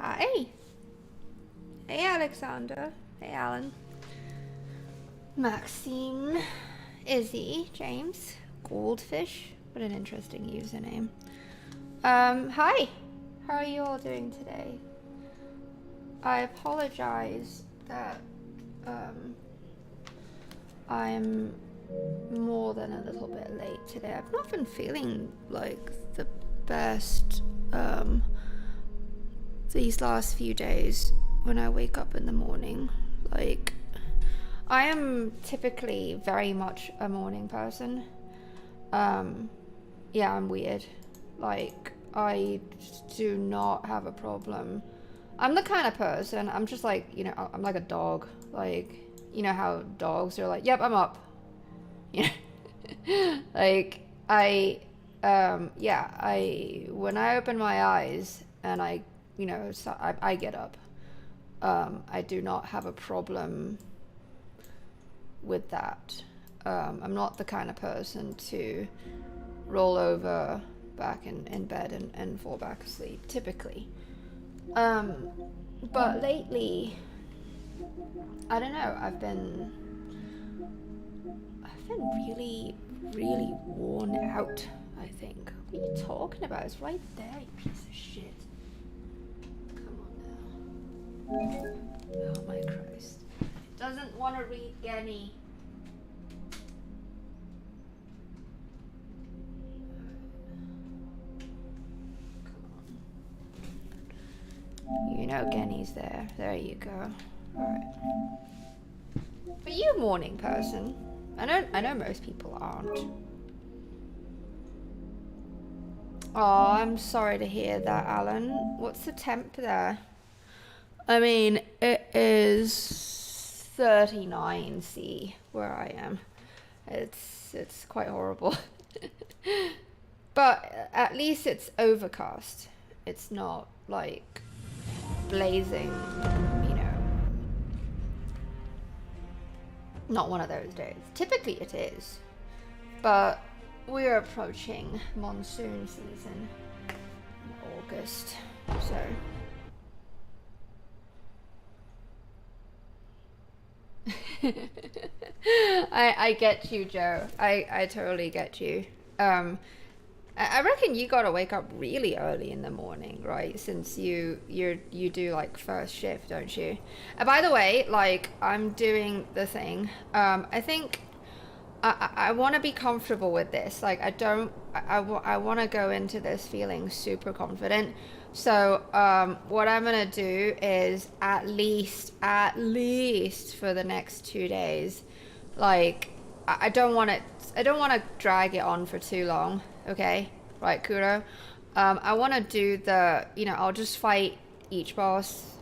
Hi. Hey, Alexander. Hey, Alan. Maxime. Izzy. James. Goldfish. What an interesting username. Hi. How are you all doing today? I apologize that, I'm more than a little bit late today. I've not been feeling like the best, these last few days when I wake up in the morning. Like, I am typically very much a morning person. Yeah, I'm weird. Like, I do not have a problem. I'm the kind of person, I'm just like, you know, I'm like a dog. Like, you know how dogs are like, yep, I'm up. You know? Like, when I open my eyes and I, you know, so I get up. I do not have a problem with that. I'm not the kind of person to roll over back in bed and fall back asleep, typically. But lately, I don't know, I've been really, really worn out, I think. What are you talking about? It's right there, you piece of shit. Come on now. Oh my Christ. It doesn't want to read Genny. You know Genny's there. There you go. Alright. Are you a morning person? I know most people aren't. Oh, I'm sorry to hear that, Alan. What's the temp there? I mean, it is 39°C where I am. It's quite horrible. But at least it's overcast. It's not like blazing, you know. Not one of those days. Typically it is, but we're approaching monsoon season in August, so. I get you, Joe. I totally get you. I reckon you gotta wake up really early in the morning, right? Since you do like first shift, don't you? And by the way, like, I'm doing the thing. I think I want to be comfortable with this. Like, I want to go into this feeling super confident. So what I'm gonna do is at least for the next 2 days, like, I don't want to drag it on for too long. Okay, right, Kuro. I want to do the, you know, I'll just fight each boss,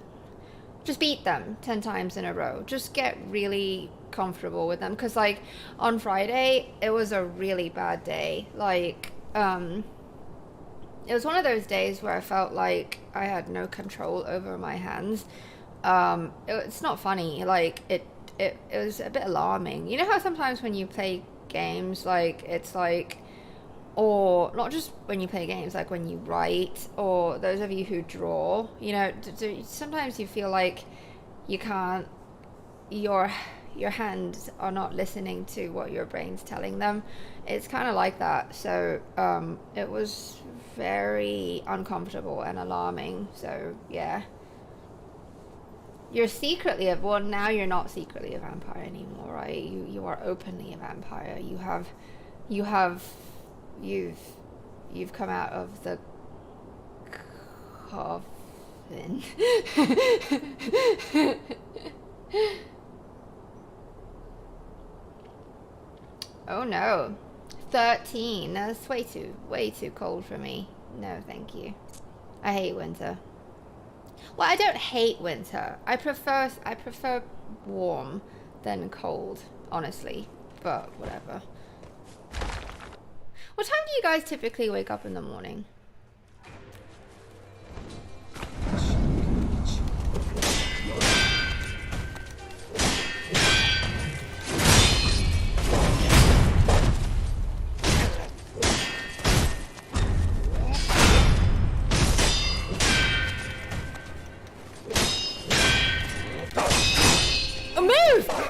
just beat them 10 times in a row, just get really comfortable with them, because like on Friday it was a really bad day. Like, it was one of those days where I felt like I had no control over my hands. It's not funny, like it was a bit alarming. You know how sometimes when you play games, like, it's like, or not just when you play games, like when you write, or those of you who draw, you know, sometimes you feel like you can't, your hands are not listening to what your brain's telling them. It's kind of like that. So it was very uncomfortable and alarming. So yeah, you're secretly well, now you're not secretly a vampire anymore, right? You are openly a vampire. You've come out of the coffin. Oh no, 13. That's way too cold for me. No, thank you. I hate winter. Well, I don't hate winter. I prefer warm than cold, honestly. But whatever. What time do you guys typically wake up in the morning?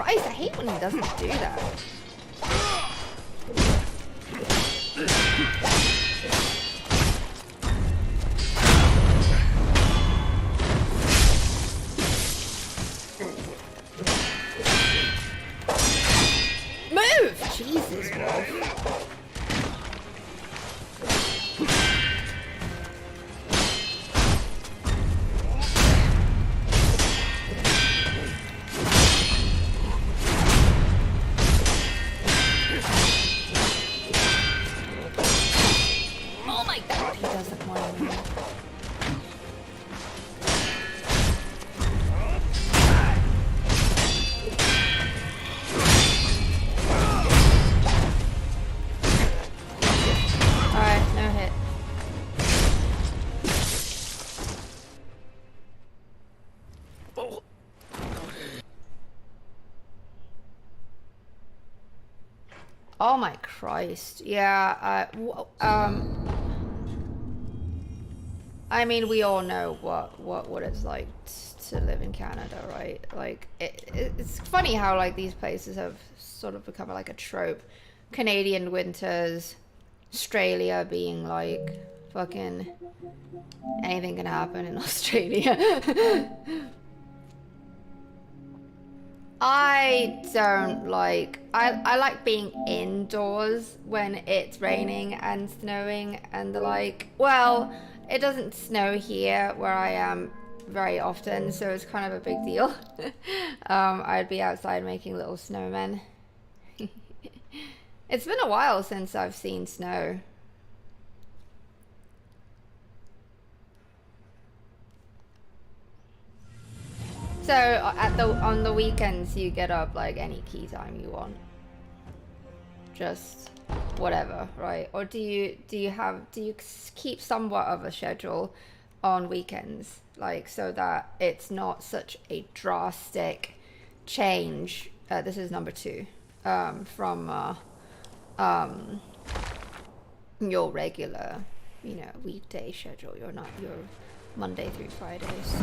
Christ, I hate when he doesn't do that. Move! Jesus, Wolf. Oh my Christ. Yeah, I mean, we all know what it's like to live in Canada, right? Like, it's funny how, like, these places have sort of become, like, a trope. Canadian winters, Australia being, like, fucking anything can happen in Australia. I don't like, I like being indoors when it's raining and snowing and the like. Well, it doesn't snow here where I am very often, so it's kind of a big deal. I'd be outside making little snowmen. It's been a while since I've seen snow. So on the weekends you get up like any key time you want, just whatever, right? Or do you keep somewhat of a schedule on weekends, like, so that it's not such a drastic change? This is number 2 from your regular, you know, weekday schedule. You're not your Monday through Fridays.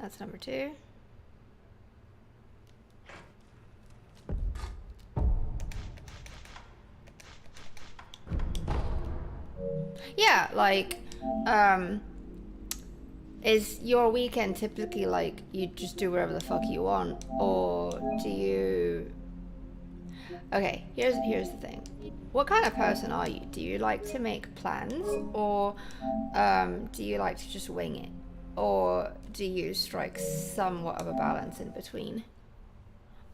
That's number 2. Yeah, like, is your weekend typically like you just do whatever the fuck you want, or do you... Okay, here's the thing. What kind of person are you? Do you like to make plans, or do you like to just wing it? Or do you strike somewhat of a balance in between?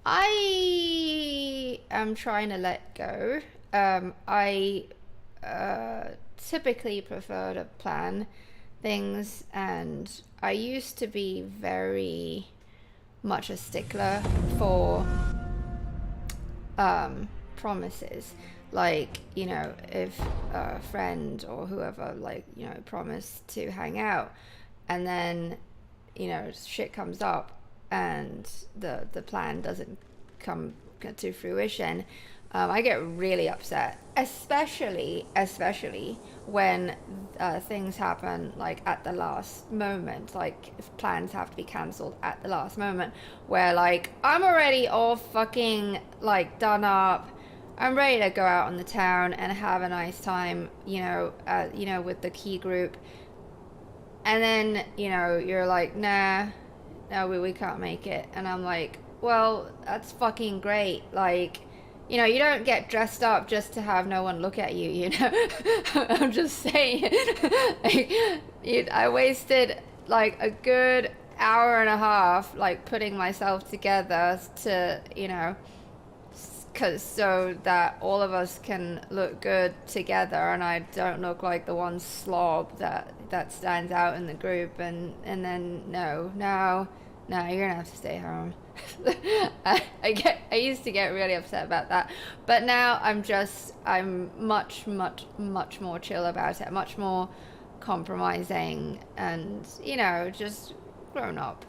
I am trying to let go. I typically prefer to plan things, and I used to be very much a stickler for promises. Like, you know, if a friend or whoever, like, you know, promised to hang out, and then, you know, shit comes up and the plan doesn't come to fruition, I get really upset, especially when things happen like at the last moment, like if plans have to be cancelled at the last moment, where like I'm already all fucking like done up, I'm ready to go out on the town and have a nice time, you know, with the key group. And then, you know, you're like, nah, no, we can't make it. And I'm like, well, that's fucking great. Like, you know, you don't get dressed up just to have no one look at you, you know? I'm just saying. Like, I wasted like a good hour and a half, like putting myself together to, you know, so that all of us can look good together and I don't look like the one slob that stands out in the group. And then no, you're gonna have to stay home. I used to get really upset about that, but now I'm much more chill about it, much more compromising, and, you know, just grown up,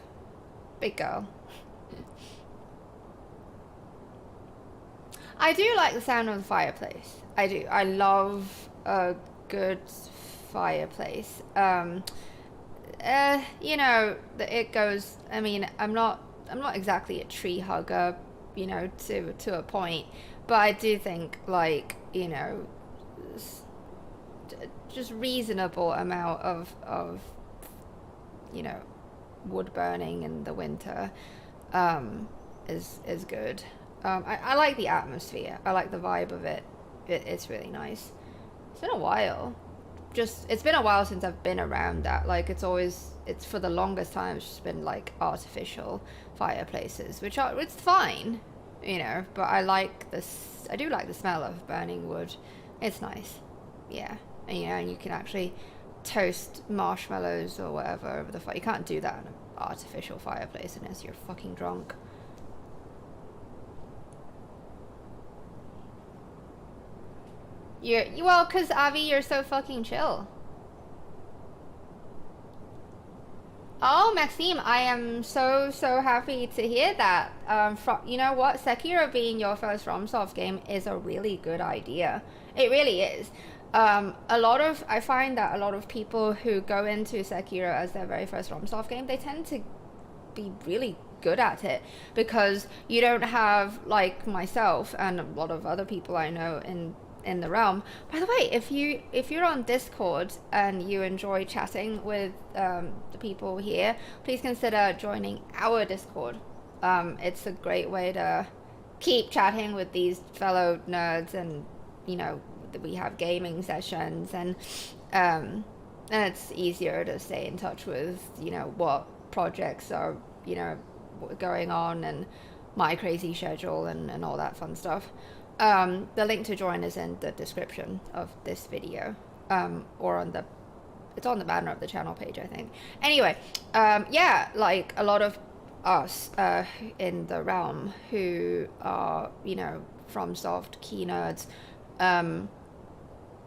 big girl. I do like the sound of the fireplace. I do. I love a good fireplace. You know, it goes, I mean, I'm not exactly a tree hugger, you know, to a point, but I do think, like, you know, just reasonable amount of you know, wood burning in the winter is good. I like the atmosphere. I like the vibe of it. It's really nice. It's been a while. It's been a while since I've been around that. Like, it's for the longest time, it's just been like artificial fireplaces, it's fine, you know, but I do like the smell of burning wood. It's nice. Yeah. And, you know, and you can actually toast marshmallows or whatever over the fire. You can't do that in an artificial fireplace unless you're fucking drunk. Well, because Avi, you're so fucking chill. Oh, Maxime, I am so happy to hear that. You know what, Sekiro being your first FromSoft game is a really good idea. It really is. I find that a lot of people who go into Sekiro as their very first FromSoft game, they tend to be really good at it, because you don't have, like myself and a lot of other people I know in the realm. By the way, if you're on Discord and you enjoy chatting with the people here, please consider joining our Discord. It's a great way to keep chatting with these fellow nerds, and, you know, we have gaming sessions, and it's easier to stay in touch with, you know, what projects are, you know, going on, and my crazy schedule, and all that fun stuff. The link to join is in the description of this video, or it's on the banner of the channel page, I think. Anyway, yeah, like a lot of us in the realm who are, you know, FromSoft key nerds,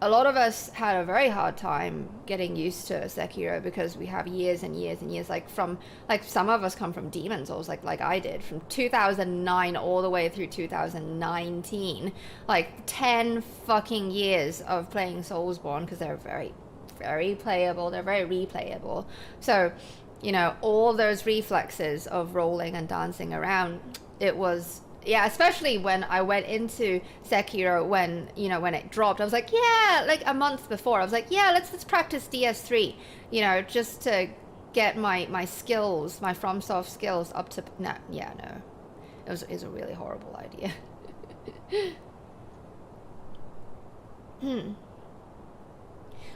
a lot of us had a very hard time getting used to Sekiro, because we have years and years and years, like some of us come from Demon Souls, like I did, from 2009 all the way through 2019, like 10 fucking years of playing Soulsborne, because they're very, very playable, they're very replayable. So, you know, all those reflexes of rolling and dancing around, it was... Yeah, especially when I went into Sekiro, when it dropped, I was like, yeah, like a month before, I was like, yeah, let's practice DS3, you know, just to get my skills, my FromSoft skills up to... No. It was a really horrible idea.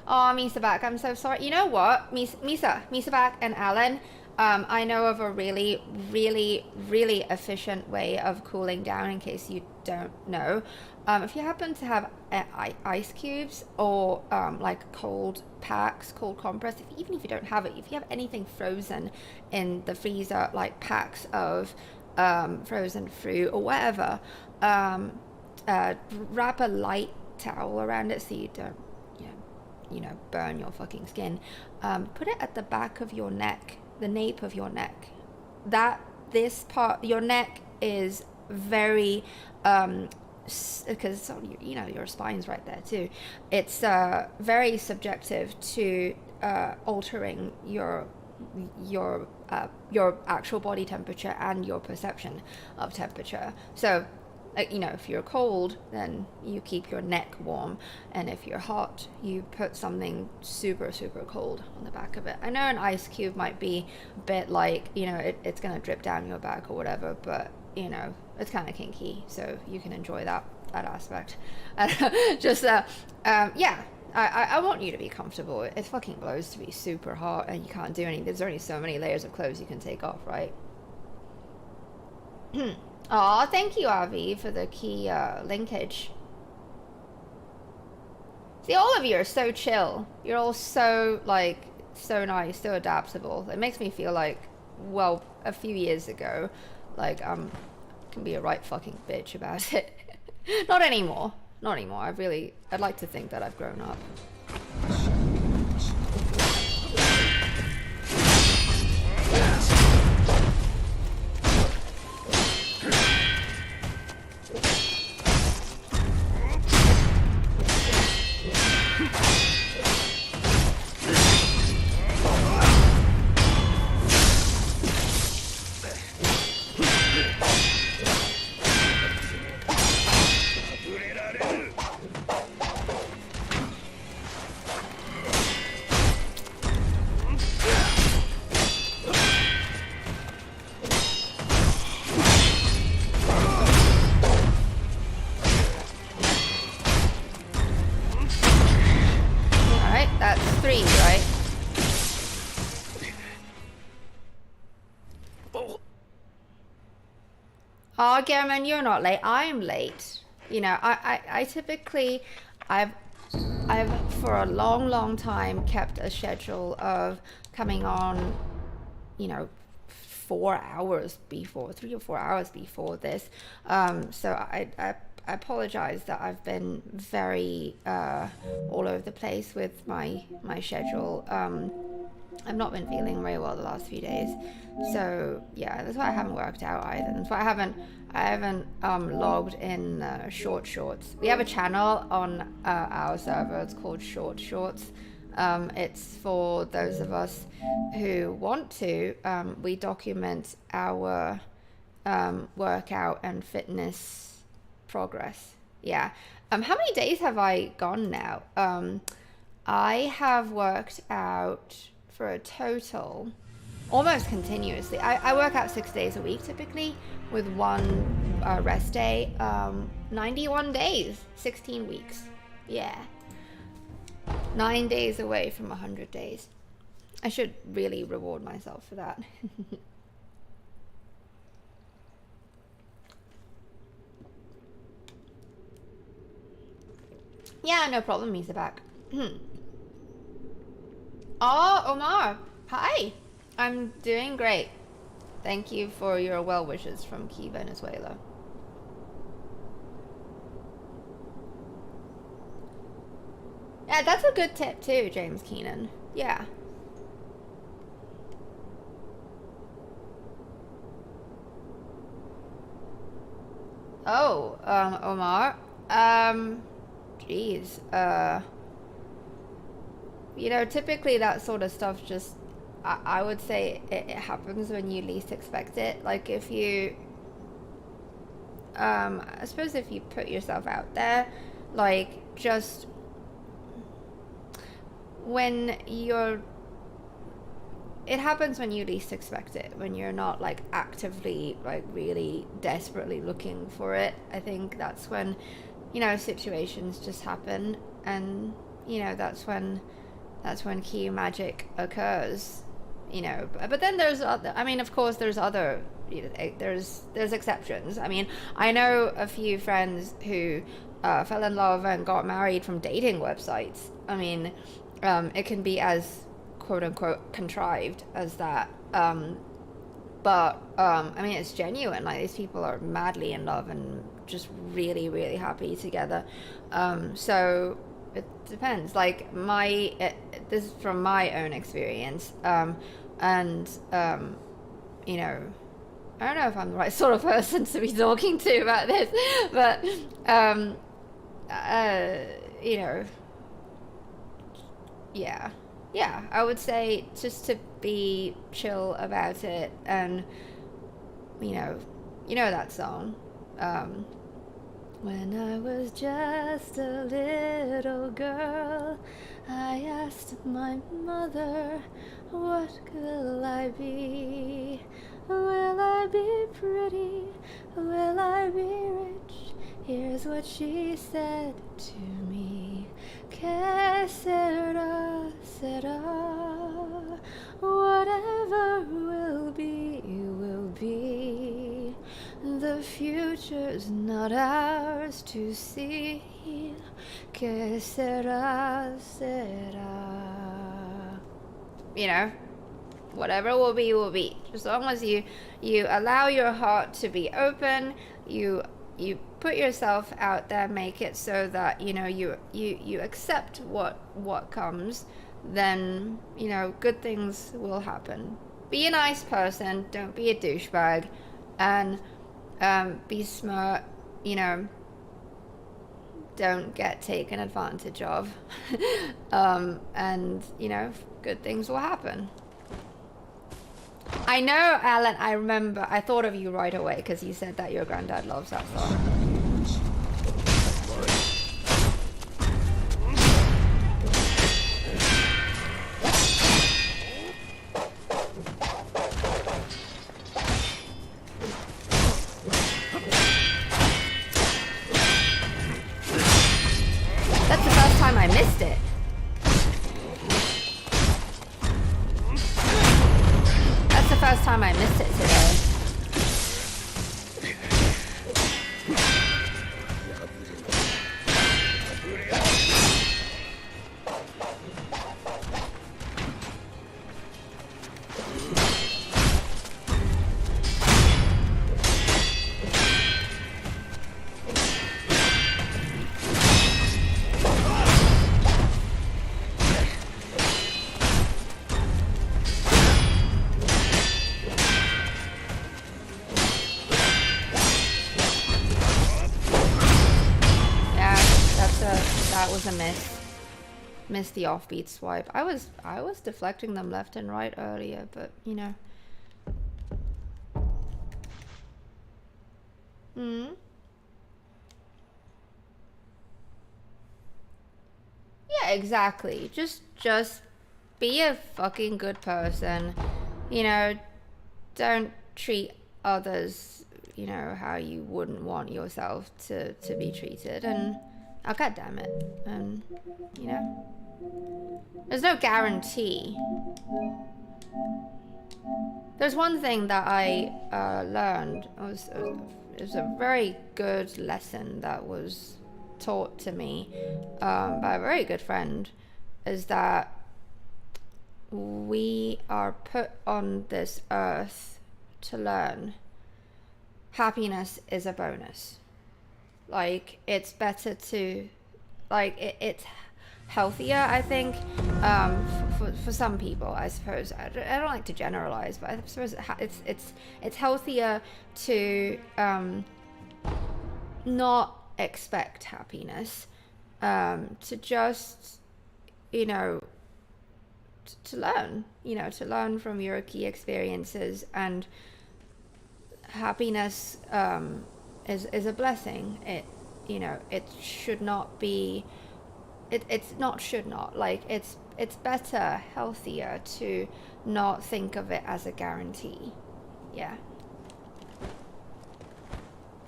Oh, Misabak, I'm so sorry. You know what, Misabak and Alan, I know of a really, really, really efficient way of cooling down, in case you don't know. If you happen to have ice cubes, or like cold packs, cold compress, even if you don't have it, if you have anything frozen in the freezer, like packs of frozen fruit or whatever, wrap a light towel around it so you don't, you know, burn your fucking skin. Put it at the back of your neck, the nape of your neck. This part, your neck is very, because, you know, your spine's right there too. It's very subjective to altering your actual body temperature and your perception of temperature. So Like, you know, if you're cold, then you keep your neck warm, and if you're hot, you put something super, super cold on the back of it. I know an ice cube might be a bit like, you know, it's gonna drip down your back or whatever, but, you know, it's kind of kinky, so you can enjoy that aspect. Just, yeah, I want you to be comfortable. It fucking blows to be super hot, and you can't do anything. There's only so many layers of clothes you can take off, right? Aw, thank you, Avi, for the key linkage. See, all of you are so chill. You're all so, like, so nice, so adaptable. It makes me feel like, well, a few years ago, like, can be a right fucking bitch about it. Not anymore. Not anymore. I'd like to think that I've grown up. Oh, German, you're not late. I'm late. You know, I typically, I've for a long time kept a schedule of coming on, you know, 4 hours before, 3 or 4 hours before this. So I apologize that I've been very all over the place with my schedule. I've not been feeling very well the last few days, so yeah, that's why I haven't worked out either. That's why I haven't logged in shorts. We have a channel on our server. It's called Short Shorts. It's for those of us who want to. We document our workout and fitness progress. Yeah. How many days have I gone now? I have worked out for a total almost continuously. I work out 6 days a week typically, with one rest day. 91 days, 16 weeks. Yeah. 9 days away from 100 days. I should really reward myself for that. Yeah, no problem, Misa back. Oh, Omar, hi. I'm doing great. Thank you for your well wishes from Key, Venezuela. Yeah, that's a good tip too, James Keenan. Yeah. Oh, Omar. Geez. You know, typically that sort of stuff just, I would say it happens when you least expect it. Like if you, I suppose if you put yourself out there, like just when you're, it happens when you least expect it, when you're not like actively, like really desperately looking for it. I think that's when, you know, situations just happen, and, you know, that's when key magic occurs, you know. But then there's other, I mean, of course there's other, you know, there's exceptions. I mean, I know a few friends who fell in love and got married from dating websites. I mean, it can be as quote unquote contrived as that, but I mean, it's genuine. Like, these people are madly in love and just really, really happy together. So it depends. Like this is from my own experience, and you know, I don't know if I'm the right sort of person to be talking to about this, but you know, yeah, I would say just to be chill about it, and you know that song, When I was just a little girl, I asked my mother, what will I be? Will I be pretty? Will I be rich? Here's what she said to me. Que sera, sera. Whatever will be, will be. The future's not ours to see. Que sera, sera. You know, whatever will be, will be. As long as you allow your heart to be open, you put yourself out there, make it so that, you know, you accept what comes, then, you know, good things will happen. Be a nice person, don't be a douchebag, and be smart, you know, don't get taken advantage of. And, you know, good things will happen. I know, Alan, I remember, I thought of you right away because you said that your granddad loves that song. That's the first time I missed it. First time I missed it today. Was a miss. Missed the offbeat swipe. I was deflecting them left and right earlier, but you know. Yeah, exactly. Just be a fucking good person. You know, don't treat others, you know, how you wouldn't want yourself to be treated, and oh, God damn it. And, you know, there's no guarantee. There's one thing that I learned. It was a very good lesson that was taught to me by a very good friend, is that we are put on this earth to learn. Happiness is a bonus. Like, it's better to, like, it's healthier, I think, for some people, I suppose. I don't like to generalize, but I suppose it's healthier to not expect happiness, to just, you know, to learn, you know, to learn from your key experiences. And happiness is a blessing. It, you know, it should not be, it's not should not, like, it's better, healthier to not think of it as a guarantee. Yeah,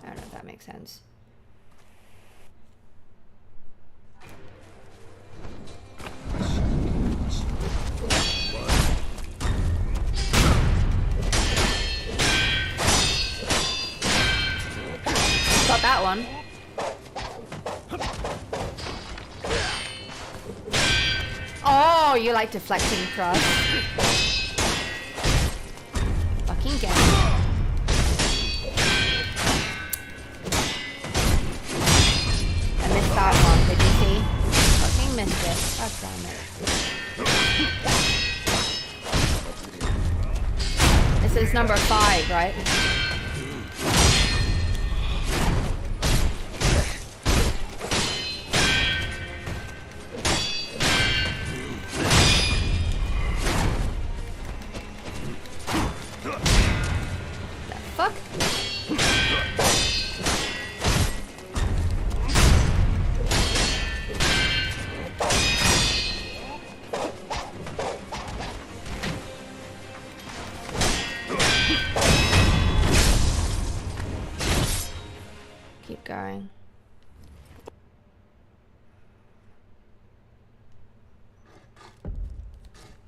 I don't know if that makes sense. Got that one. Oh, you like deflecting thrust. Fucking get it. I missed that one, did you see? Fucking missed it. God damn it. This is number 5, right?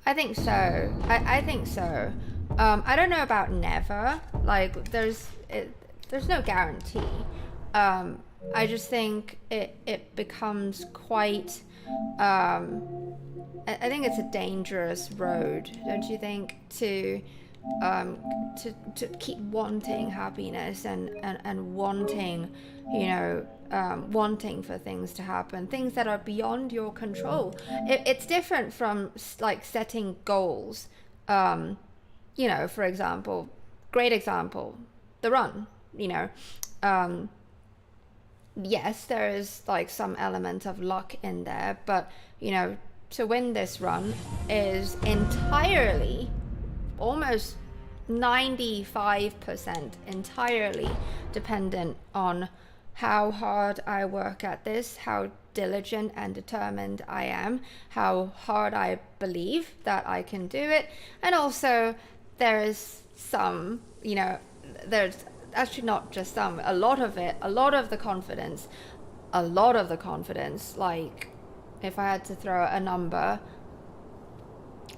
I think so. I think so. I don't know about never. Like, there's no guarantee. I just think it becomes quite. I think it's a dangerous road, don't you think? To keep wanting happiness and wanting, wanting for things to happen, things that are beyond your control. It's different from like setting goals. For example, great example, the run. Yes, there is like some element of luck in there, but to win this run is entirely, almost 95% entirely dependent on how hard I work at this, how diligent and determined I am, how hard I believe that I can do it. And also there's some, there's actually not just some, a lot of the confidence, like if I had to throw a number,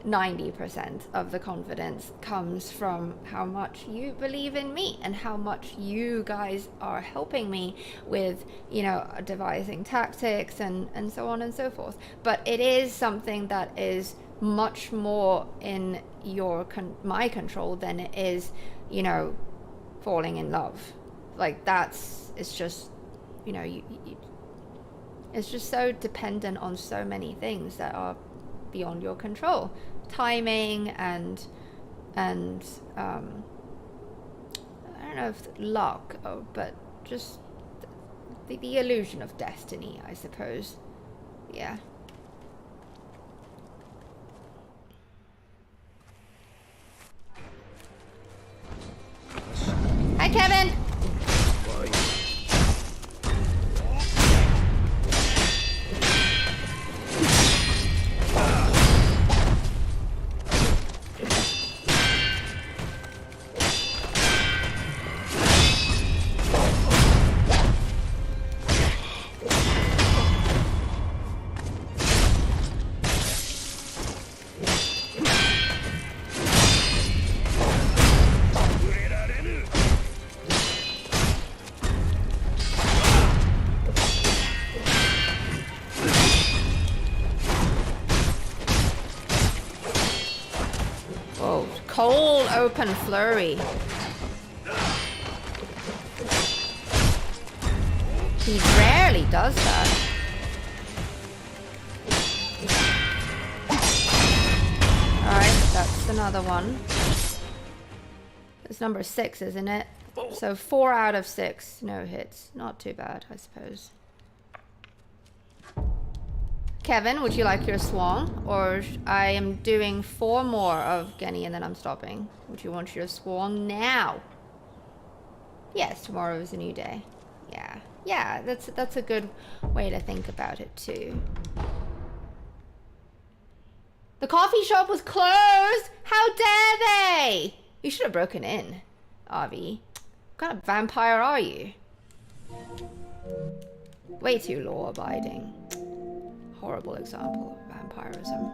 90% of the confidence comes from how much you believe in me and how much you guys are helping me with, devising tactics and so on and so forth. But it is something that is much more in my control than it is, falling in love. Like it's just, it's just so dependent on so many things that are beyond your control. Timing and I don't know if luck, but just the illusion of destiny, I suppose. Yeah. Hi, Kevin. Cold open flurry. He rarely does that. Alright, that's another one. It's number 6, isn't it? So 4 out of 6 no hits. Not too bad, I suppose. Kevin, would you like your swan? Or I am doing 4 more of Genny and then I'm stopping. Would you want your swan now? Yes, tomorrow is a new day. Yeah, that's a good way to think about it too. The coffee shop was closed! How dare they! You should have broken in, Avi. What kind of vampire are you? Way too law-abiding. Horrible example of vampirism.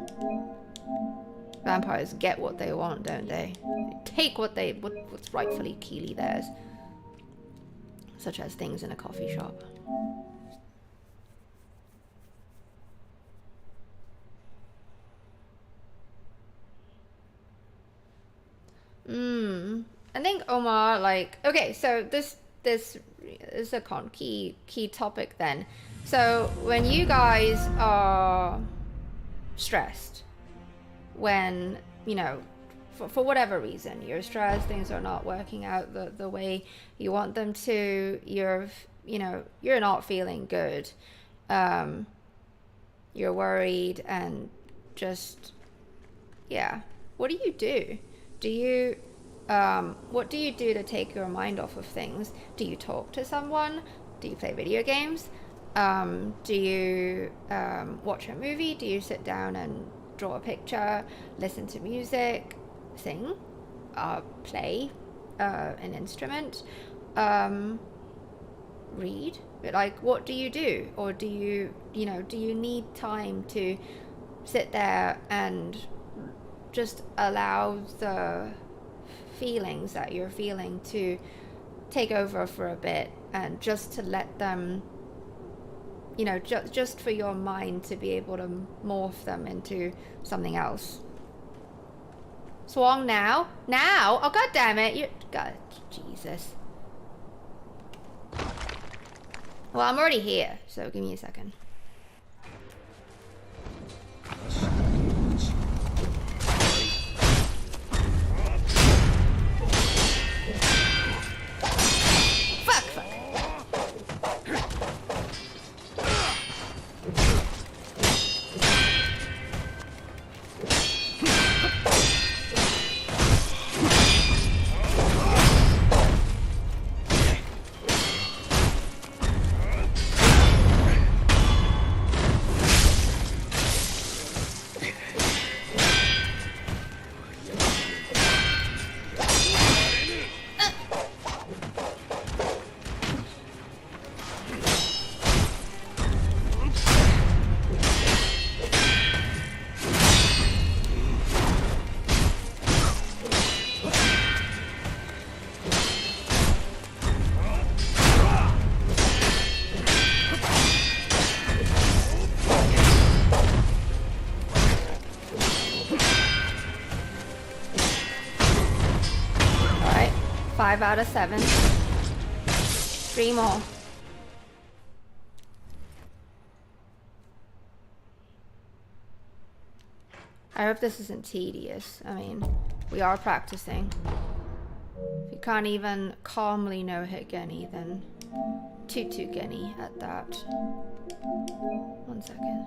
Vampires get what they want, don't they? They take what's rightfully Keely theirs. Such as things in a coffee shop. I think Omar, like, okay, so this is a key topic then. So when you guys are stressed, when, for whatever reason, you're stressed, things are not working out the way you want them to, you're not feeling good, you're worried and just, yeah. What do you do? What do you do to take your mind off of things? Do you talk to someone? Do you play video games? Do you watch a movie? Do you sit down and draw a picture, listen to music, sing, play an instrument, read? Like, what do you do? Or do you need time to sit there and just allow the feelings that you're feeling to take over for a bit, and just to let them, you know, just for your mind to be able to morph them into something else. Swong now? Now? Oh, god damn it. You, God, Jesus. Well, I'm already here, so give me a second. Alright, 5 out of 7. 3 more. I hope this isn't tedious. I mean, we are practicing. If you can't even calmly no-hit Genny, then Tutu Genny at that. 1 second.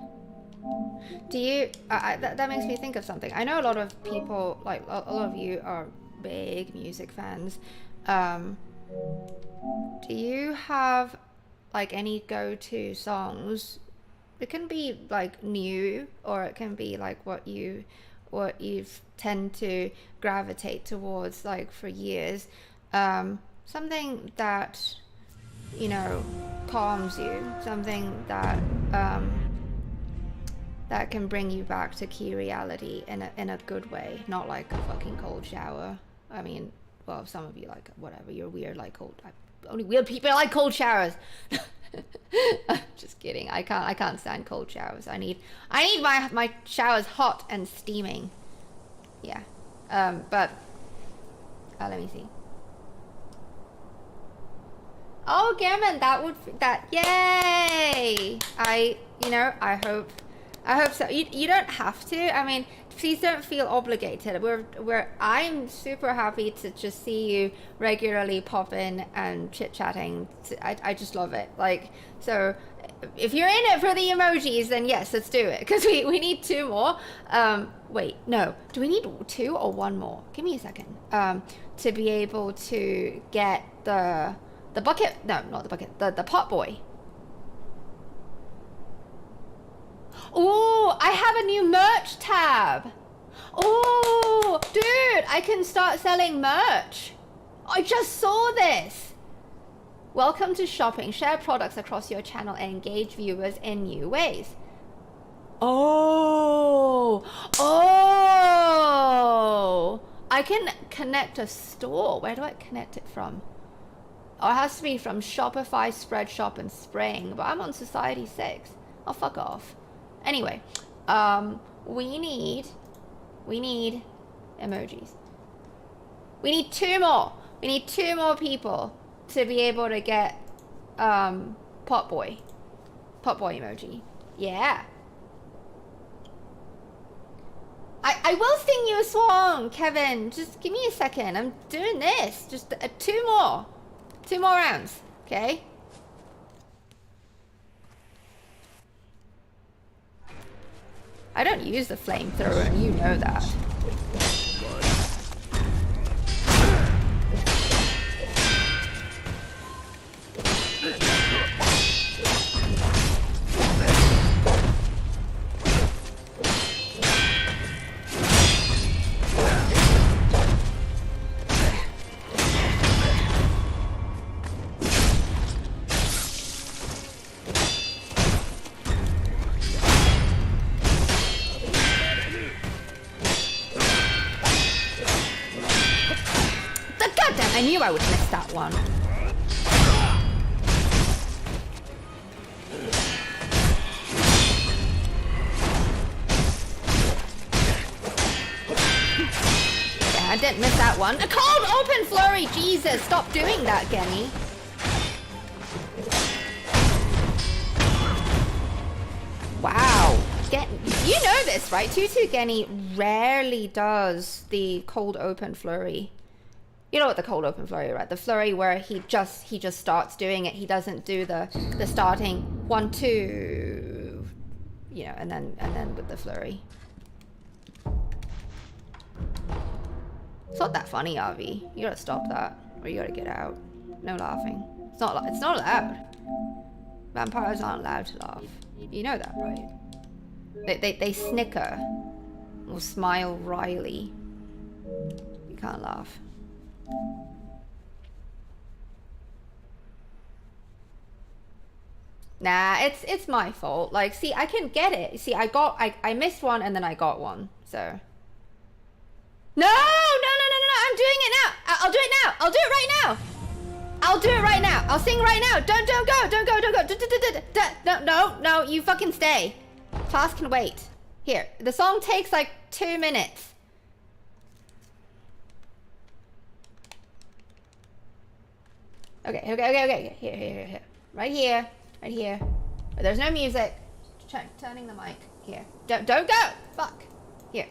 Do you... that makes me think of something. I know a lot of people, like a lot of you are big music fans. Do you have like any go-to songs? It can be like new, or it can be like what you've tend to gravitate towards like for years. Something that, you know, calms you, something that that can bring you back to key reality in a good way, not like a fucking cold shower. I mean, well, some of you like whatever, you're weird like cold. Only weird people like cold showers. Just kidding. I can't stand cold showers. I need my showers hot and steaming. Yeah. But let me see. Oh, Gammon, yay! I hope so. You don't have to. I mean, please don't feel obligated. I'm super happy to just see you regularly pop in and chit-chatting. I just love it. Like, so if you're in it for the emojis, then yes, let's do it. Because we need 2 more. Wait, no. Do we need 2 or 1 more? Give me a second. To be able to get the bucket. No, not the bucket. The pot boy. Oh, I have a new merch tab. Oh, dude, I can start selling merch. I just saw this. Welcome to shopping. Share products across your channel and engage viewers in new ways. Oh, I can connect a store. Where do I connect it from? Oh, it has to be from Shopify, Spreadshop, and Spring. But I'm on Society 6. Oh, fuck off. Anyway, we need emojis. We need 2 more. We need 2 more people to be able to get pot boy emoji. Yeah. I will sing you a song, Kevin. Just give me a second. I'm doing this. Just 2 more. 2 more rounds. Okay. I don't use the flamethrower, and you know that. I knew I would miss that one. Yeah, I didn't miss that one. A cold open flurry! Jesus, stop doing that, Genny. Wow. You know this, right? Tutu Genny rarely does the cold open flurry. You know what the cold open flurry, right? The flurry where he just starts doing it. He doesn't do the starting 1, 2, you know, and then with the flurry. It's not that funny, Avi. You gotta stop that, or you gotta get out. No laughing. It's not allowed. Vampires aren't allowed to laugh. You know that, right? They snicker or smile wryly. You can't laugh. Nah, it's my fault. Like, see, I can get it. See, I missed one and then I got one. So. No, I'm doing it now. I'll do it now. I'll do it right now. I'll do it right now. I'll sing right now. Don't go. No, you fucking stay. Class can wait. Here, the song takes like 2 minutes. Okay. Here. Right here. There's no music. Turning the mic. Here. Don't go. Fuck. Here.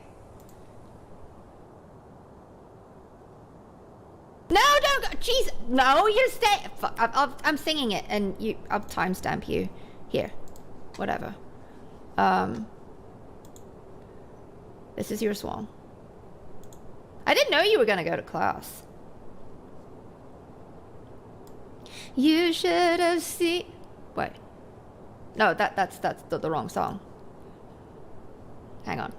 No, don't go. Jeez. No, you stay. Fuck. I'm singing it, and I'll timestamp you. Here. Whatever. This is your song. I didn't know you were gonna go to class. You should have seen. Wait. No, that's the wrong song. Hang on.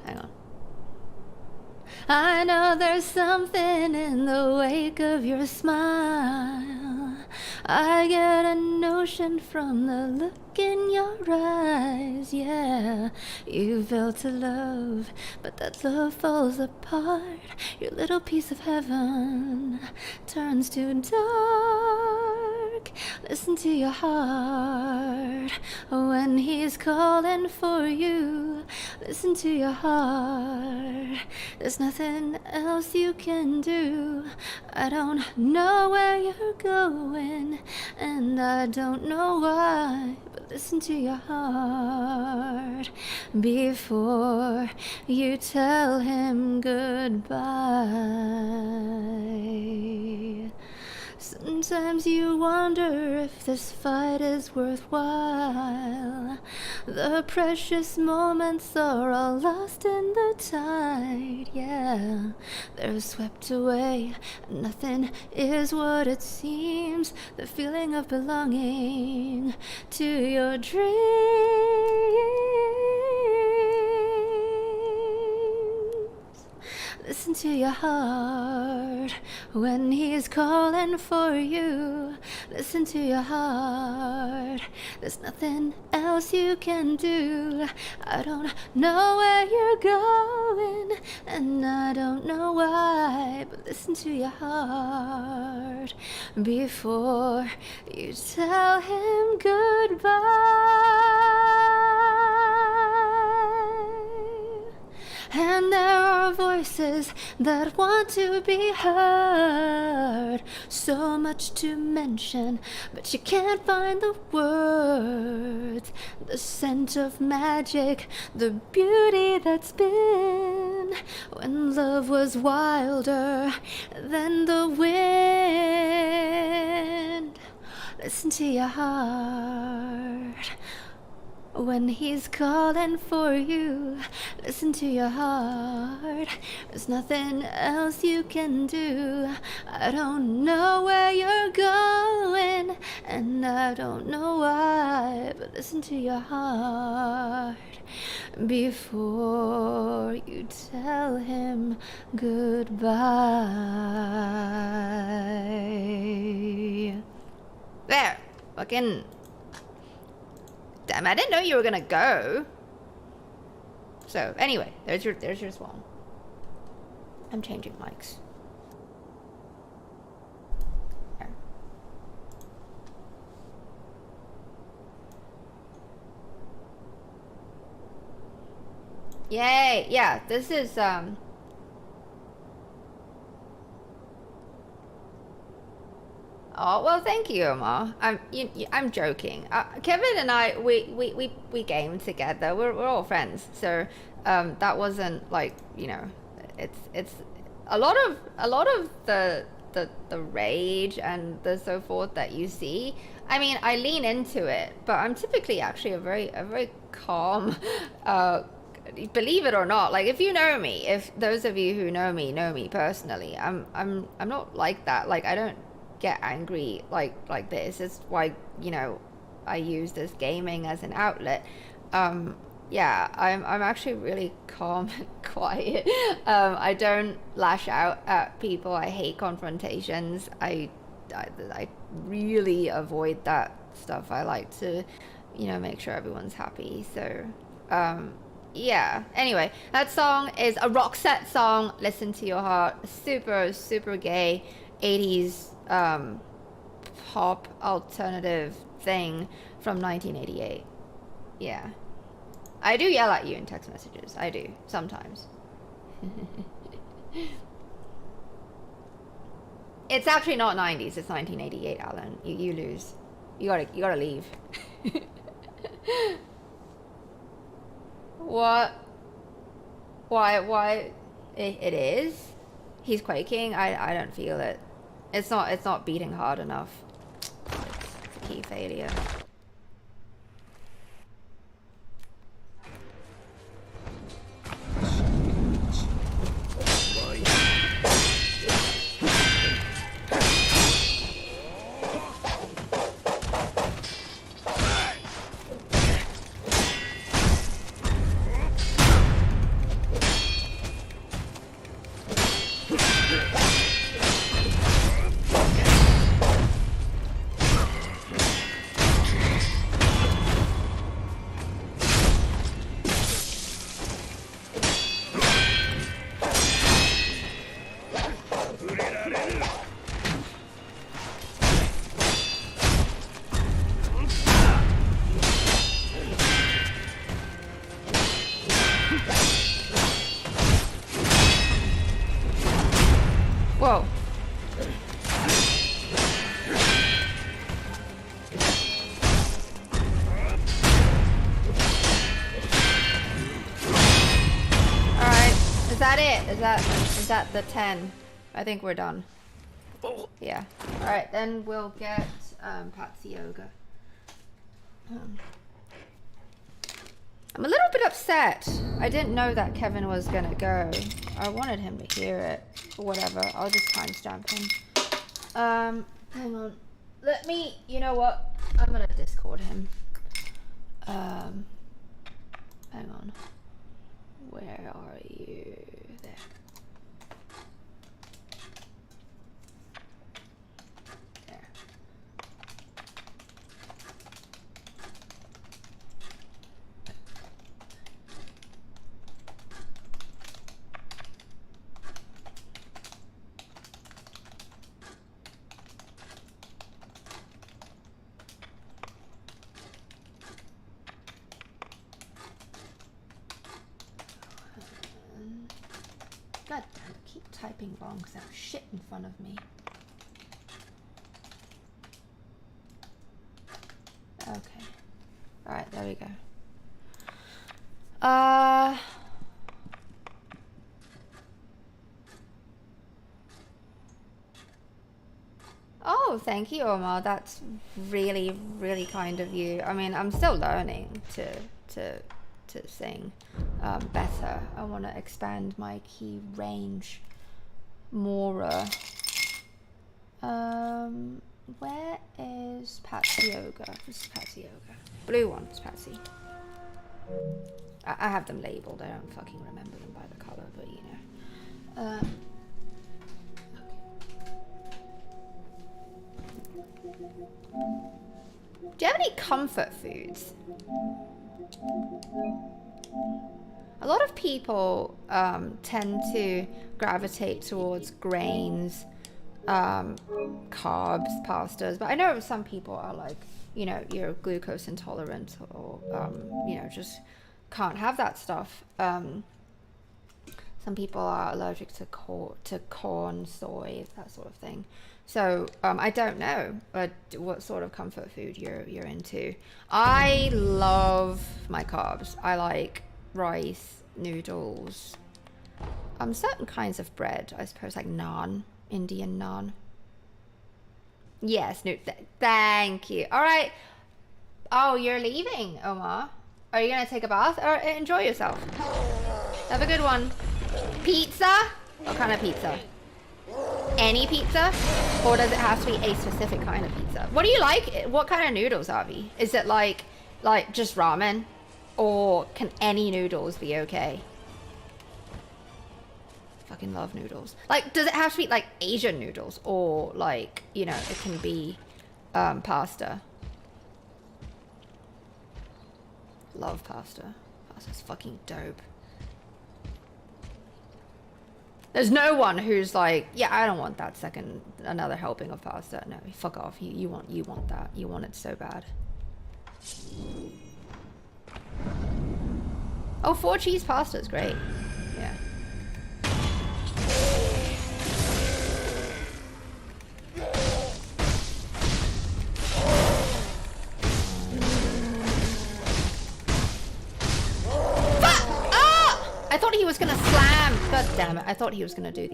I know there's something in the wake of your smile. I get a notion from the look in your eyes. Yeah, you built a love, but that love falls apart. Your little piece of heaven turns to dark. Listen to your heart when he's calling for you. Listen to your heart. There's nothing else you can do. I don't know where you're going, and I don't know why, but listen to your heart before you tell him goodbye. Sometimes you wonder if this fight is worthwhile. The precious moments are all lost in the tide. Yeah, they're swept away. Nothing is what it seems. The feeling of belonging to your dreams. Listen to your heart when he's calling for you. Listen to your heart. There's nothing else you can do. I don't know where you're going, and I don't know why, but listen to your heart before you tell him goodbye. And there are voices that want to be heard. So much to mention, but you can't find the words. The scent of magic, the beauty that's been when love was wilder than the wind. Listen to your heart when he's calling for you. Listen to your heart. There's nothing else you can do. I don't know where you're going, and I don't know why, but listen to your heart before you tell him goodbye. There. Fucking... Damn, I didn't know you were gonna go. So, anyway, there's your swan. I'm changing mics. Yay! Yeah, this is Oh well, thank you, Omar. I'm joking. Kevin and I, we game together. We're all friends, so that wasn't like, you know, it's a lot of the rage and the so forth that you see. I mean, I lean into it, but I'm typically actually a very calm. Believe it or not, like, if you know me, if those of you who know me personally, I'm not like that. Like, I don't get angry like this. It's why, you know, I use this gaming as an outlet. Yeah, I'm actually really calm and quiet. I don't lash out at people. I hate confrontations. I really avoid that stuff. I like to, you know, make sure everyone's happy. So yeah, anyway, that song is a Roxette song. Listen to your heart. Super gay 80s pop alternative thing from 1988. Yeah, I do yell at you in text messages. I do sometimes. It's actually not 90s. It's 1988, Alan. You lose. You gotta leave. What? Why? It is. He's quaking. I don't feel it. It's not beating hard enough. It's a key failure. Whoa. Alright, is that it? Is that the 10? I think we're done. Yeah. Alright, then we'll get Patsy Yoga. I'm a little bit upset. I didn't know that Kevin was gonna go. I wanted him to hear it. Or whatever. I'll just timestamp him. Hang on. Let me, you know what? I'm gonna Discord him. Hang on. Where are you? There. There. God damn it, keep typing wrong because I have shit in front of me. Okay. Alright, there we go. Oh, thank you, Omar. That's really, really kind of you. I mean, I'm still learning to sing better. I want to expand my key range more. Where is Patsy Yoga? This is Patsy Yoga. Blue one is Patsy. I have them labeled. I don't fucking remember them by the color, but you know. Do you have any comfort foods? A lot of people tend to gravitate towards grains, carbs, pastas, but I know some people are like, you know, you're glucose intolerant or, you know, just can't have that stuff. Some people are allergic to corn, soy, that sort of thing. So I don't know what sort of comfort food you're into. I love my carbs. I like rice, noodles, certain kinds of bread, I suppose, like naan, Indian naan. Yes, no, thank you. All right. Oh, you're leaving, Omar. Are you gonna take a bath or enjoy yourself? Have a good one. Pizza? What kind of pizza? Any pizza? Or does it have to be a specific kind of pizza? What do you like? What kind of noodles, Avi? Is it like just ramen? Or can any noodles be okay? Fucking love noodles. Like, does it have to be like Asian noodles? Or like, you know, it can be pasta. Love pasta. Pasta's fucking dope. There's no one who's like, yeah, I don't want that another helping of pasta. No, fuck off. You want that. You want it so bad. Oh, 4 cheese pasta is great. Yeah. I thought he was gonna slam. God damn it! I thought he was gonna do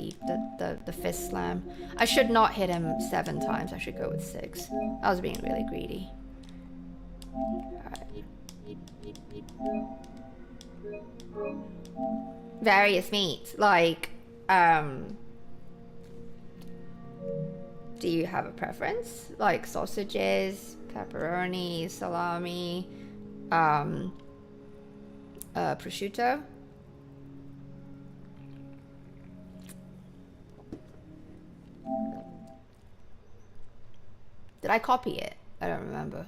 the fist slam. I should not hit him 7 times. I should go with 6. I was being really greedy. Alright. Various meats, like do you have a preference? Like sausages, pepperoni, salami, prosciutto? Did I copy it? I don't remember.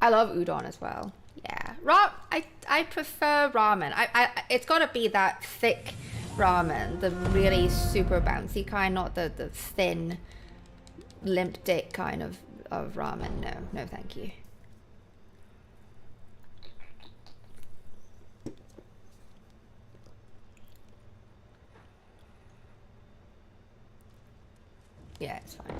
I love udon as well. Yeah, I prefer ramen. It's got to be that thick ramen, the really super bouncy kind, not the thin, limp dick kind of ramen. No, thank you. Yeah, it's fine.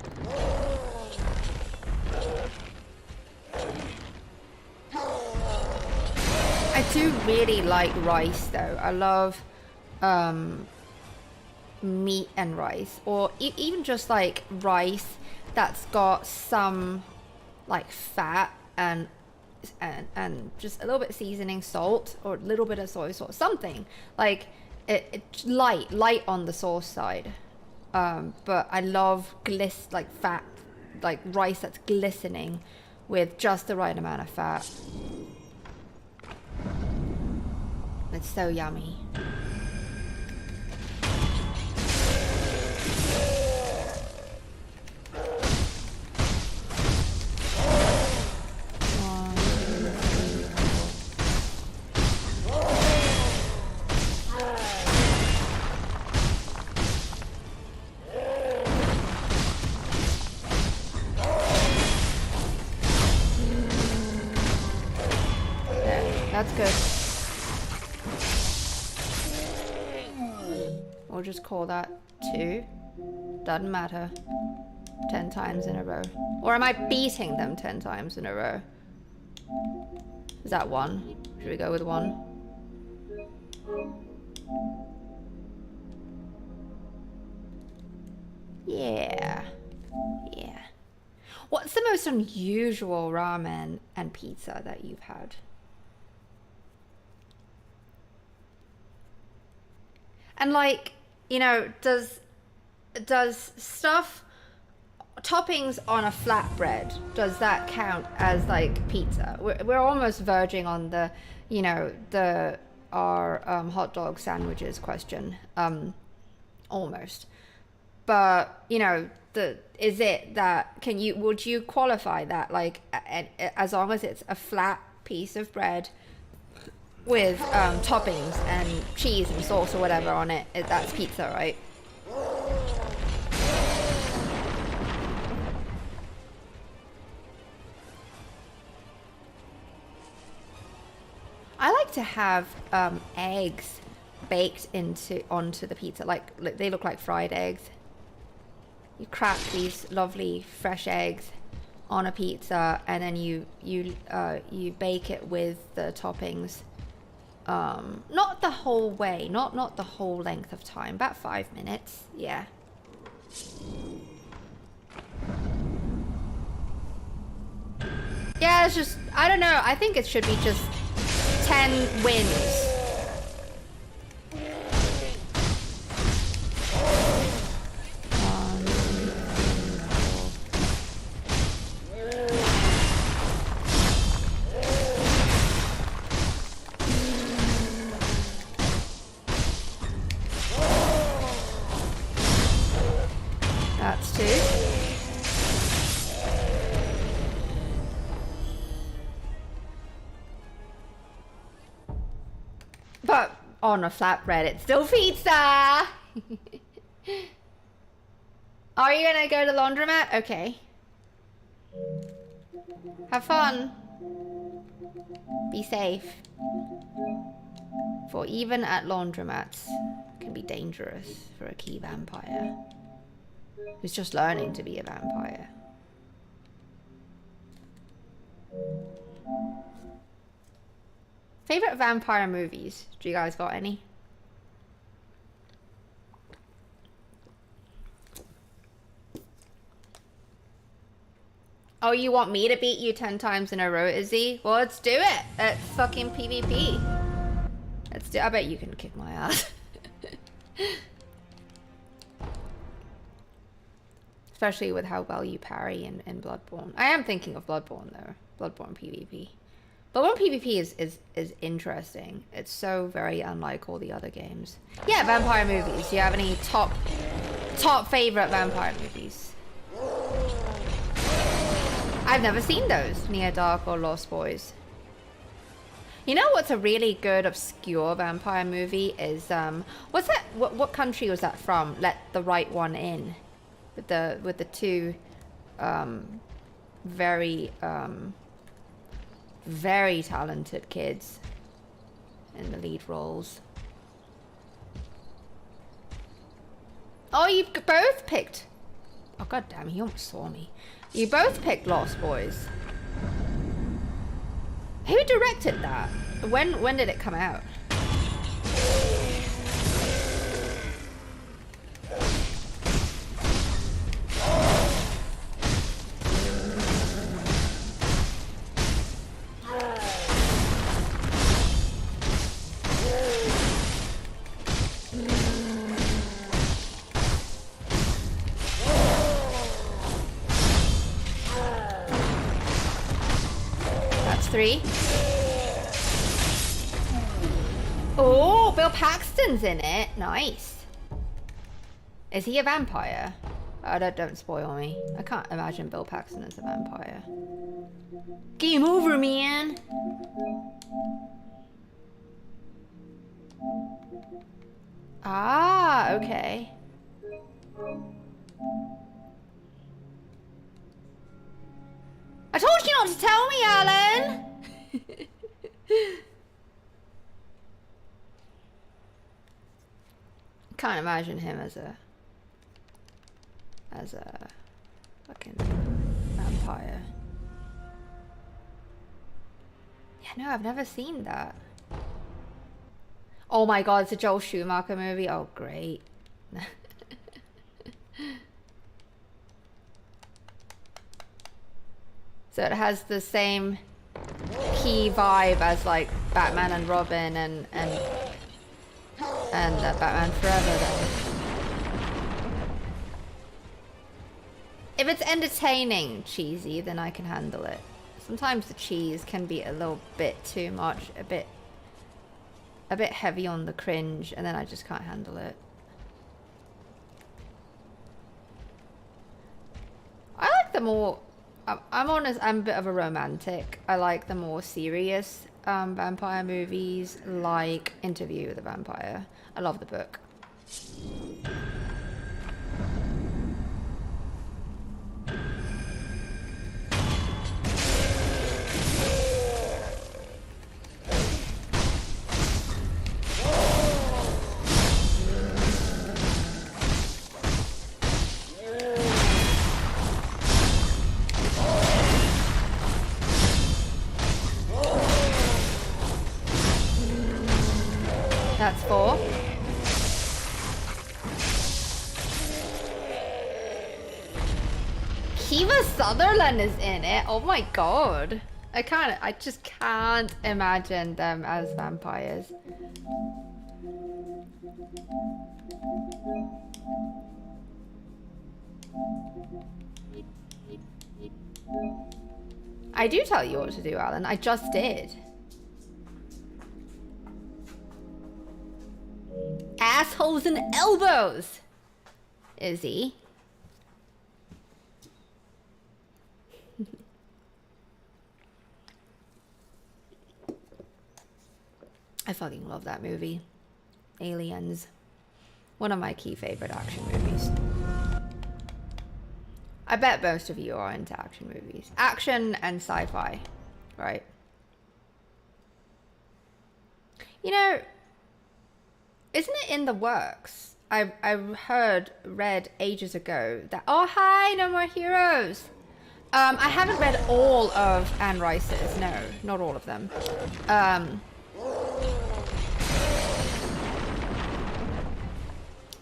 I do really like rice though. I love meat and rice, or even just like rice that's got some like fat and just a little bit of seasoning, salt, or a little bit of soy sauce, something like it's light on the sauce side. But I love like fat, like rice that's glistening with just the right amount of fat. It's so yummy. That's good. We'll just call that 2. Doesn't matter. 10 times in a row. Or am I beating them 10 times in a row? Is that 1? Should we go with 1? Yeah. Yeah. What's the most unusual ramen and pizza that you've had? And like, you know, does stuff, toppings on a flatbread, does that count as like pizza? We're almost verging on the, you know, our hot dog sandwiches question, almost. But you know, is it that would you qualify that like as long as it's a flat piece of bread with toppings and cheese and sauce or whatever on it, that's pizza, right? to have eggs baked onto the pizza. Like they look like fried eggs. You crack these lovely fresh eggs on a pizza, and then you bake it with the toppings. Not the whole way, not the whole length of time, about 5 minutes. Yeah. Yeah, it's just, I don't know, I think it should be just 10 wins. That's 2. But on a flatbread, it's still pizza. Are you gonna go to the laundromat? Okay. Have fun. Be safe. For even at laundromats, it can be dangerous for a key vampire who's just learning to be a vampire. Favorite vampire movies? Do you guys got any? Oh, you want me to beat you 10 times in a row, Izzy? Well, let's do it. It's fucking PvP. Let's do. I bet you can kick my ass. Especially with how well you parry in Bloodborne. I am thinking of Bloodborne though. Bloodborne PvP. Bloodborne PvP is interesting. It's so very unlike all the other games. Yeah, vampire movies. Do you have any top favorite vampire movies? I've never seen those. Near Dark or Lost Boys. You know what's a really good obscure vampire movie is what's that? What country was that from? Let the Right One In, with the two very very talented kids in the lead roles. Oh, you both picked. Oh god damn, he almost saw me. You both picked Lost Boys. Who directed that? When did it come out? That's 3. Oh, Bill Paxton's in it. Nice. Is he a vampire? Oh, don't spoil me. I can't imagine Bill Paxton as a vampire. Game over, man. Ah, okay. I told you not to tell me, Alan! Can't imagine him as a fucking vampire. Yeah, no, I've never seen that. Oh my god, it's a Joel Schumacher movie. Oh, great. So it has the same key vibe as like Batman and Robin and Batman Forever though. If it's entertaining cheesy, then I can handle it. Sometimes the cheese can be a little bit too much, a bit heavy on the cringe, and then I just can't handle it. I like the more, I'm honest, I'm a bit of a romantic. I like the more serious vampire movies, like Interview with a Vampire. I love the book. 4. Kiefer Sutherland is in it. Oh my god. I just can't imagine them as vampires. I do tell you what to do, Alan. I just did. Assholes and elbows, Izzy. I fucking love that movie. Aliens. One of my key favorite action movies. I bet most of you are into action movies. Action and sci-fi, right? You know, isn't it in the works? I read ages ago that, oh hi, No More Heroes. I haven't read all of Anne Rice's, no, not all of them.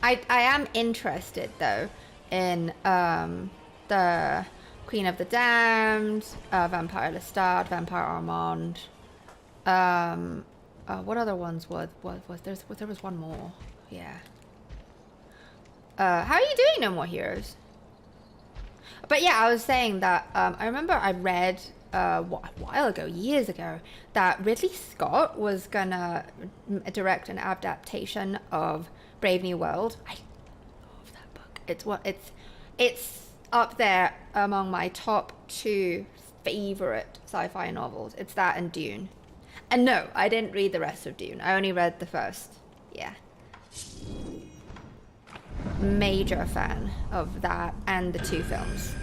I am interested though in the Queen of the Damned, Vampire Lestat, Vampire Armand. What other ones was there was one more, yeah. How are you doing, No More Heroes? But yeah, I was saying that I remember I read a while ago, years ago, that Ridley Scott was gonna direct an adaptation of Brave New World. I love that book. It's up there among my top 2 favorite sci-fi novels. It's that and Dune. And no, I didn't read the rest of Dune. I only read the first. Yeah. Major fan of that and the 2 films.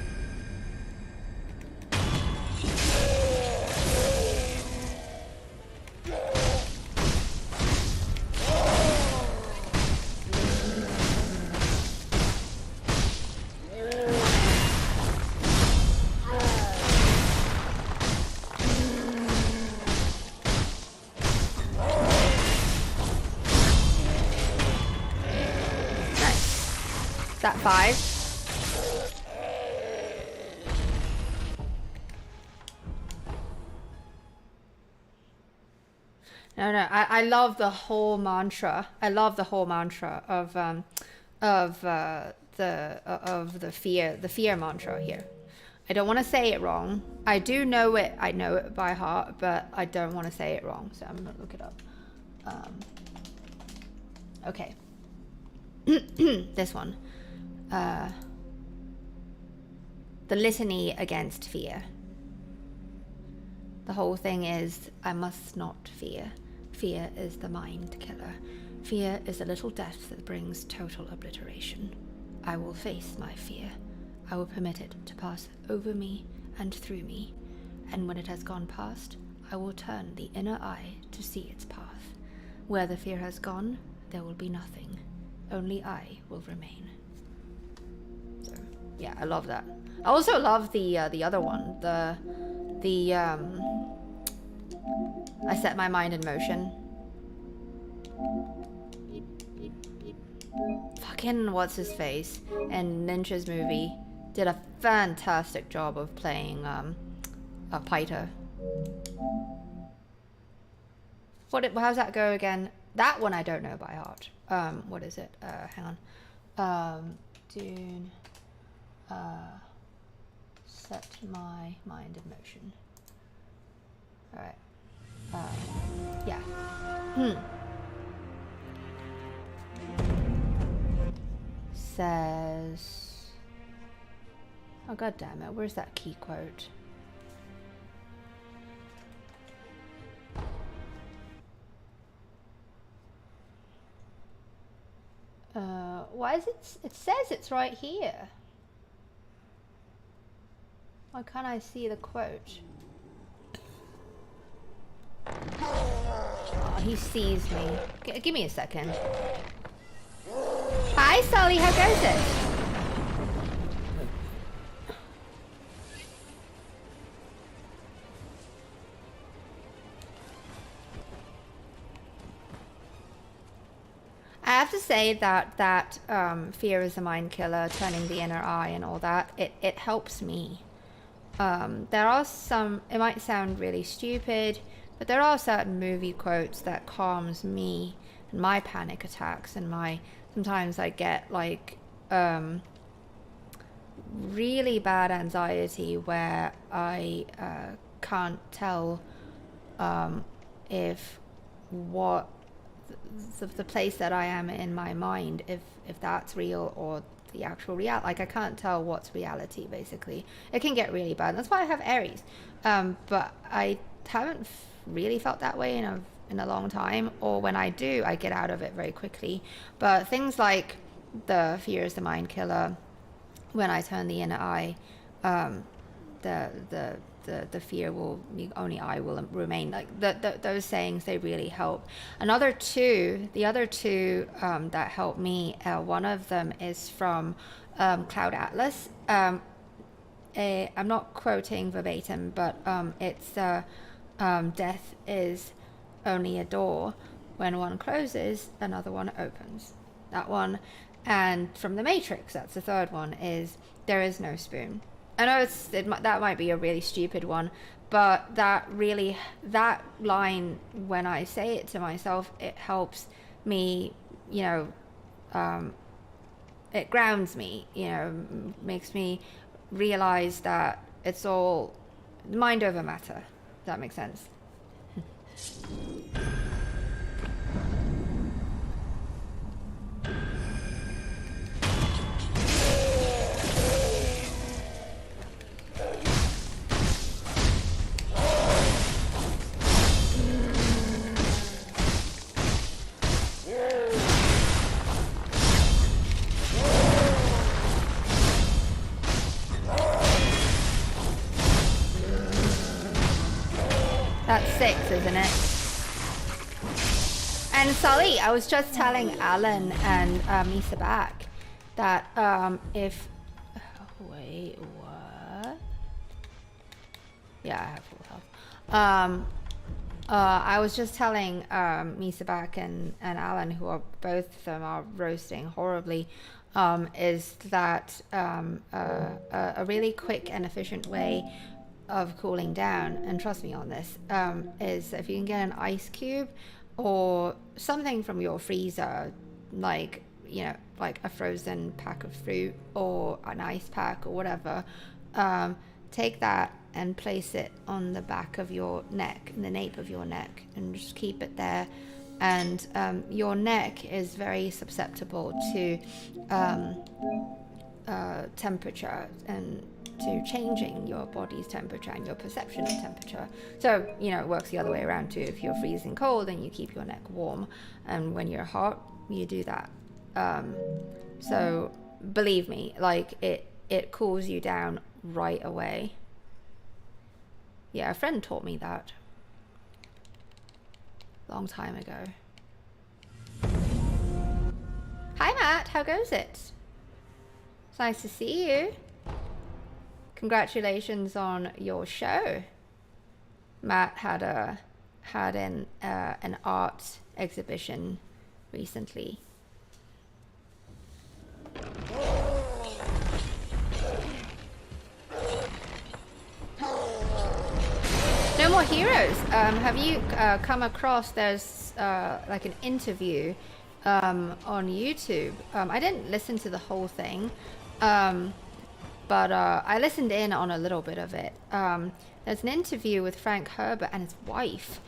Is that 5? No, I love the whole mantra. I love the whole mantra of the fear mantra here. I don't want to say it wrong. I do know it. I know it by heart, but I don't want to say it wrong. So I'm gonna look it up. Okay. This one. The litany against fear. The whole thing is, I must not fear. Fear is the mind killer. Fear is a little death that brings total obliteration. I will face my fear. I will permit it to pass over me and through me. And when it has gone past, I will turn the inner eye to see its path. Where the fear has gone, there will be nothing. Only I will remain. So, yeah, I love that. I also love the other one, I set my mind in motion. Fucking what's his face in Lynch's movie did a fantastic job of playing a Piter. How's that go again? That one I don't know by heart. What is it? Hang on. Dune. Set my mind in motion. Alright. Yeah. Says... Oh god damn it, where's that key quote? Why is it says it's right here. Why can't I see the quote? Oh, he sees me. Give me a second. Hi, Sully. How goes it? I have to say that fear is a mind killer, turning the inner eye and all that, it helps me. There are some, it might sound really stupid, but there are certain movie quotes that calms me and my panic attacks and sometimes I get like really bad anxiety where I can't tell if the place that I am in my mind, if that's real or the actual reality. Like I can't tell what's reality, basically. It can get really bad. That's why I have Aries. But I haven't really felt that way in a long time, or when I do, I get out of it very quickly. But things like the fear is the mind killer, when I turn the inner eye, the fear will, only I will remain. Like those sayings, they really help. The other two that help me, one of them is from Cloud Atlas. I'm not quoting verbatim, but it's death is only a door. When one closes, another one opens. That one. And from The Matrix, that's the third one, is there is no spoon. I know that might be a really stupid one, but that line, when I say it to myself, it helps me, it grounds me, makes me realize that it's all mind over matter. Does that make sense? That's 6, isn't it? And Sully, I was just telling Alan and Misa back that if... wait, what? Yeah, I have full health. I was just telling Misa back and Alan, who are both of them are roasting horribly, is that a really quick and efficient way of cooling down, and trust me on this, is if you can get an ice cube or something from your freezer, like like a frozen pack of fruit or an ice pack or whatever, take that and place it on the back of your neck, in the nape of your neck, and just keep it there. And your neck is very susceptible to temperature and to changing your body's temperature and your perception of temperature. So, it works the other way around too. If you're freezing cold, then you keep your neck warm. And when you're hot, you do that. So believe me, like it cools you down right away. Yeah, a friend taught me that. Long time ago. Hi Matt, how goes it? It's nice to see you. Congratulations on your show. Matt had an art exhibition recently. No More Heroes. Have you come across, there's like an interview on YouTube. I didn't listen to the whole thing. But I listened in on a little bit of it. There's an interview with Frank Herbert and his wife,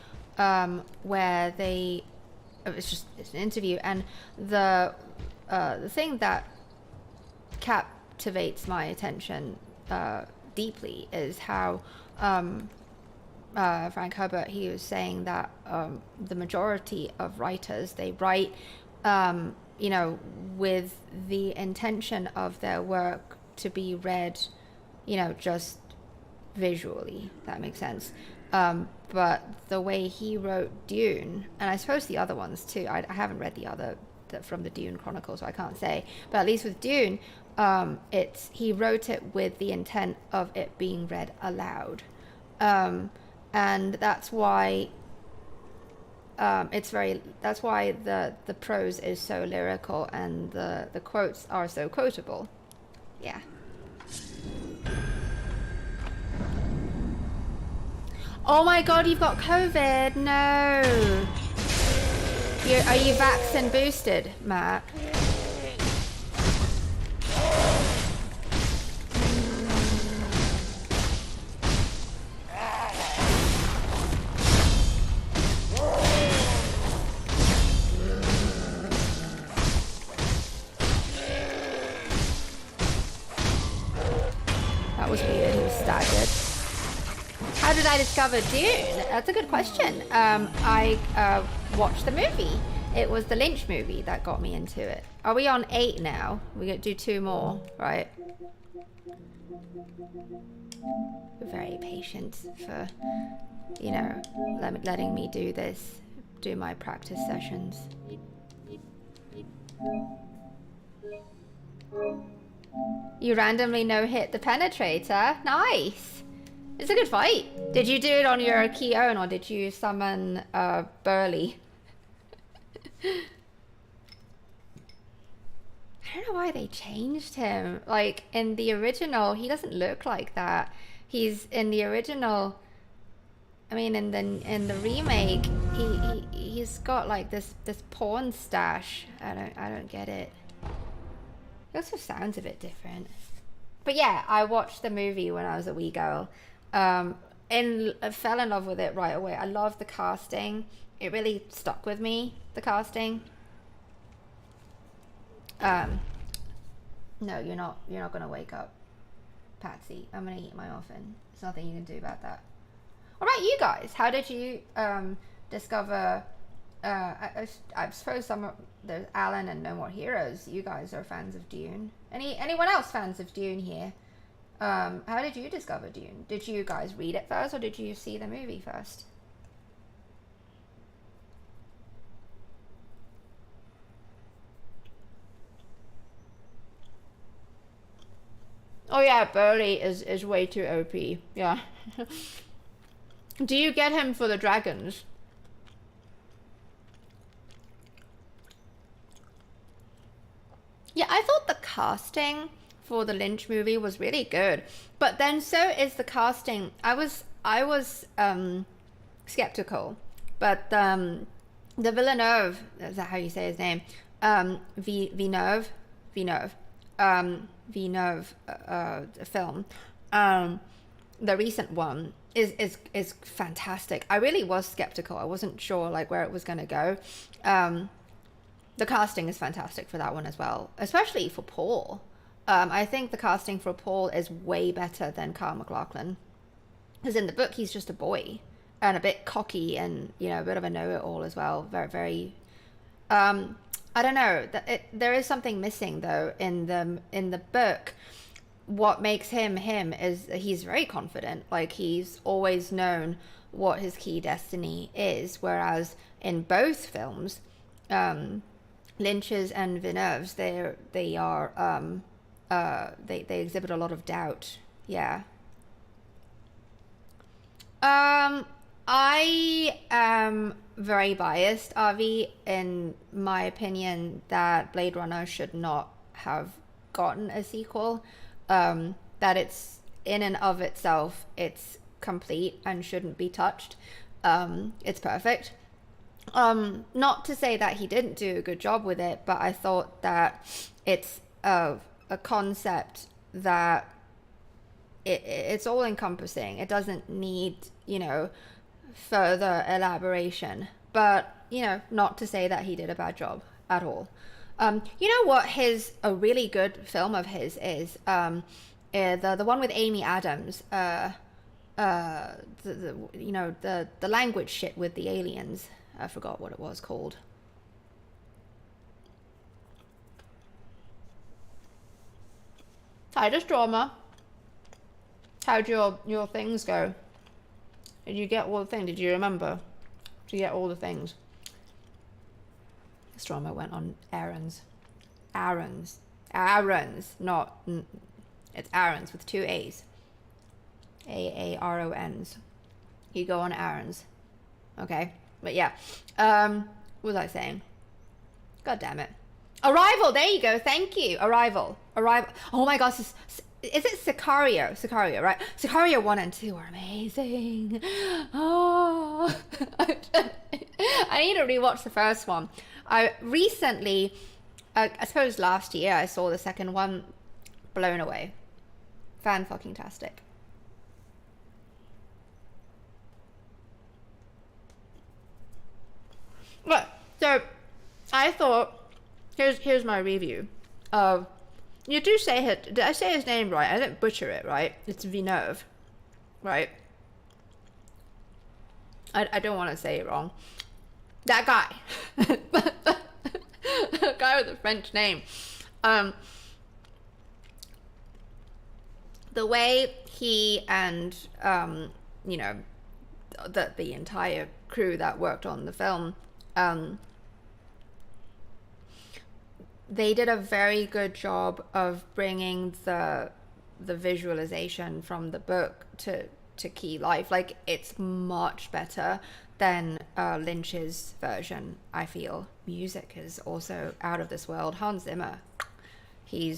where it's an interview, and the thing that captivates my attention deeply is how Frank Herbert, he was saying that the majority of writers, they write with the intention of their work to be read, just visually. That makes sense. But the way he wrote Dune, and I suppose the other ones too, I haven't read the other from the Dune Chronicles, so I can't say. But at least with Dune, he wrote it with the intent of it being read aloud, and that's why it's very, that's why the prose is so lyrical and the quotes are so quotable. Yeah. Oh my god, you've got COVID. No. Are you vaccine boosted, Matt? That was weird, he was staggered. How did I discover Dune? That's a good question. I watched the movie. It was the Lynch movie that got me into it. Are we on 8 now? We're gonna do 2 more, right? You're very patient for, you know, letting me do this, do my practice sessions. You randomly no-hit the penetrator. Nice. It's a good fight. Did you do it on your key own or did you summon Burley? I don't know why they changed him. Like in the original, he doesn't look like that. He's in the original. I mean, in the remake, he's got like this porn stash. I don't get it. It also sounds a bit different. But yeah, I watched the movie when I was a wee girl. I fell in love with it right away. I love the casting. It really stuck with me, the casting. No, you're not gonna wake up, Patsy. I'm gonna eat my muffin. There's nothing you can do about that. What about you guys? How did you discover I suppose there's Alan and No More Heroes. You guys are fans of Dune. Anyone else fans of Dune here? How did you discover Dune? Did you guys read it first or did you see the movie first? Oh yeah, Burley is way too OP. Yeah. Do you get him for the dragons? Yeah, I thought the casting for the Lynch movie was really good, but then so is the casting. I was skeptical, but the Villeneuve, is that how you say his name? Villeneuve film, the recent one is fantastic. I really was skeptical. I wasn't sure like where it was going to go. The casting is fantastic for that one as well, especially for Paul. I think the casting for Paul is way better than Kyle MacLachlan, because in the book he's just a boy and a bit cocky and, you know, a bit of a know-it-all as well. Very, very. I don't know. There is something missing though in the book. What makes him is he's very confident. Like he's always known what his key destiny is, whereas in both films, Lynch's and Villeneuve's, they exhibit a lot of doubt. Yeah. I am very biased, Avi, in my opinion that Blade Runner should not have gotten a sequel. That it's in and of itself, it's complete and shouldn't be touched. It's perfect. Not to say that he didn't do a good job with it, but I thought that it's a concept that it's all encompassing. It doesn't need, you know, further elaboration, but, you know, not to say that he did a bad job at all. You know what a really good film of his is? The one with Amy Adams, the language shit with the aliens. I forgot what it was called. Titus drama. How'd your things go? Did you get all the things? Did you remember? Did you get all the things? This drama went on errands. Not... It's errands with 2 A's. AARONs. You go on errands. Okay. But yeah, what was I saying? God damn it. Arrival, there you go, thank you. Arrival. Oh my gosh, is it Sicario? Sicario, right? Sicario 1 and 2 are amazing. Oh, I need to rewatch the first one. I recently, I suppose last year, I saw the second one. Blown away. Fan-fucking-tastic. But, so, I thought, here's my review of, you do say it, did I say his name right? I didn't butcher it, right? It's Villeneuve, right? I don't want to say it wrong. That guy. The guy with the French name. The way he and, you know, the entire crew that worked on the film, they did a very good job of bringing the visualization from the book to key life. Like, it's much better than Lynch's version, I feel. Music is also out of this world. Hans Zimmer, he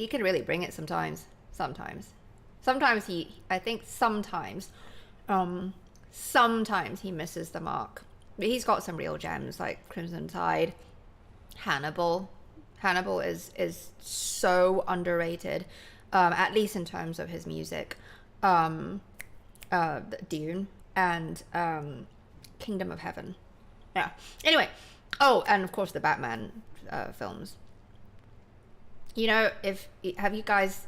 can really bring it sometimes I think sometimes he misses the mark, but he's got some real gems like Crimson Tide. Hannibal is so underrated, at least in terms of his music. Dune and Kingdom of Heaven. Yeah. Anyway, oh, and of course the Batman films. You know, if you guys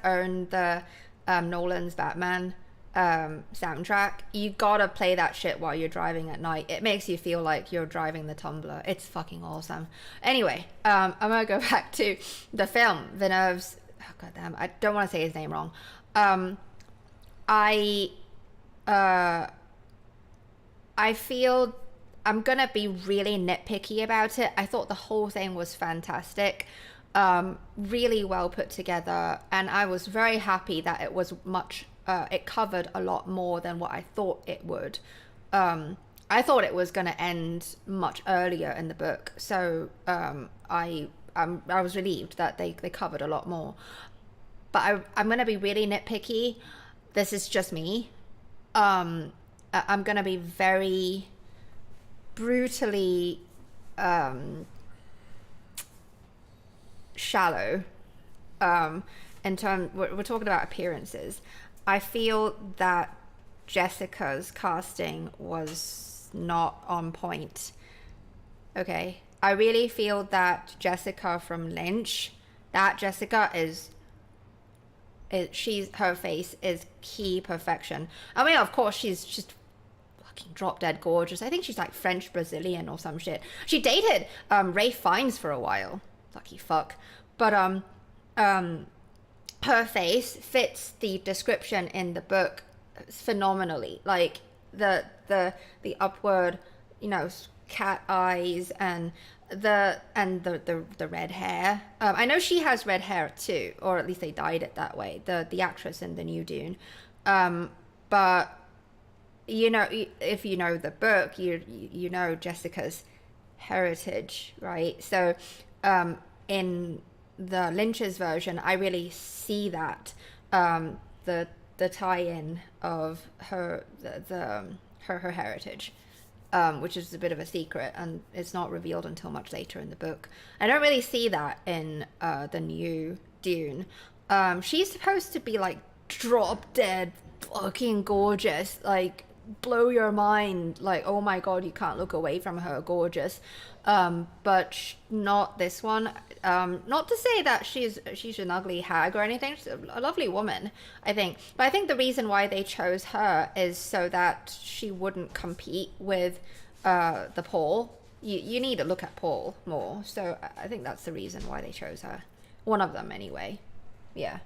own the Nolan's Batman soundtrack, you gotta play that shit while you're driving at night. It makes you feel like you're driving the Tumbler. It's fucking awesome. Anyway, I'm gonna go back to the film. Villeneuve's, oh goddamn, I don't want to say his name wrong. I feel I'm gonna be really nitpicky about it. I thought the whole thing was fantastic. Really well put together, and I was very happy that it was it covered a lot more than what I thought it would. I thought it was going to end much earlier in the book, so I was relieved that they covered a lot more. But I'm going to be really nitpicky. This is just me. I'm going to be very brutally shallow in terms, we're talking about appearances. I feel that Jessica's casting was not on point. Okay, I really feel that Jessica from Lynch, that Jessica her face is key perfection. I mean, of course, she's just fucking drop dead gorgeous. I think she's like French Brazilian or some shit. She dated Ralph Fiennes for a while. Lucky fuck. But her face fits the description in the book phenomenally. Like the upward, you know, cat eyes and the red hair. I know she has red hair too, or at least they dyed it that way. The actress in the new Dune. But you know, if you know the book, you know Jessica's heritage, right? So in the Lynch's version, I really see that the tie-in of her her heritage, which is a bit of a secret and it's not revealed until much later in the book. I don't really see that in the new Dune. She's supposed to be like drop dead fucking gorgeous, like blow your mind, like oh my god, you can't look away from her, gorgeous. But not this one. Not to say that she's an ugly hag or anything. She's a lovely woman, I think. But I think the reason why they chose her is so that she wouldn't compete with the Paul. You need to look at Paul more. So I think that's the reason why they chose her. One of them, anyway. Yeah.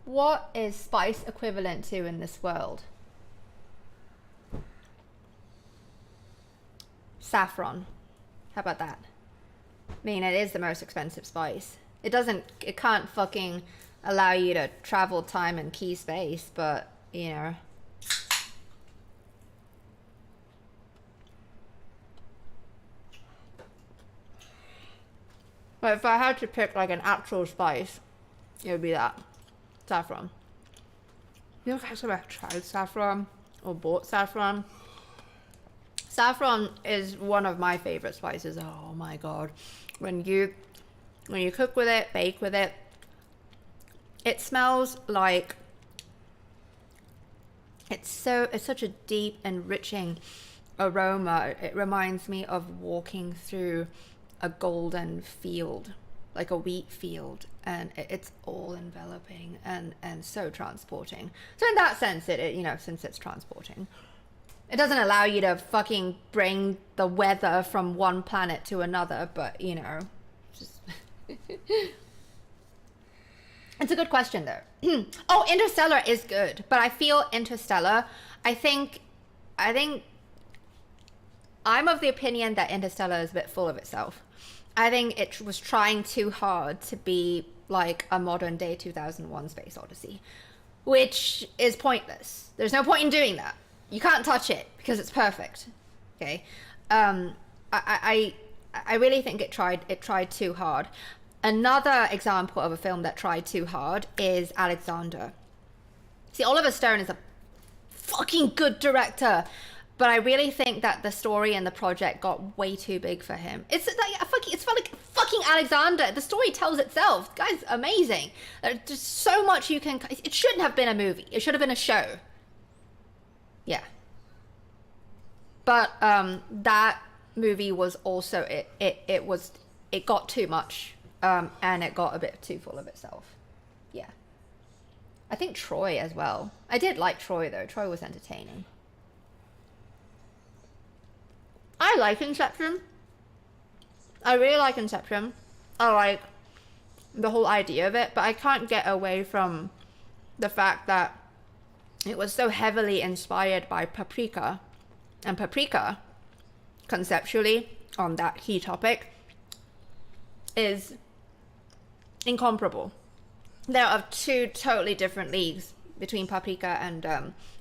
What is spice equivalent to in this world? Saffron. How about that? mean, it is the most expensive spice. It can't fucking allow you to travel time and key space, but, you know. But if I had to pick like an actual spice, it would be that. Saffron. You know, guys ever tried saffron or bought saffron? Saffron is one of my favorite spices. Oh my god. When you cook with it, bake with it, it smells like it's such a deep, enriching aroma. It reminds me of walking through a golden field, like a wheat field, and it's all enveloping and so transporting. So in that sense, it you know, since it's transporting, it doesn't allow you to fucking bring the weather from one planet to another, but you know, just it's a good question though. Oh, Interstellar is good, but I feel Interstellar, I think I'm of the opinion that Interstellar is a bit full of itself. I think it was trying too hard to be like a modern day 2001 Space Odyssey, which is pointless. There's no point in doing that. You can't touch it because it's perfect. Okay. I really think it tried too hard. Another example of a film that tried too hard is Alexander. See, Oliver Stone is a fucking good director, but I really think that the story and the project got way too big for him. It's like fucking Alexander. The story tells itself. The guy's amazing. There's just so much you can. It shouldn't have been a movie. It should have been a show. Yeah. But that movie was also it got too much, and it got a bit too full of itself. Yeah. I think Troy as well. I did like Troy though. Troy was entertaining. I like Inception. I really like Inception. I like the whole idea of it, but I can't get away from the fact that it was so heavily inspired by Paprika. And Paprika, conceptually, on that key topic, is incomparable. There are two totally different leagues between Paprika and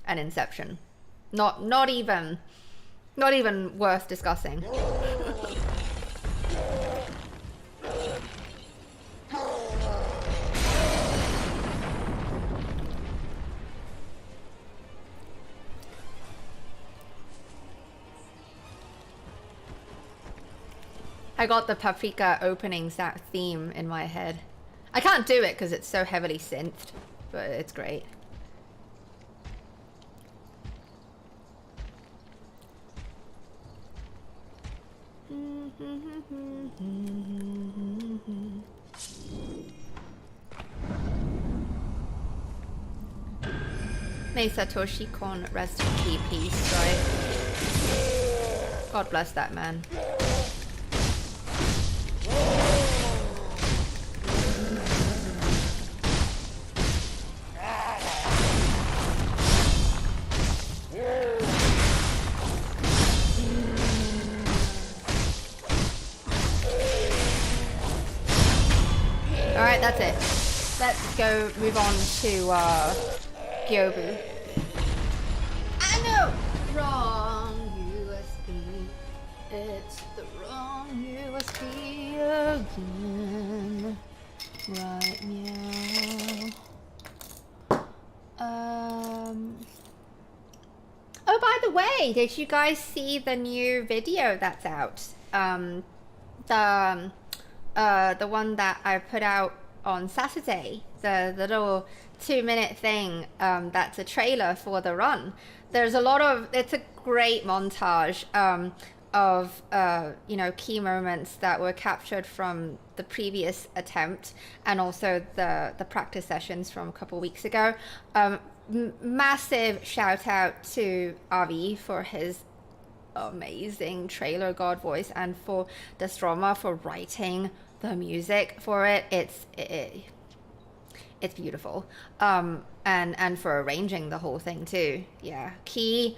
Inception. Not even worth discussing. I got the Paprika opening theme in my head. I can't do it because it's so heavily synthed, but it's great. May Satoshi Kon rest in peace, right? God bless that man. Alright, that's it. Let's go move on to Gyobu. I know! Wrong USB. It's the wrong USB again. Right now. Oh, by the way, did you guys see the new video that's out? The one that I put out on Saturday, the little 2-minute thing, that's a trailer for the run. There's a lot of, it's a great montage of you know, key moments that were captured from the previous attempt and also the practice sessions from a couple weeks ago. Massive shout out to Avi for his amazing trailer god voice and for Destroma for writing the music for it. It's beautiful, and for arranging the whole thing too. Yeah, Key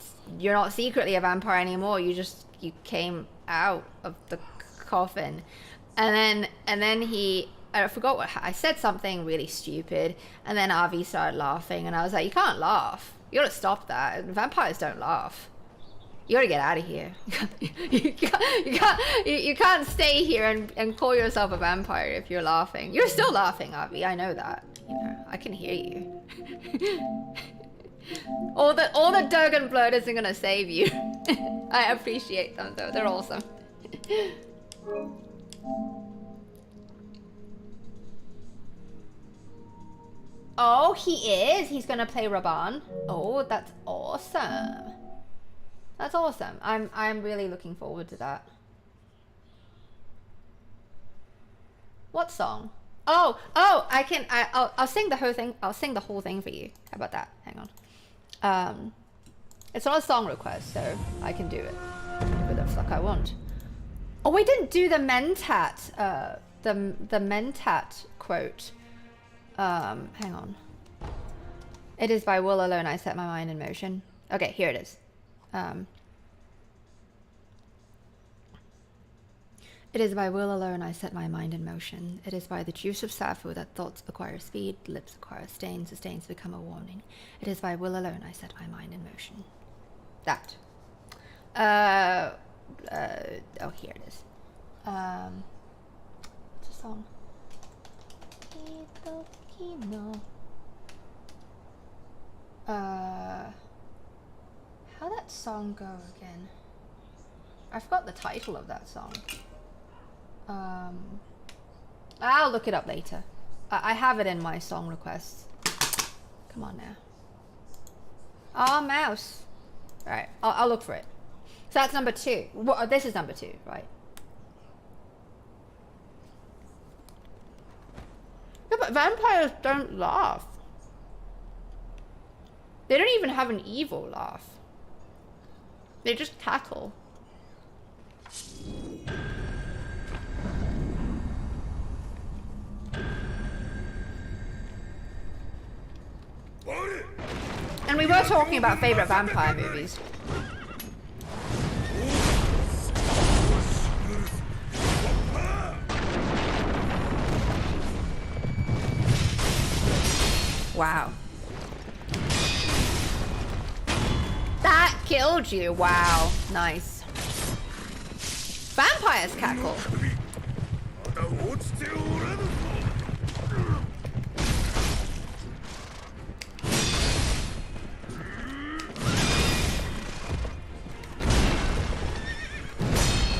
you're not secretly a vampire anymore. You came out of the coffin. And then I forgot what I said, something really stupid, and then Avi started laughing, and I was like, you can't laugh. You gotta stop that. Vampires don't laugh. You gotta get out of here. You can't stay here and call yourself a vampire if you're laughing. You're still laughing, Avi. I know that. You know, I can hear you. all the Durgan blood isn't gonna save you. I appreciate them though. They're awesome. Oh, he is. He's gonna play Raban. Oh, that's awesome. That's awesome. I'm really looking forward to that. What song? Oh, I'll sing the whole thing. I'll sing the whole thing for you. How about that? Hang on. It's not a song request, so I can do it whatever the fuck I want. Oh, we didn't do the Mentat, the Mentat quote. Hang on. It is by will alone I set my mind in motion. Okay, here it is. It is by will alone I set my mind in motion. It is by the juice of sappho that thoughts acquire speed, lips acquire stains, the stains become a warning. It is by will alone I set my mind in motion. That. Oh, here it is. It's a song. How that song go again? I forgot the title of that song. I'll look it up later. I have it in my song requests. Come on now. Ah, mouse. Alright, I'll look for it. So that's number 2. Well, this is number 2, right? Yeah, but vampires don't laugh. They don't even have an evil laugh. They just cackle. And we were talking about favorite vampire movies. Wow. That killed you. Wow. Nice. Vampires cackle.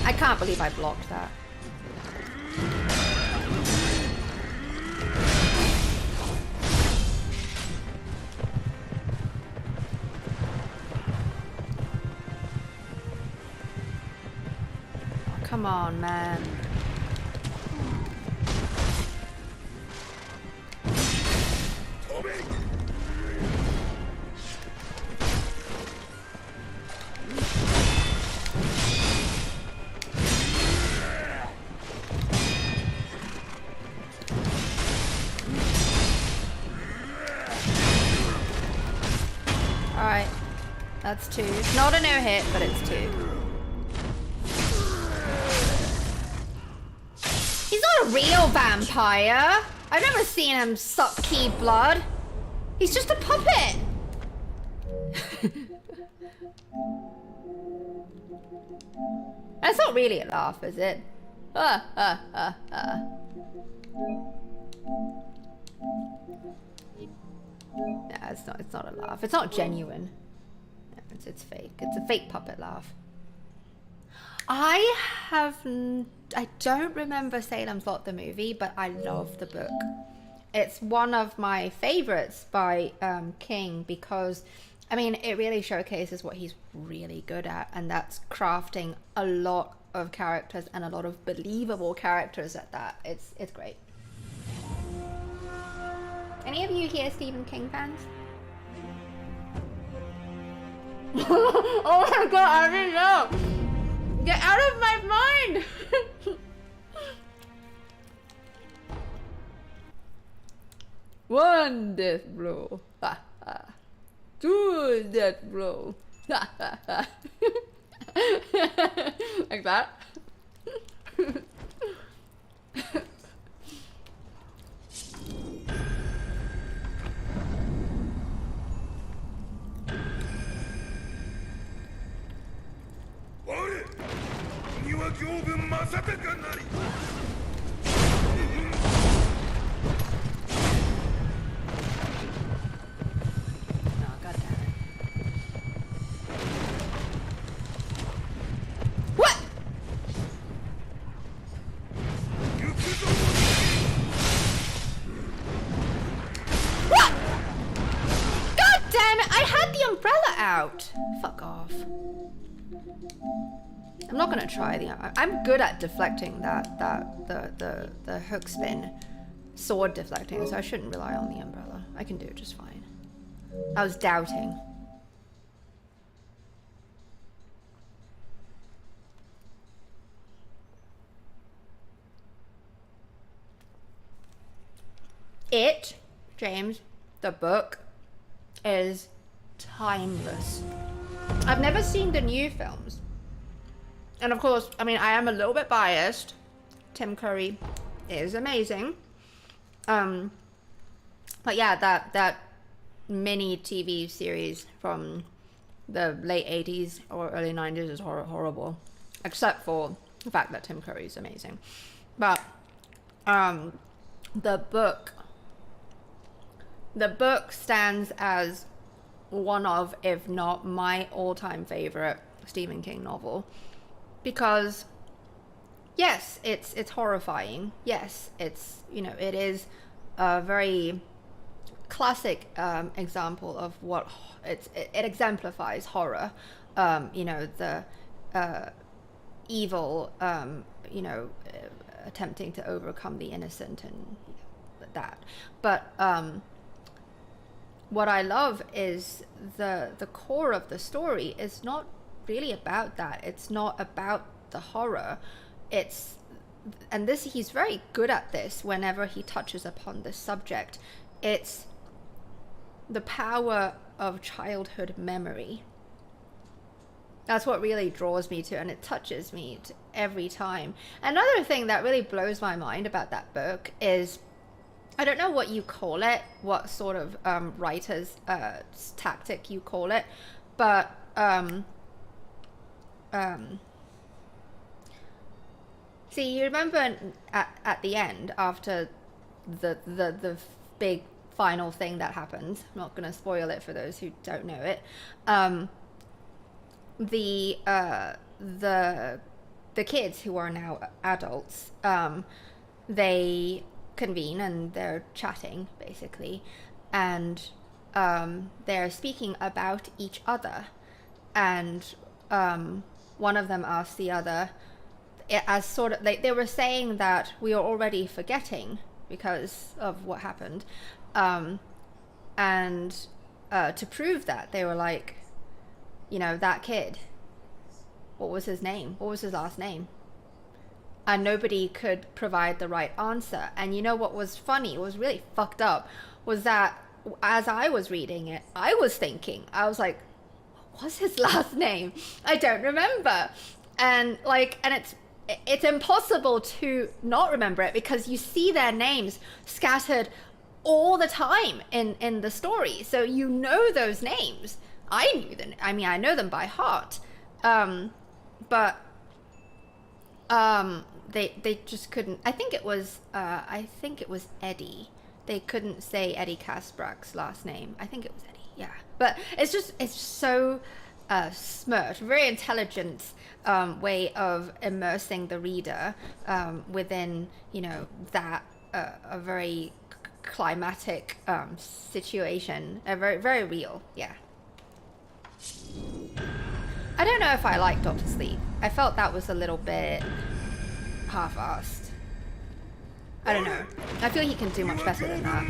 I can't believe I blocked that. Oh, come on, man. Alright, that's 2. It's not a no hit, but it's 2. He's not a real vampire. I've never seen him suck key blood. He's just a puppet. That's not really a laugh, is it? Yeah, it's not a laugh. It's not genuine. No, it's fake. It's a fake puppet laugh. I don't remember Salem's Lot the movie, but I love the book. It's one of my favorites by King because, I mean, it really showcases what he's really good at, and that's crafting a lot of characters and a lot of believable characters at that. It's great. Any of you here Stephen King fans? Oh my god, I didn't know! Get out of my mind! One death blow. 2 death blow. Like that. Out. Fuck off. I'm not gonna try I'm good at deflecting the hook spin sword deflecting, so I shouldn't rely on the umbrella. I can do it just fine. I was doubting. It, James, the book, is timeless. I've never seen the new films, and of course, I mean, I am a little bit biased. Tim Curry is amazing, but yeah, that mini TV series from the late 80s or early 90s is horrible, except for the fact that Tim Curry is amazing. But the book stands as one of, if not my all-time favorite Stephen King novel, because yes, it's horrifying. Yes, it's, you know, it is a very classic example of what it exemplifies horror. You know, the evil, you know, attempting to overcome the innocent and, you know, that. But what I love is the core of the story is not really about that. It's not about the horror. It's, and this, he's very good at this whenever he touches upon this subject. It's the power of childhood memory. That's what really draws me to, and it touches me every time. Another thing that really blows my mind about that book is, I don't know what you call it, what sort of writer's tactic you call it, but see, you remember at the end, after the big final thing that happens, I'm not going to spoil it for those who don't know it, the kids who are now adults, they convene and they're chatting basically, and they're speaking about each other, and one of them asks the other, as sort of like they were saying that we are already forgetting because of what happened, and to prove that, they were like, you know, that kid, what was his name, what was his last name? And nobody could provide the right answer. And you know what was funny, what was really fucked up, was that as I was reading it, I was thinking, I was like, what was his last name? I don't remember. And like, and it's impossible to not remember it, because you see their names scattered all the time in the story. So you know those names. I knew them. I mean, I know them by heart. But they just couldn't. I think it was Eddie. They couldn't say Eddie Kaspbrak's last name. I think it was Eddie. Yeah. But it's so smart, very intelligent way of immersing the reader within, you know, that a very climatic situation, very, very real. Yeah. I don't know if I like Dr. Sleep. I felt that was a little bit half-assed. I don't know. I feel he can do much better than that.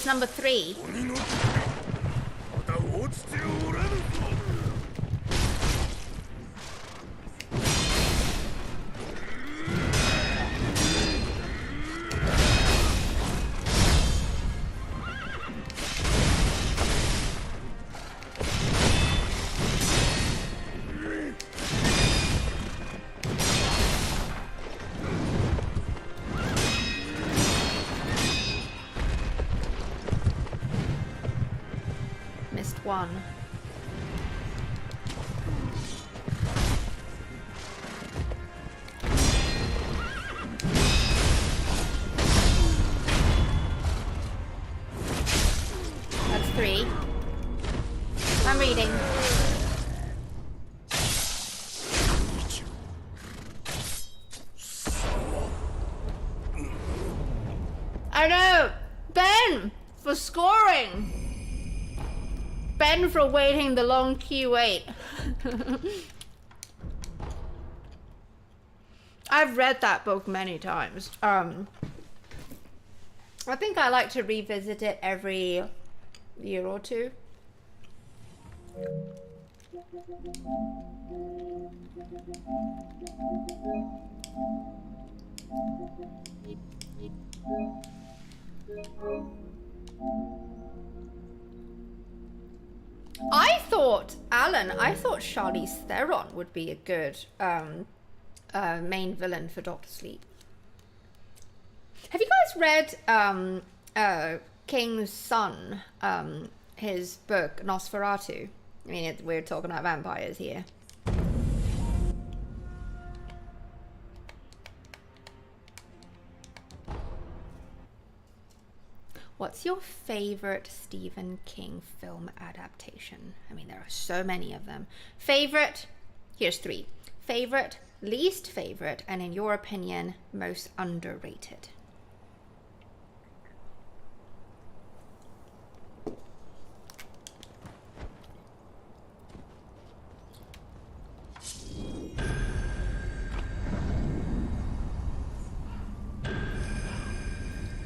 number 3. Missed 1. That's 3. I'm reading. I know! Ben! For scoring! Ben for waiting the long queue wait. I've read that book many times. I think I like to revisit it every year or 2. I thought Charlize Theron would be a good main villain for Doctor Sleep. Have you guys read King's Son, his book Nosferatu? I mean, we're talking about vampires here. What's your favorite Stephen King film adaptation? I mean, there are so many of them. Favorite? Here's 3. Favorite, least favorite, and in your opinion, most underrated.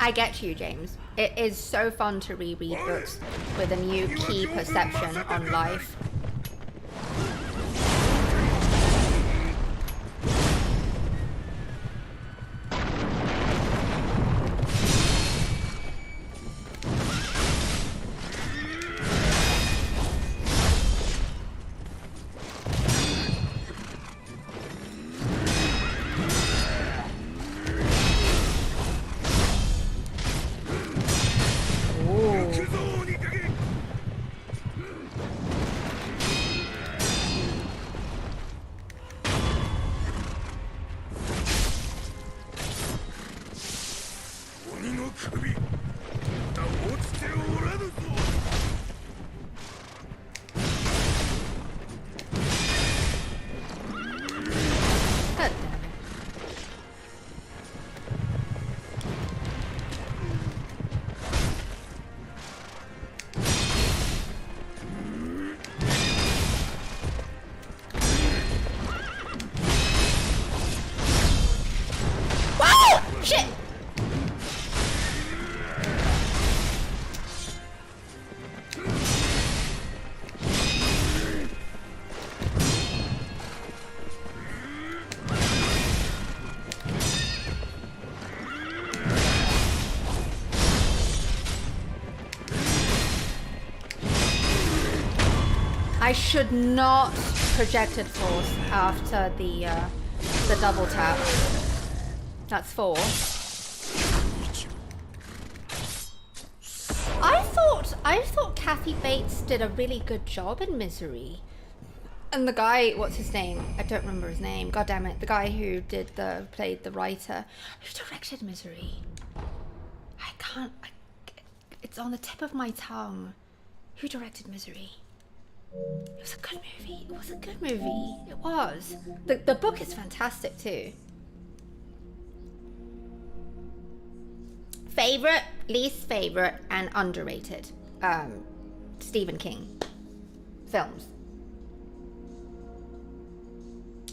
I get you, James. It is so fun to reread books with a new key perception on life. I should not projected force after the double tap. That's 4. I thought Kathy Bates did a really good job in Misery. And the guy, what's his name? I don't remember his name. God damn it. The guy who played the writer. Who directed Misery? It's on the tip of my tongue. Who directed Misery? It was a good movie. It was a good movie. It was. The book is fantastic too. Favorite, least favorite, and underrated Stephen King films.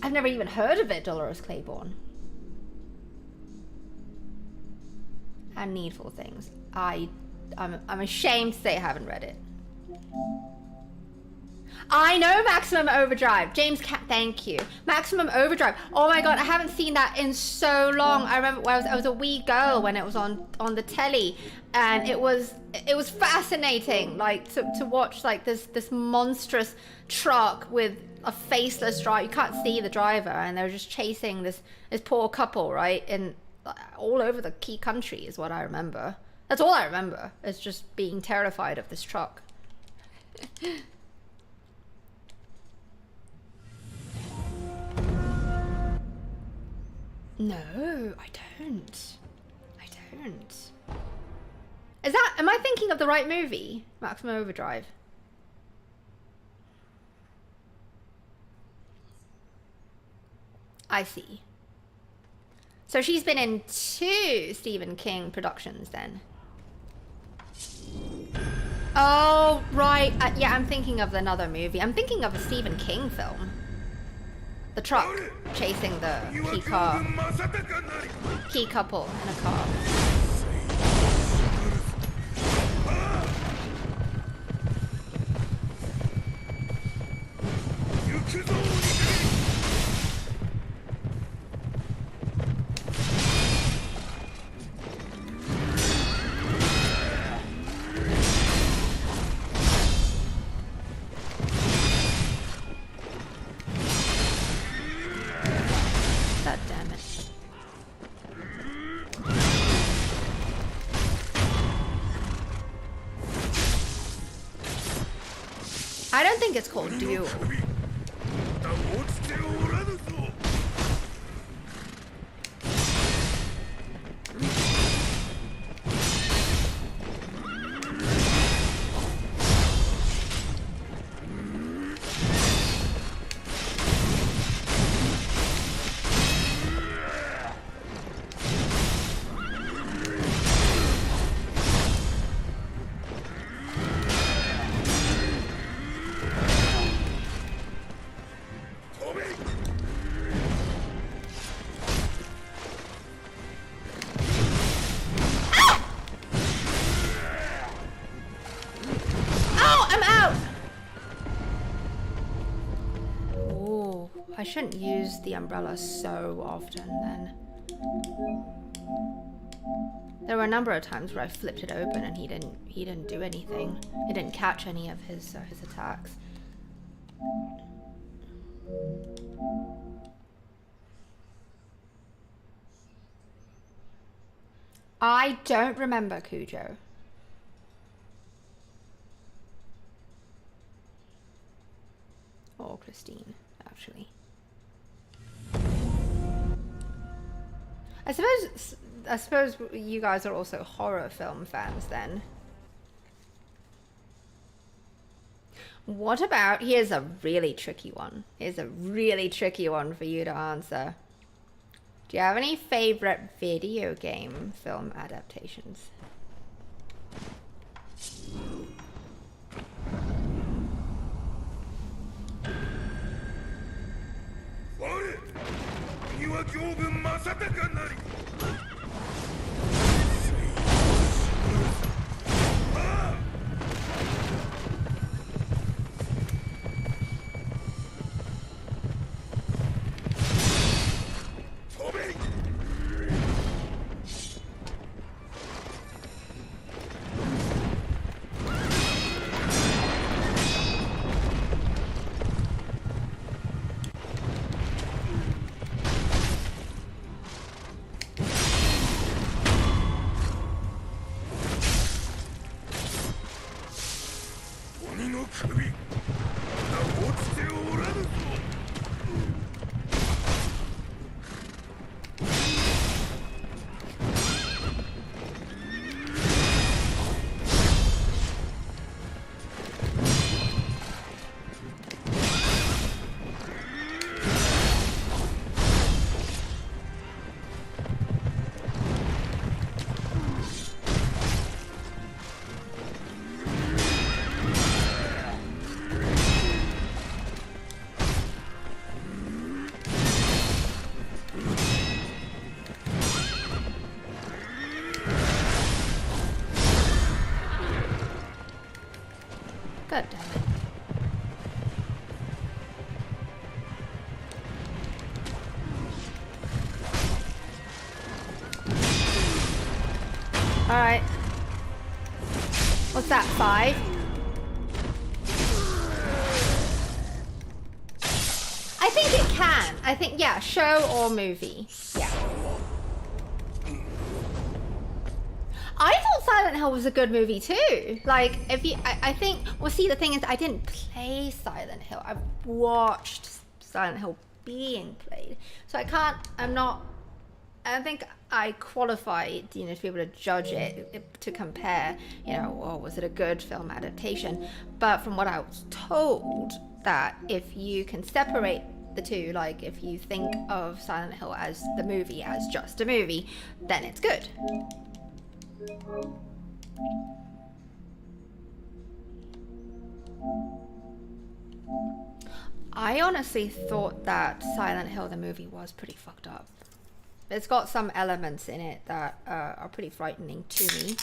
I've never even heard of it, Dolores Claiborne. And Needful Things. I I'm ashamed to say I haven't read it. I know Maximum Overdrive. James Cat, thank you. Maximum Overdrive. Oh my god, I haven't seen that in so long. I remember when I was a wee girl when it was on the telly, and it was fascinating, like to watch like this monstrous truck with a faceless driver. You can't see the driver, and they're just chasing this poor couple, right? And all over the key country is what I remember. That's all I remember. Is just being terrified of this truck. No, I don't. I don't. Is that... Am I thinking of the right movie? Maximum Overdrive. I see. So she's been in 2 Stephen King productions then. Oh, right. Yeah, I'm thinking of another movie. I'm thinking of a Stephen King film. The truck chasing the key couple in a car. I don't think it's called Duel. I shouldn't use the umbrella so often then. There were a number of times where I flipped it open and he didn't do anything. He didn't catch any of his attacks. I don't remember Cujo. Or Christine, actually. I suppose you guys are also horror film fans then. What about, here's a really tricky one. Here's a really tricky one for you to answer. Do you have any favorite video game film adaptations? Alright. What's that, 5? I think it can. I think, yeah, show or movie. Yeah. I thought Silent Hill was a good movie too. Like, if you, I think, well, see, the thing is, I didn't play Silent Hill. I've watched Silent Hill being played. So I don't think I qualified, you know, to be able to judge it, to compare, you know, oh, was it a good film adaptation? But from what I was told, that if you can separate the two, like if you think of Silent Hill as the movie, as just a movie, then it's good. I honestly thought that Silent Hill the movie was pretty fucked up. It's got some elements in it that are pretty frightening to me.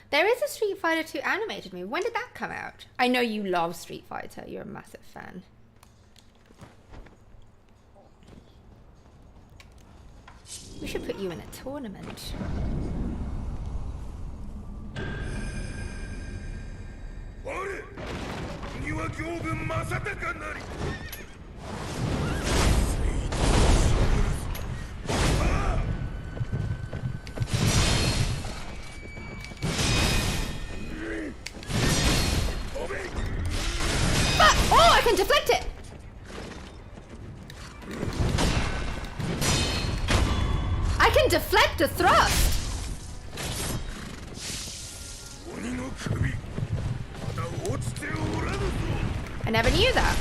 There is a Street Fighter 2 animated movie. When did that come out? I know you love Street Fighter. You're a massive fan. We should put you in a tournament. Oh, I can deflect it! I can deflect a thrust! I never knew that.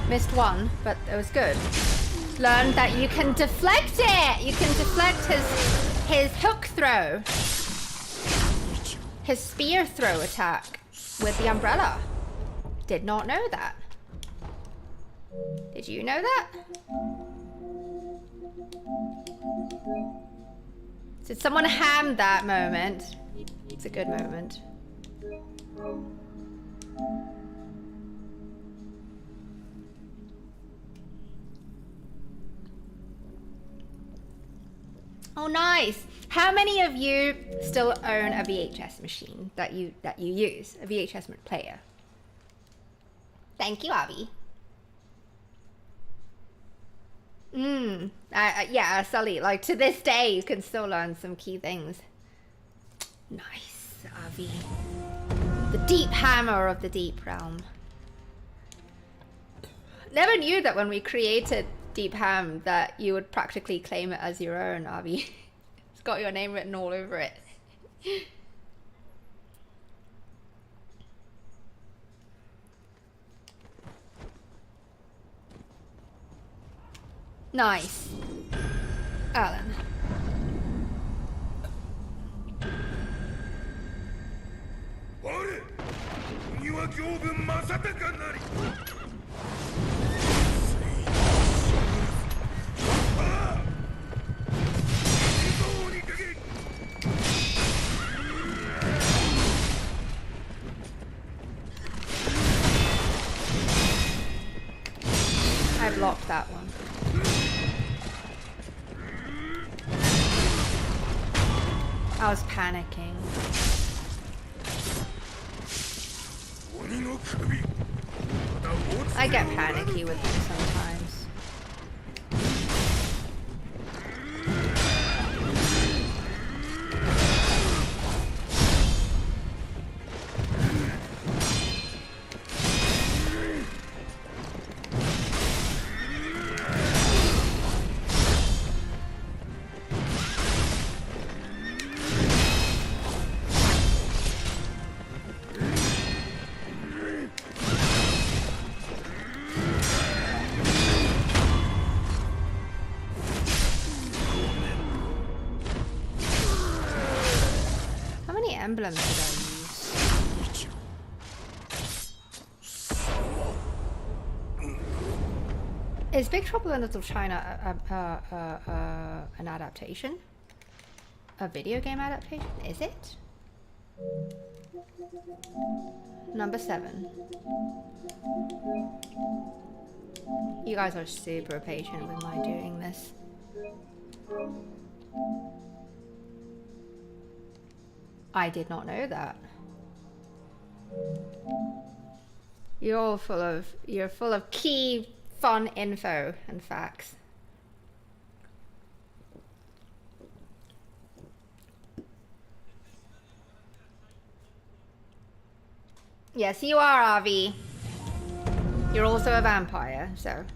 Missed one, but it was good. Learned that you can deflect it! You can deflect his hook throw. His spear throw attack with the umbrella. Did not know that. Did you know that? Did someone ham that moment? It's a good moment. Oh, nice. How many of you still own a VHS machine that you use, a VHS player? Thank you, Abby. Yeah, Sully, like to this day, you can still learn some key things. Nice, Avi. The deep hammer of the deep realm. Never knew that when we created Deep Ham that you would practically claim it as your own, Avi. It's got your name written all over it. Nice. Alan. I blocked that one. I was panicking. I get panicky with them sometimes. emblems did I use? Is Big Trouble in Little China an adaptation? A video game adaptation? Is it? Number 7. You guys are super patient with my doing this. I did not know that. You're full of key fun info and facts. Yes, you are, RV. You're also a vampire, so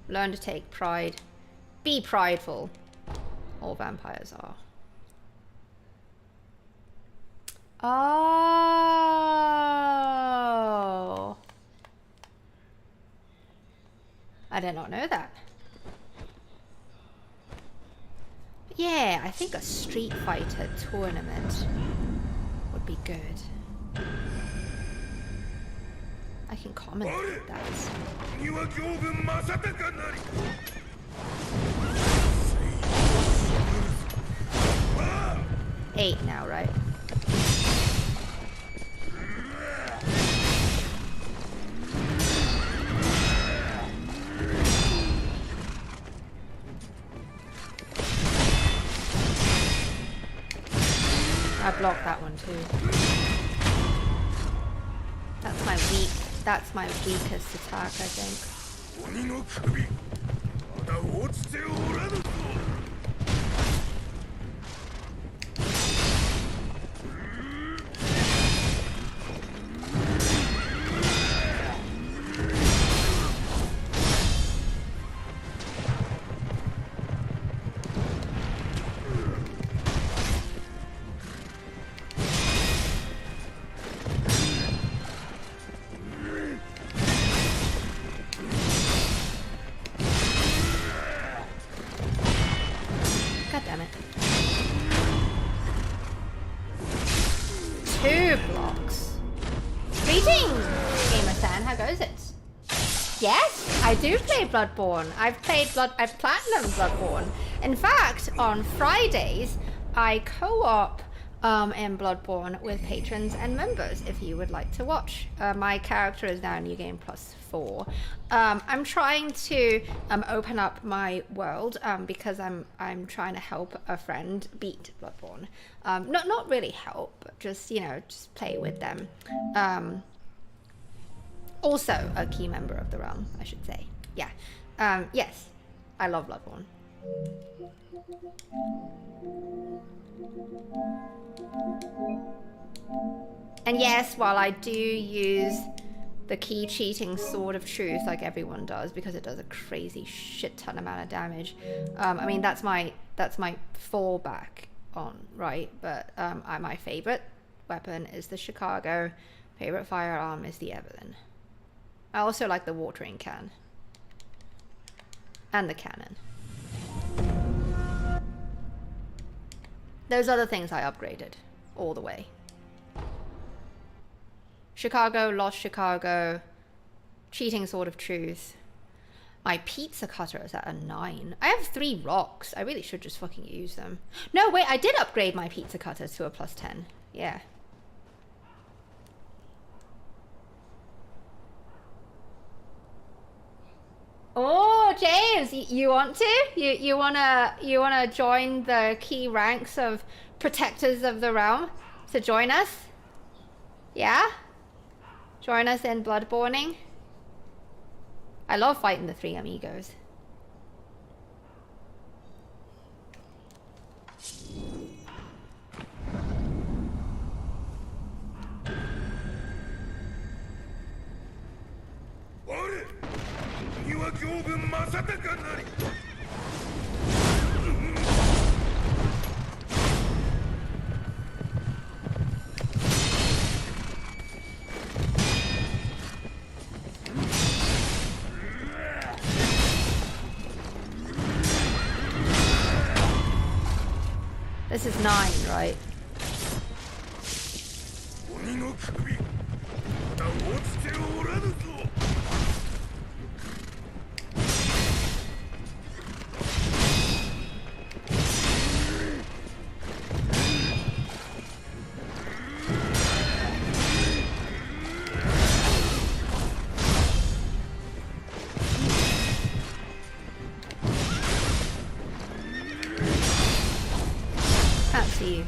learn to take pride. Be prideful. All vampires are. Oh. I did not know that. Yeah, I think a Street Fighter tournament would be good. I can commentate that. 8 now, right? I blocked that one too. That's my weakest attack, I think. I do play Bloodborne. I've platinum Bloodborne. In fact, on Fridays, I co-op in Bloodborne with patrons and members if you would like to watch. My character is now New Game +4. I'm trying to open up my world because I'm trying to help a friend beat Bloodborne. Not really help, but just, you know, just play with them. Also a key member of the realm, I should say. Yeah. Yes, I love Bloodborne. And yes, while I do use the key cheating Sword of Truth like everyone does, because it does a crazy shit ton amount of damage. I mean, that's my fallback on, right? But my favorite weapon is the Chicago. Favorite firearm is the Evelyn. I also like the watering can. And the cannon. Those other things I upgraded all the way. Chicago, Lost Chicago, Cheating Sword of Truth. My pizza cutter is at a 9. I have 3 rocks. I really should just fucking use them. No, wait, I did upgrade my pizza cutter to a +10. Yeah. Oh, James, you want to? You wanna join the key ranks of protectors of the realm to join us? Yeah? Join us in Bloodborning? I love fighting the 3 amigos. This is 9, right? Can't see you.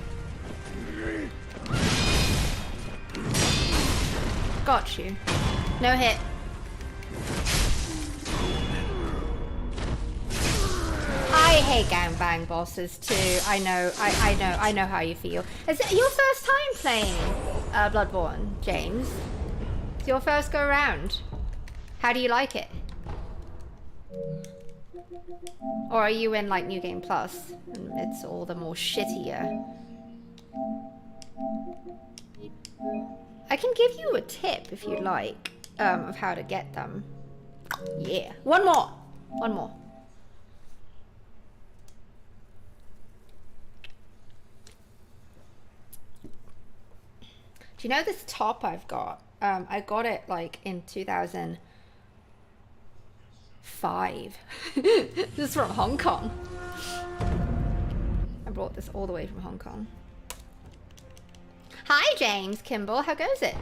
Got you. No hit. I hate gangbang bosses too. I know how you feel. Is it your first time playing Bloodborne, James? It's your first go around. How do you like it? Or are you in like New Game Plus and it's all the more shittier? I can give you a tip if you like, of how to get them. Yeah. One more. One more. Do you know this top I've got? I got it like in 2005. This is from Hong Kong. I brought this all the way from Hong Kong. Hi James, Kimball, how goes it?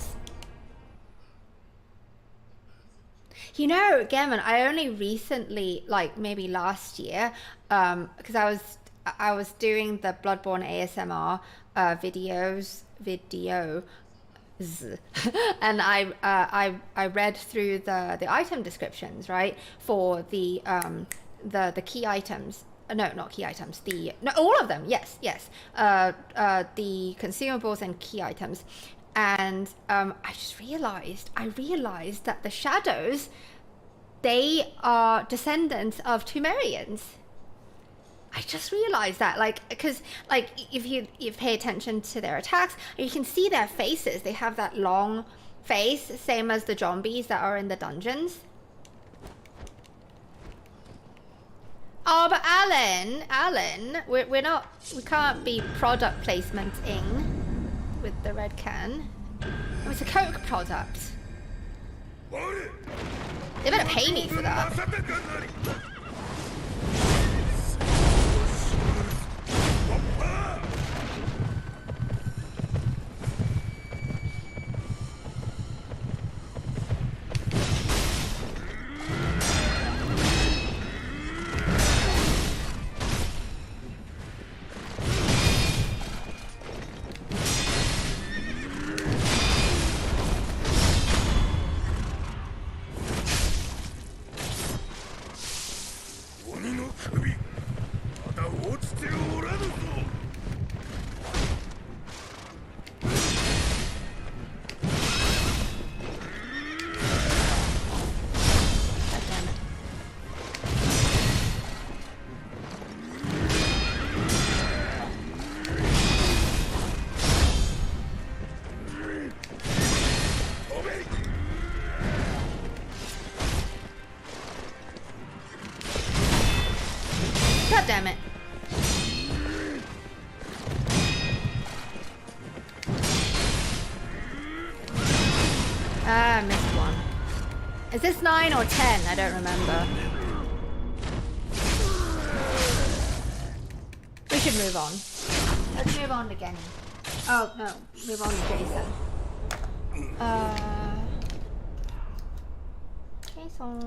You know, Gammon, I only recently, like maybe last year, because I was doing the Bloodborne ASMR video, and I read through the item descriptions, right, for the key items. No, not key items. No, all of them. Yes. The consumables and key items, and I realized that the shadows, they are descendants of Tumerians. I just realized that, like, because like if you pay attention to their attacks, you can see their faces. They have that long face, same as the zombies that are in the dungeons. Oh, but Alan, we can't be product placementing with the red can. Oh, it's a Coke product. They better pay me for that. Damn it. Ah, I missed one. Is this 9 or 10? I don't remember. We should move on. Let's move on to Genny. Oh, no. Move on to Jason. Jason.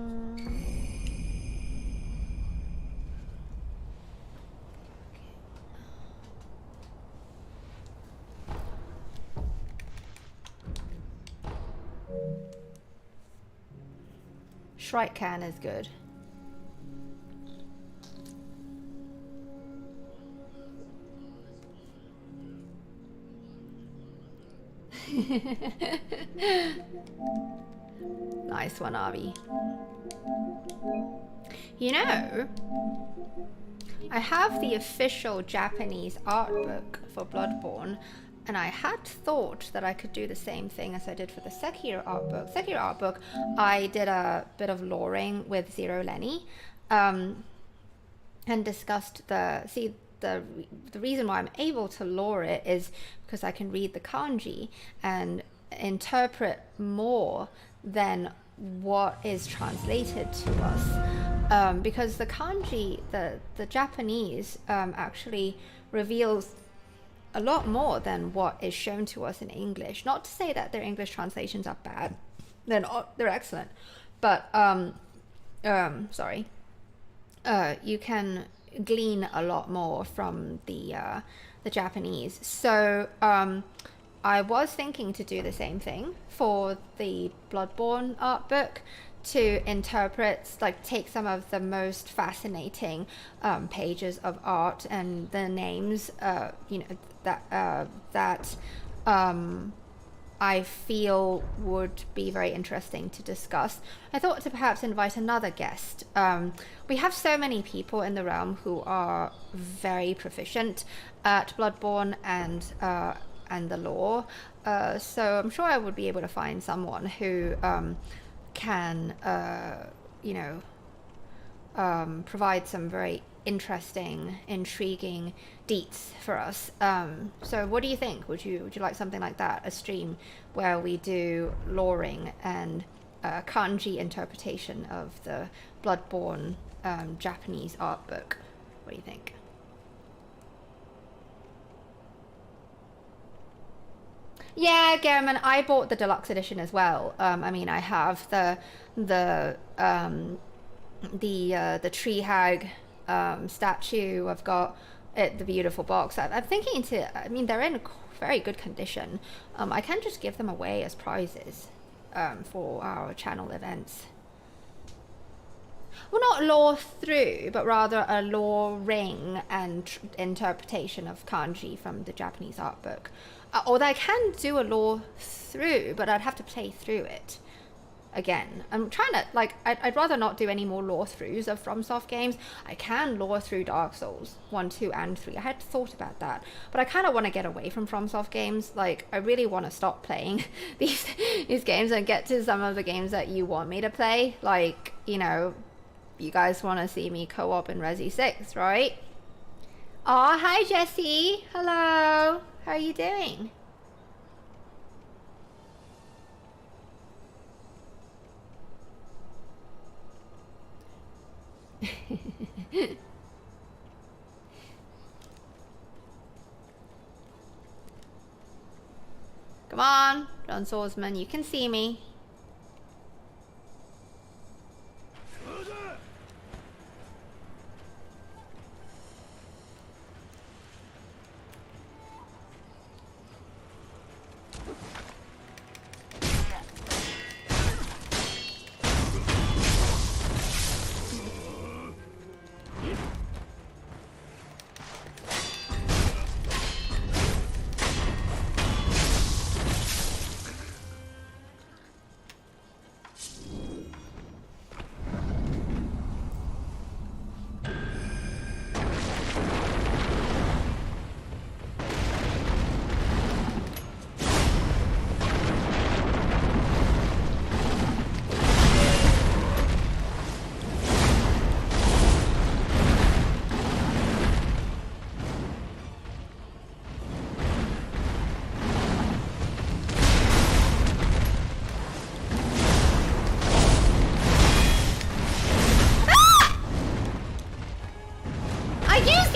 Shrike can is good. Nice one, Avi. You know, I have the official Japanese art book for Bloodborne, and I had thought that I could do the same thing as I did for the Sekiro art book. Sekiro art book, I did a bit of loring with Zero Lenny, and discussed the reason why I'm able to lore it is because I can read the kanji, and interpret more than what is translated to us, because the kanji, the Japanese, actually reveals a lot more than what is shown to us in English. Not to say that their English translations are bad, they're excellent, but sorry, you can glean a lot more from the Japanese. So I was thinking to do the same thing for the Bloodborne art book, to interpret, like take some of the most fascinating pages of art and the names, you know, that I feel would be very interesting to discuss. I thought to perhaps invite another guest. We have so many people in the realm who are very proficient at Bloodborne and the lore, so I'm sure I would be able to find someone who can, you know, provide some very interesting, intriguing deets for us. So what do you think? Would you like something like that? A stream where we do loring and kanji interpretation of the Bloodborne Japanese art book? What do you think? Yeah, German, I bought the deluxe edition as well. I mean, I have the tree hag statue. I've got the beautiful box. I'm thinking I mean, they're in very good condition. I can just give them away as prizes for our channel events. Well, not lore through, but rather a lore ring and interpretation of kanji from the Japanese art book. Or I can do a lore through, but I'd have to play through it again. I'm trying to, like, I'd rather not do any more lore throughs of FromSoft games. I can lore through Dark Souls 1, 2, and 3. I had thought about that, but I kind of want to get away from FromSoft games. Like, I really want to stop playing these games and get to some of the games that you want me to play. Like, you know, you guys want to see me co-op in Resi 6, right? Aw, hi Jessie. Hello. How are you doing? Come on, John Swordsman, you can see me.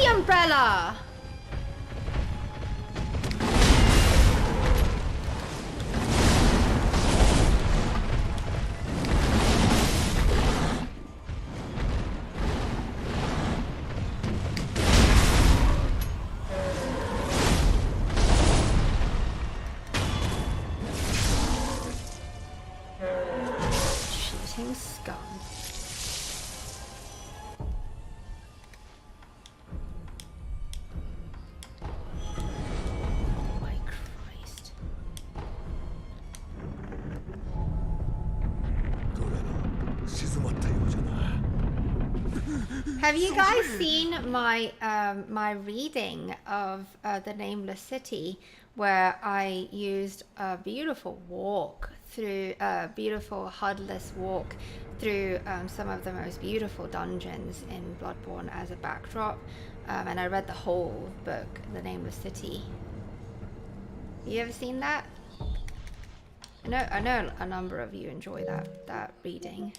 Umbrella! Shooting scum. Have you guys seen my my reading of the Nameless City, where I used a beautiful walk through beautiful Hudless walk through some of the most beautiful dungeons in Bloodborne as a backdrop, and I read the whole book, The Nameless City. You ever seen that? I know a number of you enjoy that reading.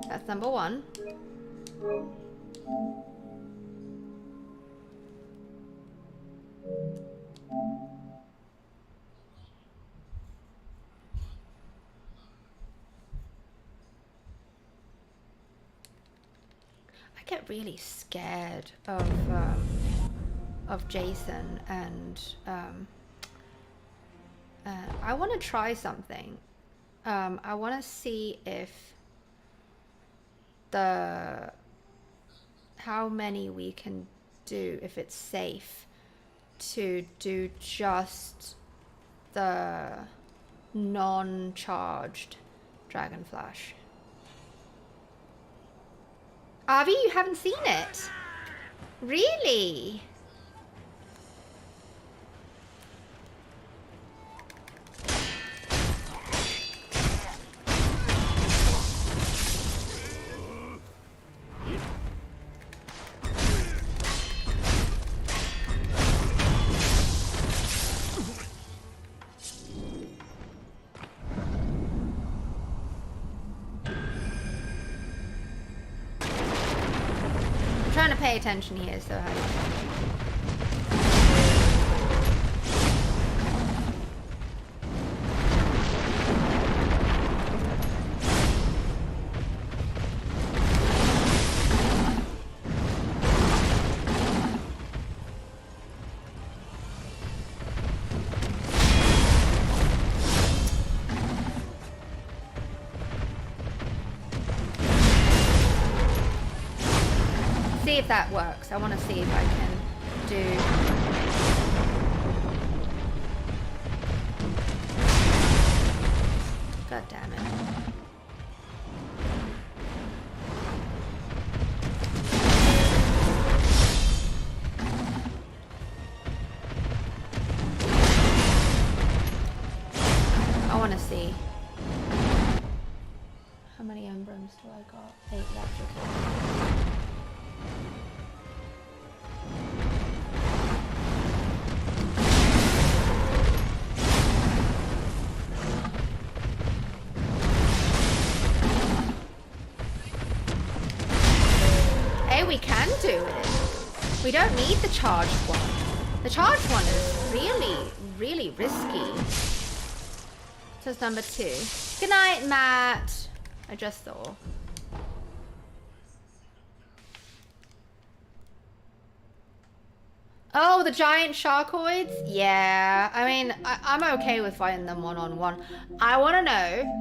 That's number 1. I get really scared of Jason, and I want to try something. I want to see if how many we can do, if it's safe to do just the non-charged Dragon Flash. Avi, you haven't seen it? Really? Pay attention here, so if that works. I want to see if I can do... God damn it. I want to see. How many emblems do I got? 8 left, okay. We can do it. We don't need the charged one. The charged one is really, really risky. So it's number 2. Good night, Matt. I just saw. Oh, the giant sharkoids? Yeah. I mean, I'm okay with fighting them one-on-one. I want to know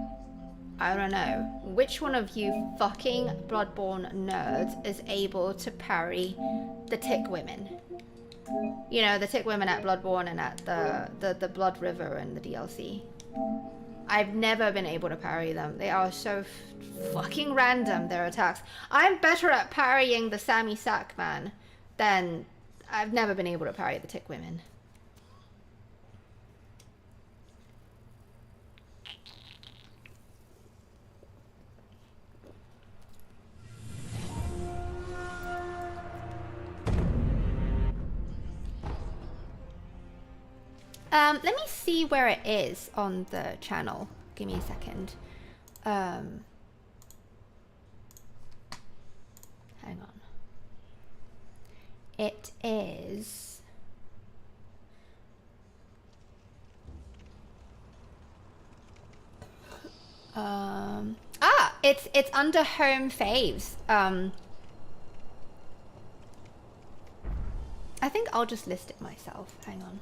which one of you fucking Bloodborne nerds is able to parry the tick women. You know, the tick women at Bloodborne and at the Blood River and the DLC. I've never been able to parry them. They are so fucking random, their attacks. I'm better at parrying the Sammy Sackman than I've never been able to parry the tick women. Let me see where it is on the channel. Give me a second. Hang on. It is... it's under home faves. I think I'll just list it myself. Hang on.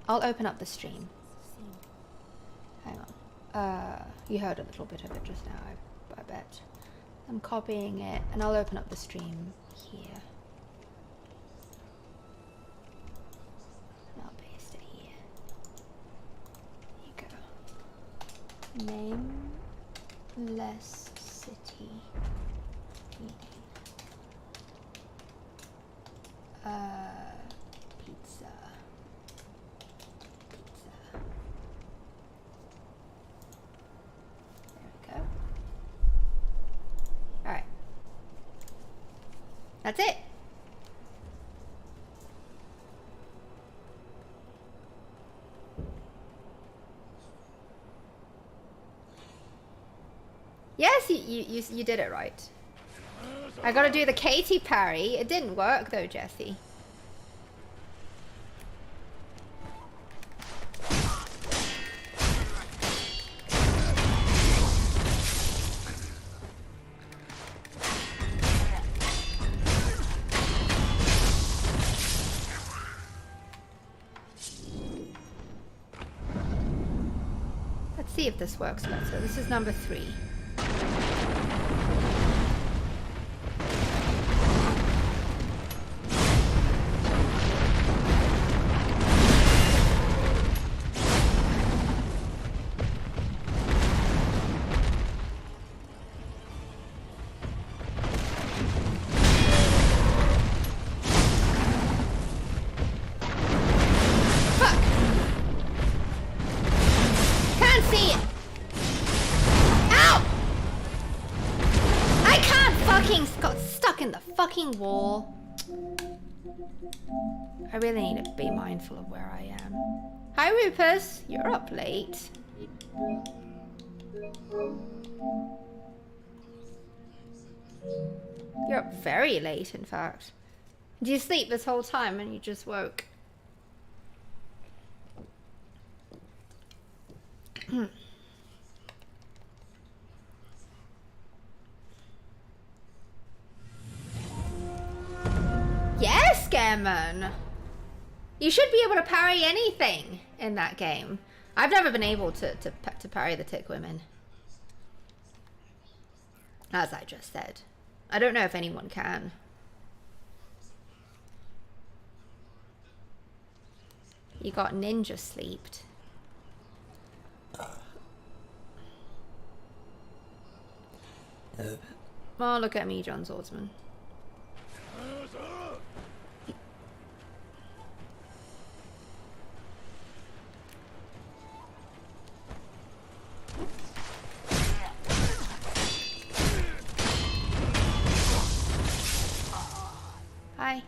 I'll open up the stream. Hang on. You heard a little bit of it just now, I bet. I'm copying it, and I'll open up the stream here. And I'll paste it here. Here you go. Nameless city. Pizza. There we go. That's it. Yes, you did it right. I gotta do the Katie parry. It didn't work though, Jesse. Let's see if this works better. This is number 3. Wall. I really need to be mindful of where I am. Hi Rupus, you're up late. You're up very late, in fact. Did you sleep this whole time and you just woke? Yes, Gammon! You should be able to parry anything in that game. I've never been able to parry the tick women. As I just said. I don't know if anyone can. You got ninja sleeped. Oh, look at me, John Swordsman. Hi.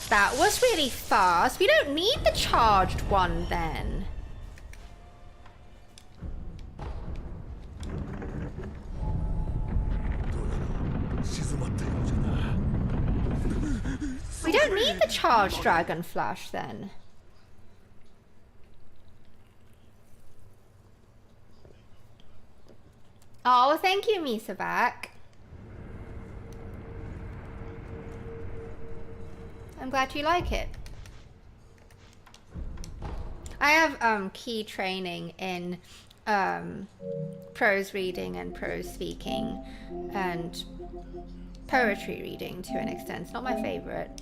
That was really fast. We don't need the charged one then. We don't need the charged dragon flash then. Oh, thank you, Misa back. I'm glad you like it. I have key training in prose reading and prose speaking and poetry reading to an extent. It's not my favorite,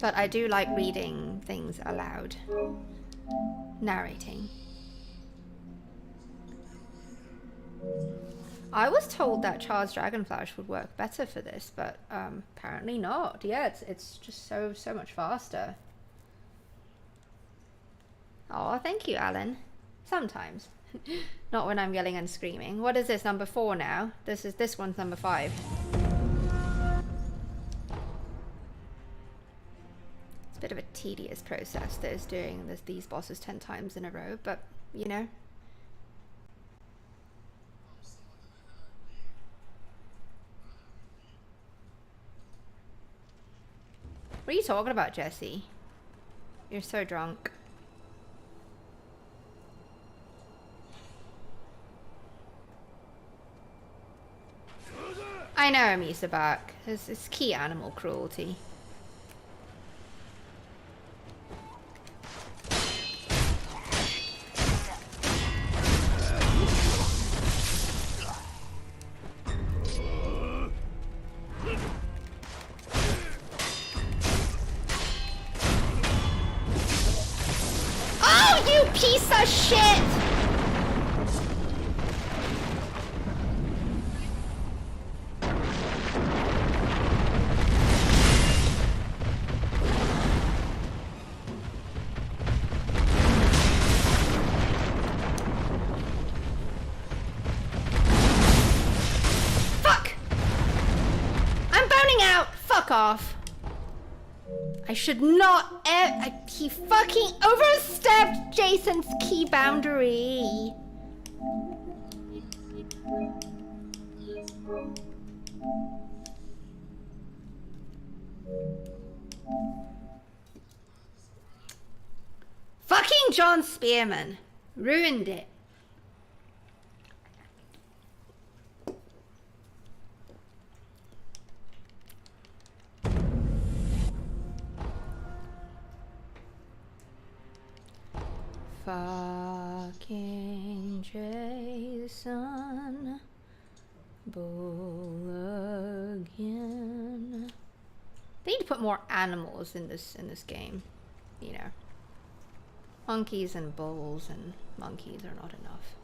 but I do like reading things aloud, narrating. I was told that Charles Dragonflash would work better for this, but apparently not. Yeah, it's just so much faster. Oh, thank you, Alan. Sometimes. Not when I'm yelling and screaming. What is this, number 4 now? This one's number 5. It's Bit of a tedious process there's doing these bosses 10 times in a row, but you know. What are you talking about, Jesse? You're so drunk. I know, Misabak. It's key animal cruelty. Oh, you piece of shit! Off. I should not. He fucking overstepped Jason's key boundary. Fucking John Spearman ruined it. Fucking Jason Bull again. They need to put more animals in this game. You know, monkeys and bulls and monkeys are not enough.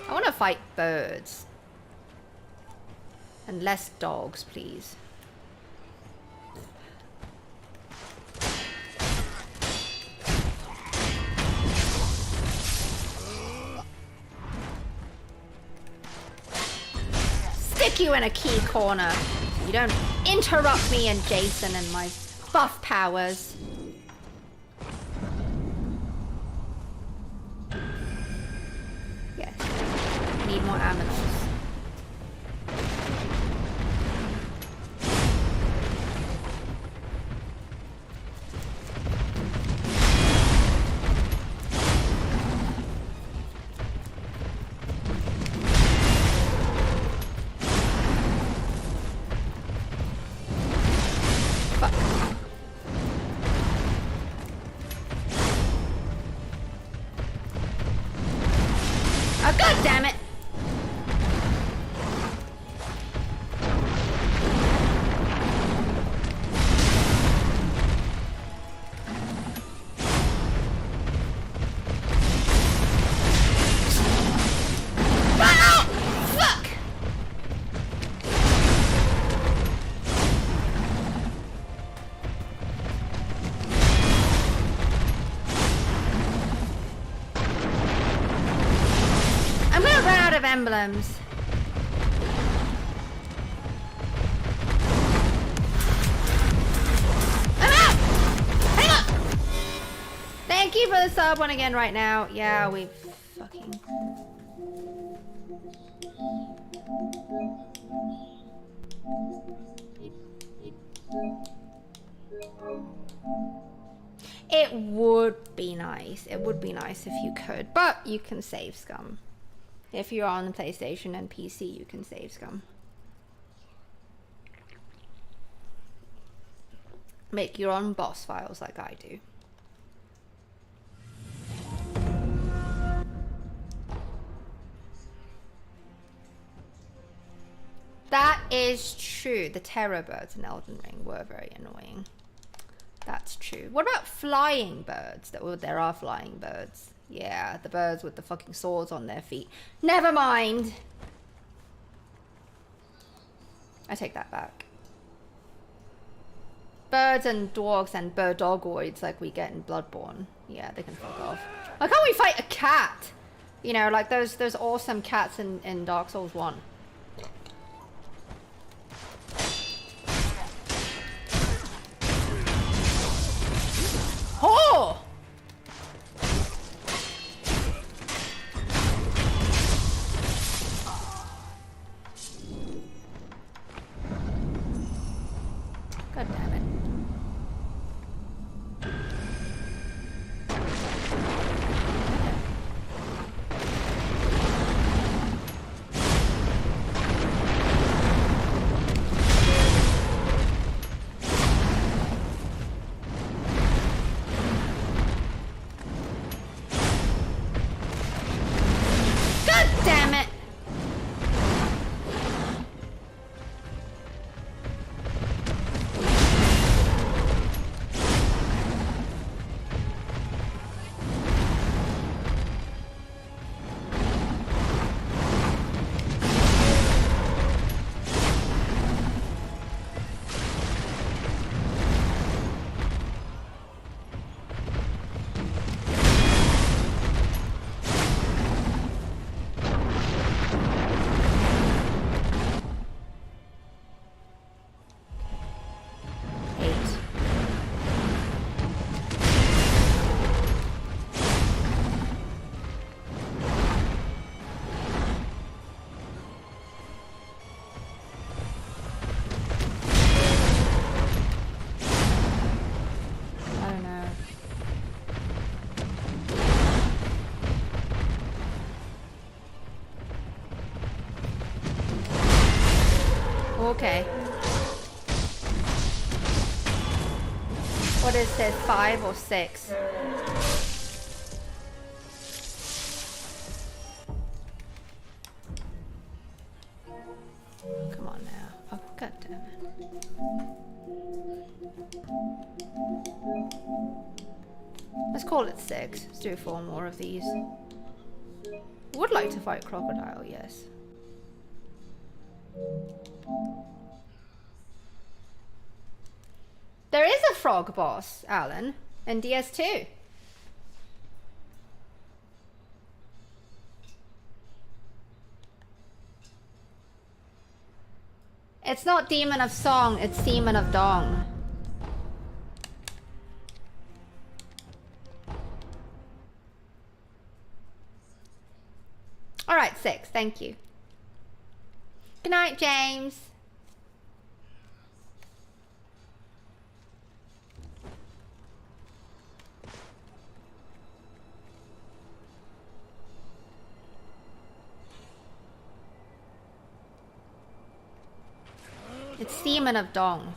I want to fight birds and less dogs, please. Stick you in a key corner. You don't interrupt me and Jason and my buff powers. Yes. Need more aminals. Emblems. I'm out! Hang up! Thank you for the sub one again right now. Yeah, we fucking... It would be nice. It would be nice if you could, but you can save scum. If you're on PlayStation and PC, you can save scum. Make your own boss files like I do. That is true. The terror birds in Elden Ring were very annoying. That's true. What about flying birds? There are flying birds. Yeah, the birds with the fucking swords on their feet. Never mind. I take that back. Birds and dogs and birdogoids like we get in Bloodborne. Yeah, they can fuck off. Why can't we fight a cat? You know, like those awesome cats in Dark Souls 1. Okay. What is this, 5 or 6? Come on now. Oh, god damn it. Let's call it 6. Let's do 4 more of these. Would like to fight Crocodile, yes. There is a frog boss, Alan, in DS2. It's not Demon of Song, it's Demon of Dong. Alright, 6, thank you. Good night, James. It's Demon of Dong.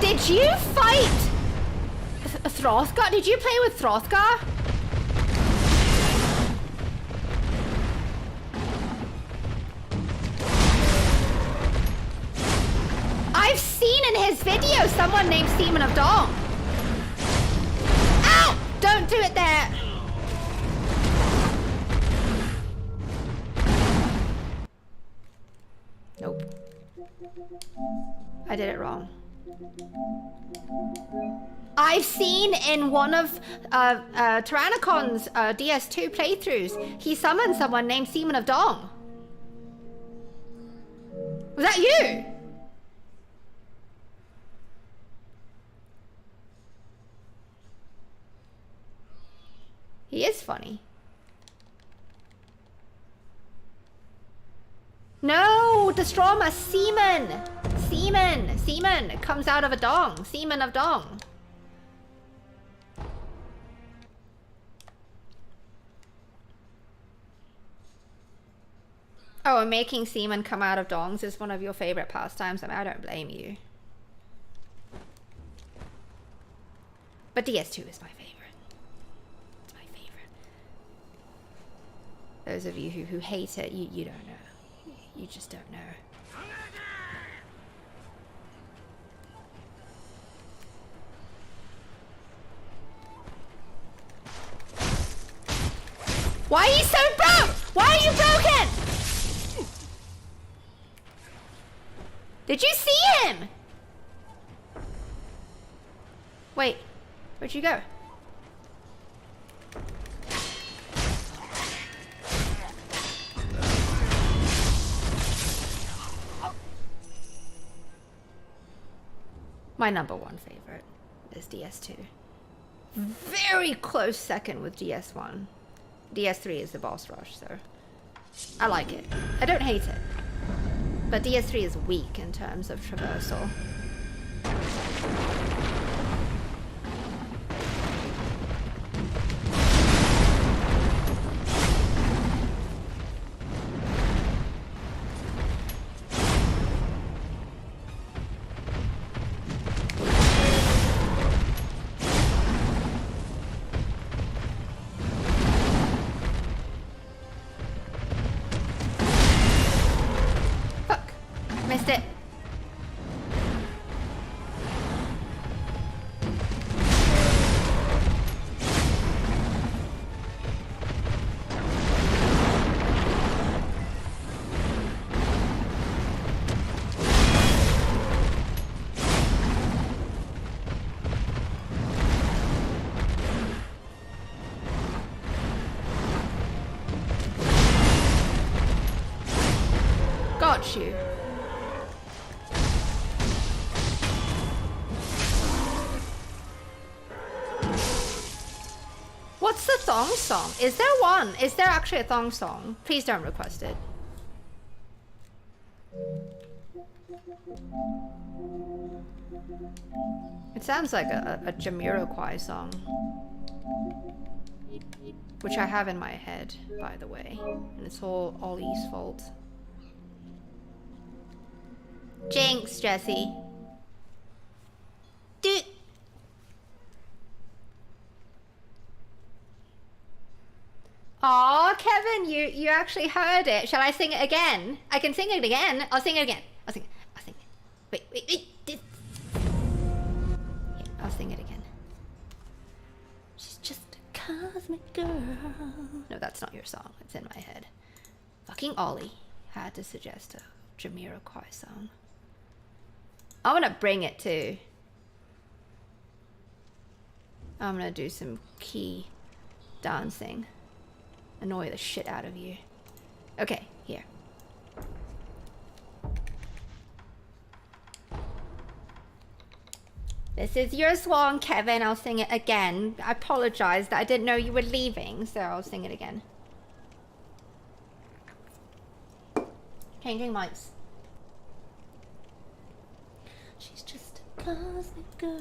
Did you fight Throthgar? Did you play with Throthgar? I've seen in his video someone named Demon of Dong. Ow! Don't do it there. Nope. I did it wrong. I've seen in one of Tyrannicon's DS2 playthroughs, he summoned someone named Demon of Dong. Was that you? He is funny. No, Destroma, semen! Semen! Semen! It comes out of a dong. Semen of dong. Oh, and making semen come out of dongs is one of your favorite pastimes. I mean, I don't blame you. But DS2 is my favorite. It's my favorite. Those of you who hate it, you don't know. You just don't know. Why are you so broke? Why are you broken? Did you see him? Wait, where'd you go? My number one favorite is DS2. Very close second with DS1. DS3 is the boss rush, so I like it. I don't hate it. But DS3 is weak in terms of traversal. got you. What's the thong song? Is there one? Is there actually a thong song? Please don't request it. It sounds like a Jamiroquai song. Which I have in my head, by the way. And it's all Ollie's fault. Jinx, Jesse. Dude. Aw, Kevin, you actually heard it. Shall I sing it again? I can sing it again. I'll sing it again. I'll sing it. Wait. Yeah, I'll sing it again. She's just a cosmic girl. No, that's not your song. It's in my head. Fucking Ollie had to suggest a Jamiroquai song. I'm gonna bring it too. I'm gonna do some key dancing. Annoy the shit out of you. Okay, here. This is your song, Kevin. I'll sing it again. I apologize that I didn't know you were leaving, so I'll sing it again. Changing mics. She's just a cosmic girl.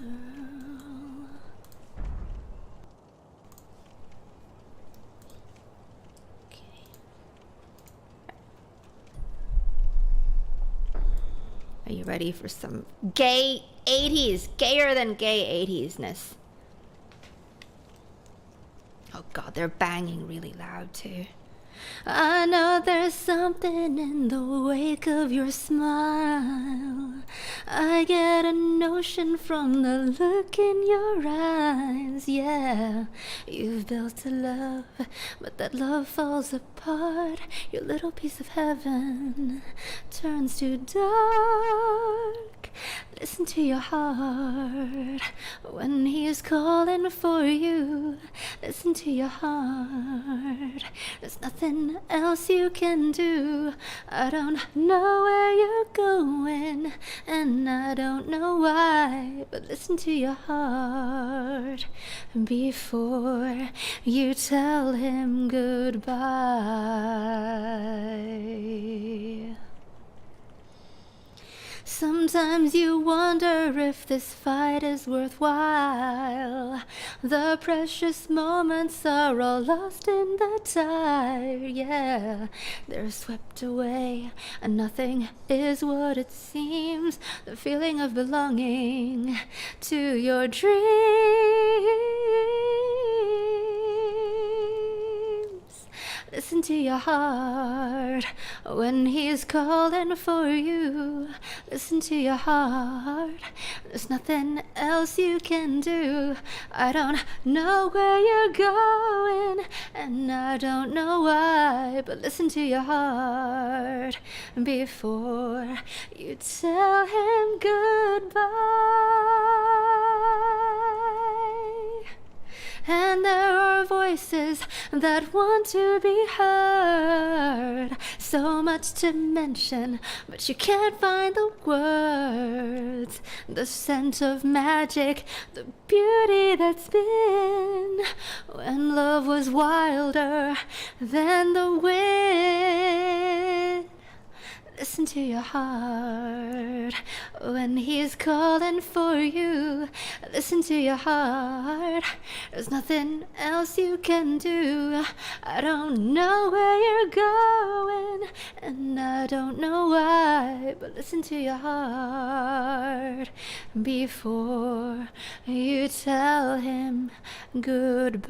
Are you ready for some gay 80s? Gayer than gay 80s-ness. Oh god, they're banging really loud too. I know there's something in the wake of your smile. I get a notion from the look in your eyes. Yeah, you've built a love, but that love falls apart. Your little piece of heaven turns to dark. Listen to your heart when he's calling for you. Listen to your heart. There's nothing else you can do. I don't know where you're going, and I don't know why, but listen to your heart before you tell him goodbye. Sometimes you wonder if this fight is worthwhile. The precious moments are all lost in the tide. Yeah, they're swept away and nothing is what it seems. The feeling of belonging to your dreams. Listen to your heart when he's calling for you. Listen to your heart. There's nothing else you can do. I don't know where you're going, and I don't know why, but listen to your heart before you tell him goodbye. And there are voices that want to be heard. So much to mention, but you can't find the words. The scent of magic, the beauty that's been when love was wilder than the wind. Listen to your heart when he's calling for you. Listen to your heart. There's nothing else you can do. I don't know where you're going, and I don't know why, but listen to your heart before you tell him goodbye.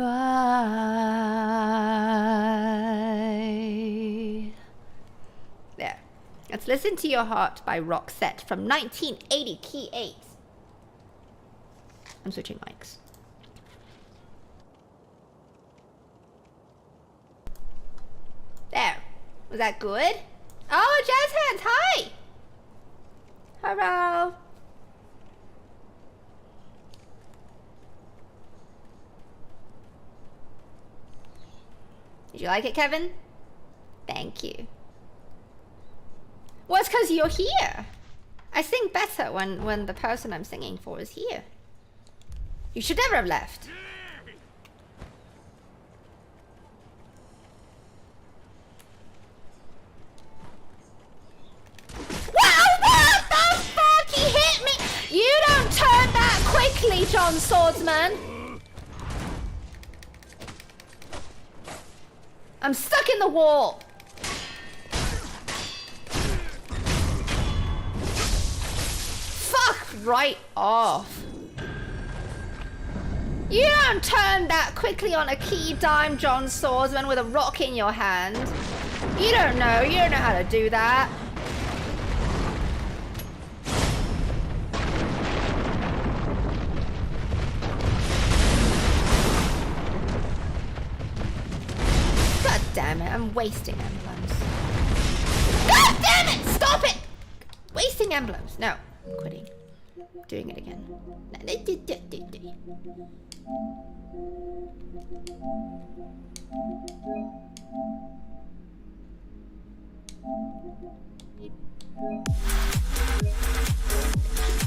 There. Let's listen to Your Heart by Roxette from 1980, key 8. I'm switching mics. There. Was that good? Oh, Jazz Hands, hi! Hello. Did you like it, Kevin? Thank you. Well, it's because you're here. I sing better when the person I'm singing for is here. You should never have left. Wow, what the fuck? He hit me! You don't turn that quickly, John Swordsman! I'm stuck in the wall! Fuck right off. You don't turn that quickly on a key dime, John Swordsman, with a rock in your hand. You don't know how to do that. God damn it, I'm wasting emblems. God damn it, stop it! Wasting emblems, no. Quitting. Doing it again.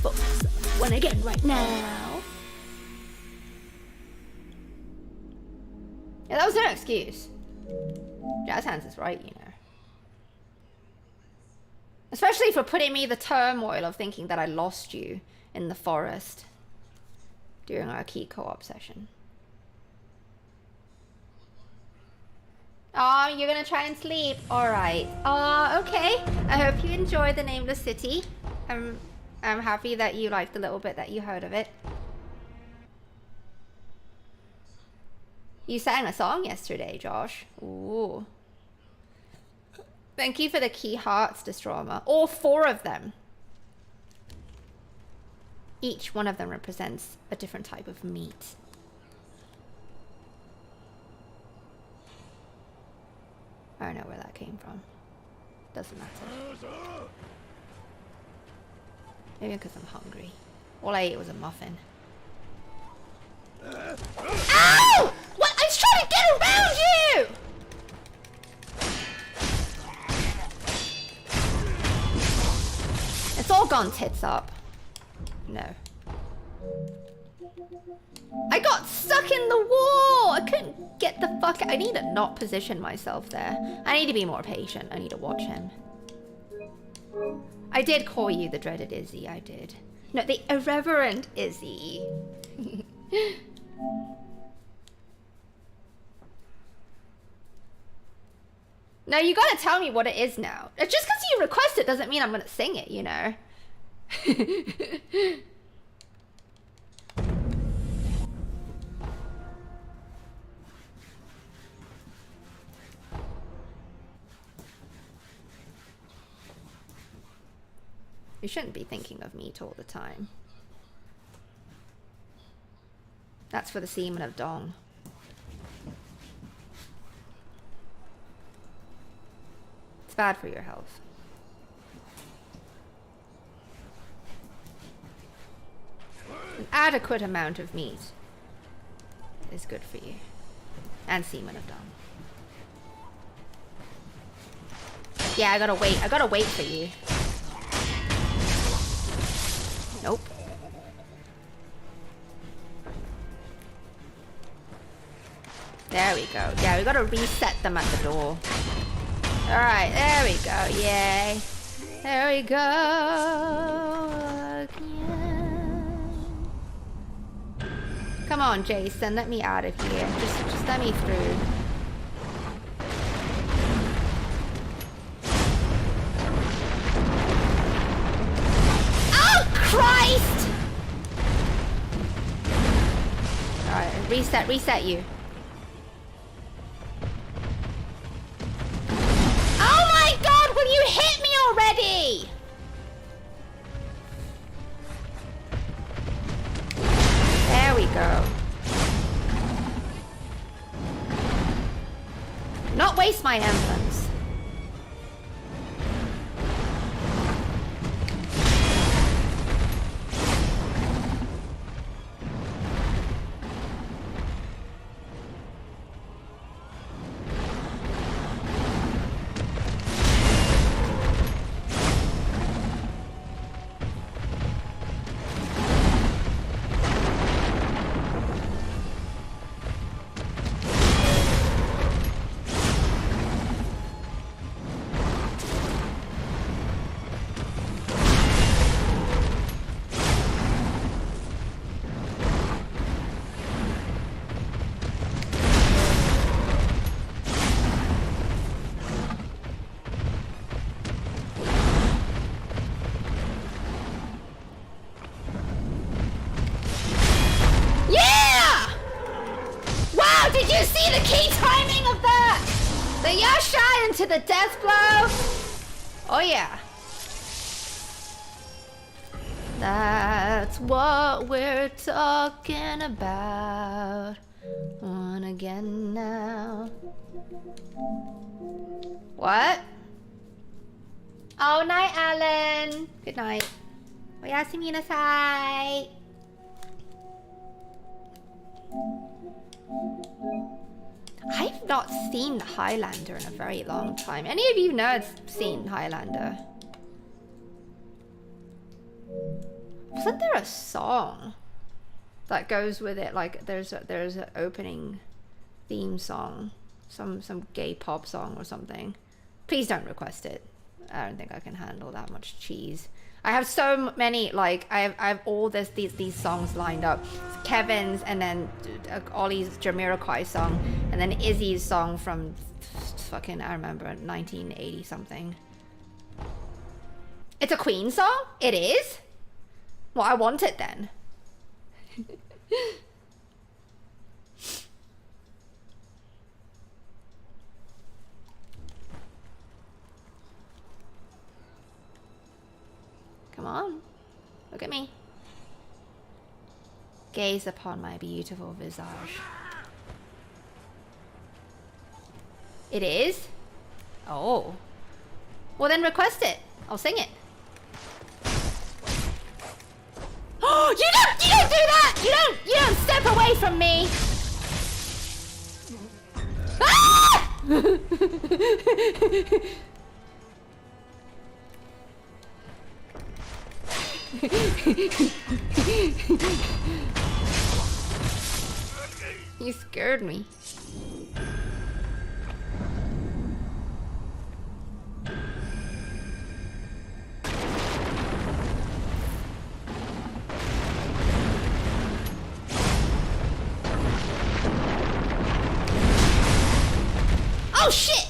Focus on one again right now. Yeah, that was no excuse. Jazz Hands is right, you know. Especially for putting me the turmoil of thinking that I lost you in the forest during our key co-op session. Oh, you're gonna try and sleep? Alright. Oh, okay. I hope you enjoy the Nameless City. I'm happy that you liked the little bit that you heard of it. You sang a song yesterday, Josh. Ooh. Thank you for the key hearts, Destroma. All 4 of them. Each one of them represents a different type of meat. I don't know where that came from. Doesn't matter. Maybe because I'm hungry. All I ate was a muffin. Ow! What? I was trying to get around you! It's all gone tits up. No. I got stuck in the wall! I couldn't get the fuck out. I need to not position myself there. I need to be more patient. I need to watch him. I did call you the dreaded Izzy, I did. No, the irreverent Izzy. No, you gotta tell me what it is now. Just because you request it doesn't mean I'm gonna sing it, you know. You shouldn't be thinking of meat all the time. That's for the semen of Dong. It's bad for your health. An adequate amount of meat is good for you. And semen of Dong. Yeah, I gotta wait for you. Nope. There we go. Yeah, we gotta reset them at the door. Alright, there we go. Yay. There we go. Again. Come on, Jason. Let me out of here. Just let me through. Christ! Alright, reset you. Oh my god, will you hit me already? There we go. Not waste my emblems. the key timing of that! The Yasha into the death blow! Oh yeah. That's what we're talking about. One again now. What? Oh, night, Alan. Good night. Oyasumi nasai. I've not seen Highlander in a very long time. Any of you nerds seen Highlander? Wasn't there a song that goes with it? Like there's an opening theme song, some gay pop song or something. Please don't request it. I don't think I can handle that much cheese. I have so many, like I have all these songs lined up. Kevin's, and then Ollie's Jamiroquai song, and then Izzy's song from fucking, I remember, 1980 something. It's a Queen song? It is? Well, I want it then. Come on. Look at me. Gaze upon my beautiful visage. It is? Oh. Well then request it. I'll sing it. Oh, you don't do that! You don't step away from me! Ah! You scared me. Oh shit!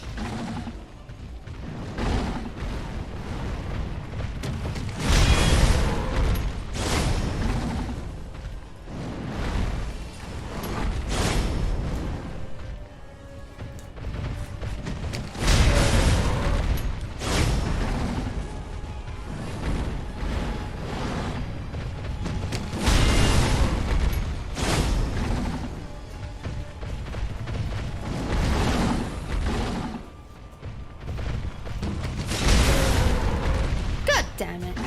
Damn it.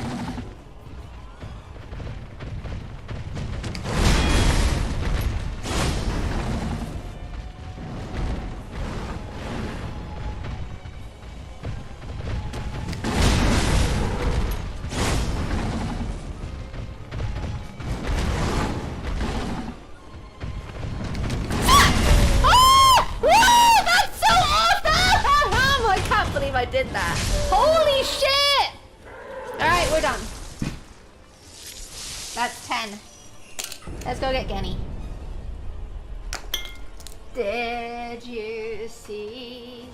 I did that. Holy shit! Alright, we're done. That's 10. Let's go get Genny. Did you see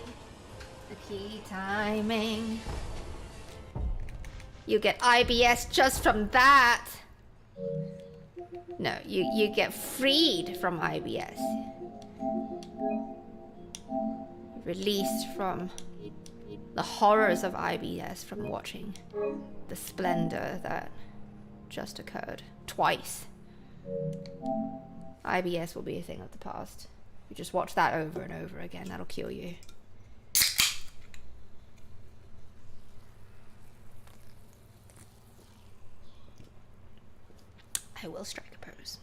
the key timing? You get IBS just from that. No, you get freed from IBS. Released from the horrors of IBS from watching the splendor that just occurred twice. IBS will be a thing of the past. You just watch that over and over again. That'll cure you. I will strike a pose.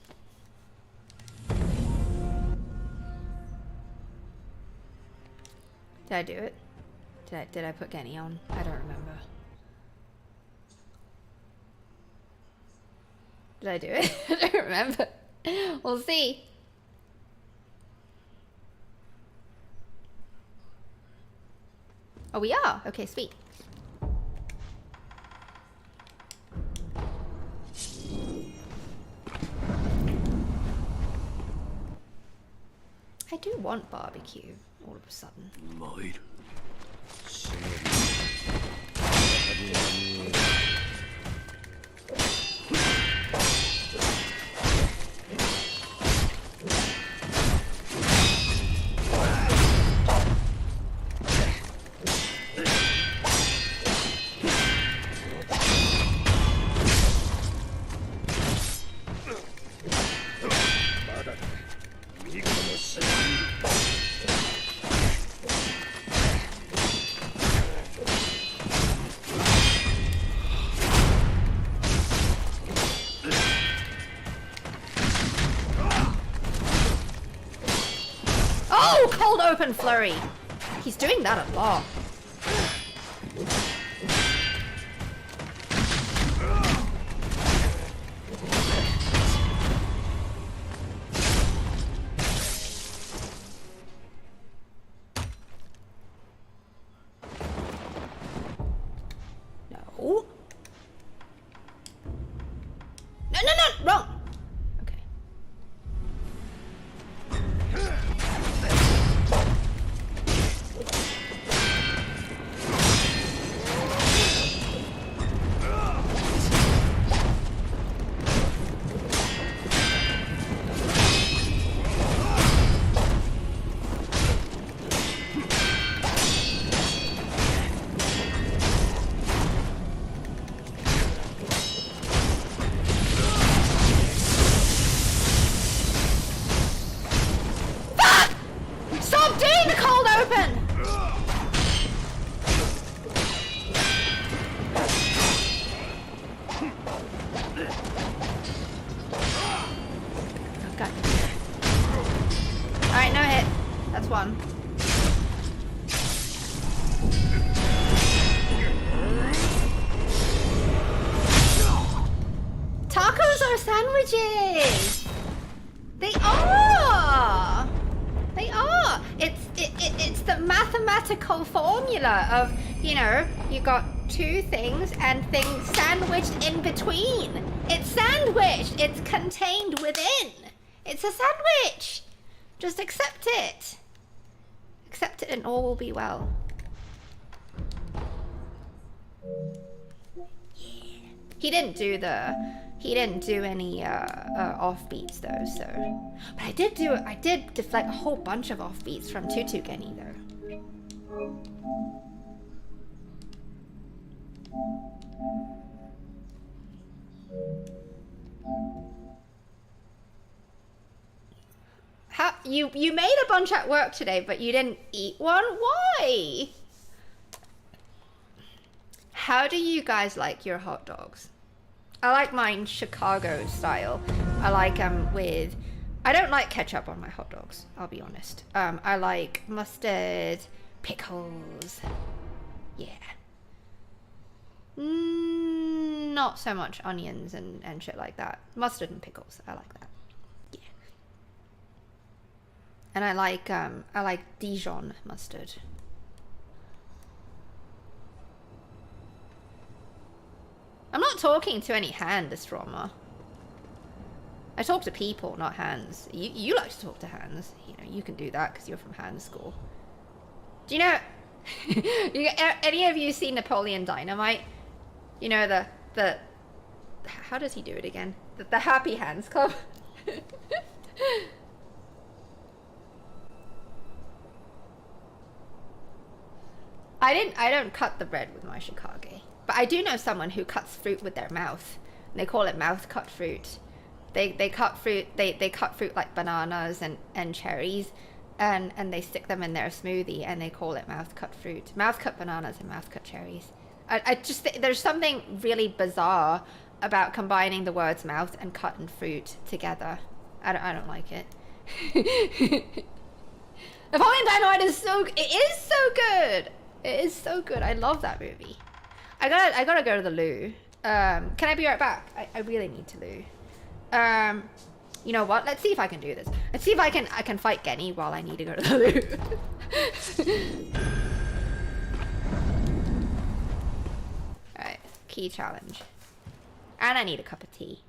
Did I do it? Did I put Genny on? I don't remember. Did I do it? I don't remember. We'll see. Oh, we are? Okay, sweet. I do want barbecue all of a sudden. Oh, cold open flurry. He's doing that a lot. No. No, wrong. Okay. Sandwiches! They are! They are! It's the mathematical formula of, you know, you got two things and things sandwiched in between. It's sandwiched! It's contained within! It's a sandwich! Just accept it! Accept it and all will be well. Yeah. He didn't do any offbeats though, so. But I did deflect a whole bunch of offbeats from Katiecakes though. How you made a bunch at work today, but you didn't eat one? Why? How do you guys like your hot dogs? I like mine Chicago style. I like them with, I don't like ketchup on my hot dogs, I'll be honest. I like mustard, pickles, yeah. Not so much onions and shit like that. Mustard and pickles, I like that, yeah. And I like Dijon mustard. I'm not talking to any hand, this drama. I talk to people, not hands. You like to talk to hands. You know, you can do that because you're from hand school. Do you know... any of you seen Napoleon Dynamite? You know, the... How does he do it again? The Happy Hands Club? I don't cut the bread with my Chicago. But I do know someone who cuts fruit with their mouth. They call it mouth cut fruit. They cut fruit. They cut fruit like bananas and cherries, and they stick them in their smoothie, and they call it mouth cut fruit. Mouth cut bananas and mouth cut cherries. I just think there's something really bizarre about combining the words mouth and cut and fruit together. I don't like it. Napoleon Dynamite is so. It is so good. It is so good. I love that movie. I gotta go to the loo. Can I be right back? I really need to loo. You know what? Let's see if I can do this. Let's see if I can fight Genny while I need to go to the loo. Alright, key challenge. And I need a cup of tea.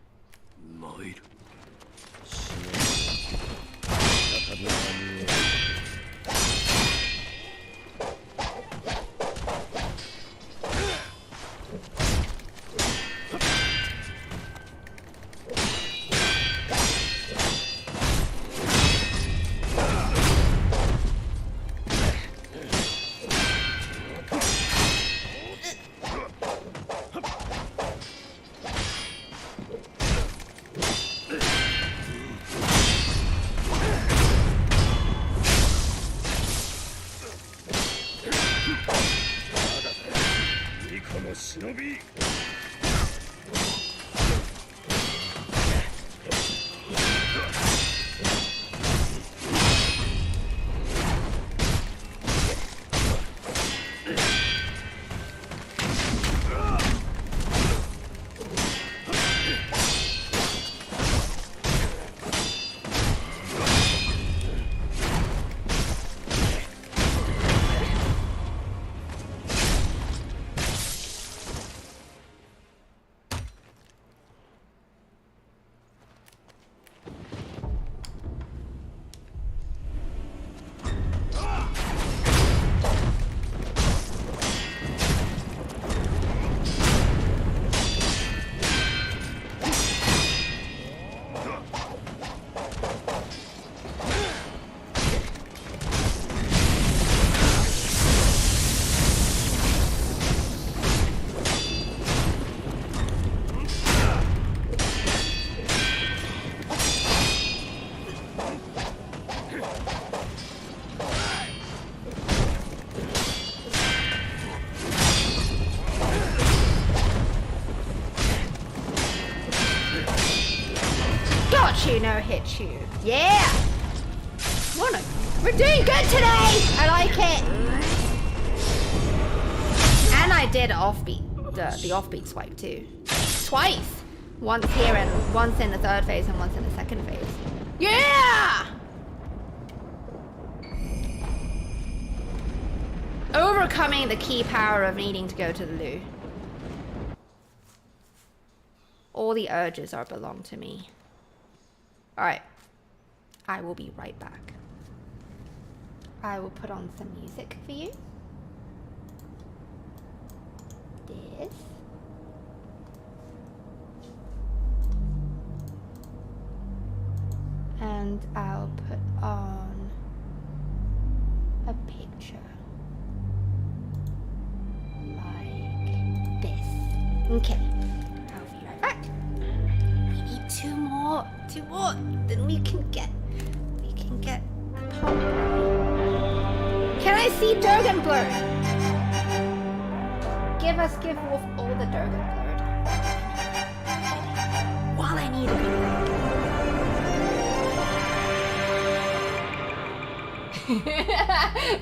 got you, no hit you. Yeah! We're doing good today! I like it! And I did offbeat, the offbeat swipe too. Twice! Once here and once in the third phase and once in the second phase. Yeah! Overcoming the key power of needing to go to the loo. All the urges are belong to me. Alright. I will be right back. I will put on some music for you. This. And I'll put on a picture. Like this. Okay. I'll be right back. We need two more. Then we can get pop. Can I see Durganblurred? Give Wolf all the Durganblurred. While I need it.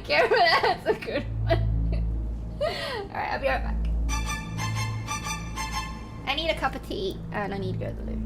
Careful, that's a good one. Alright, I'll be right back. I need a cup of tea and I need to go to the loo.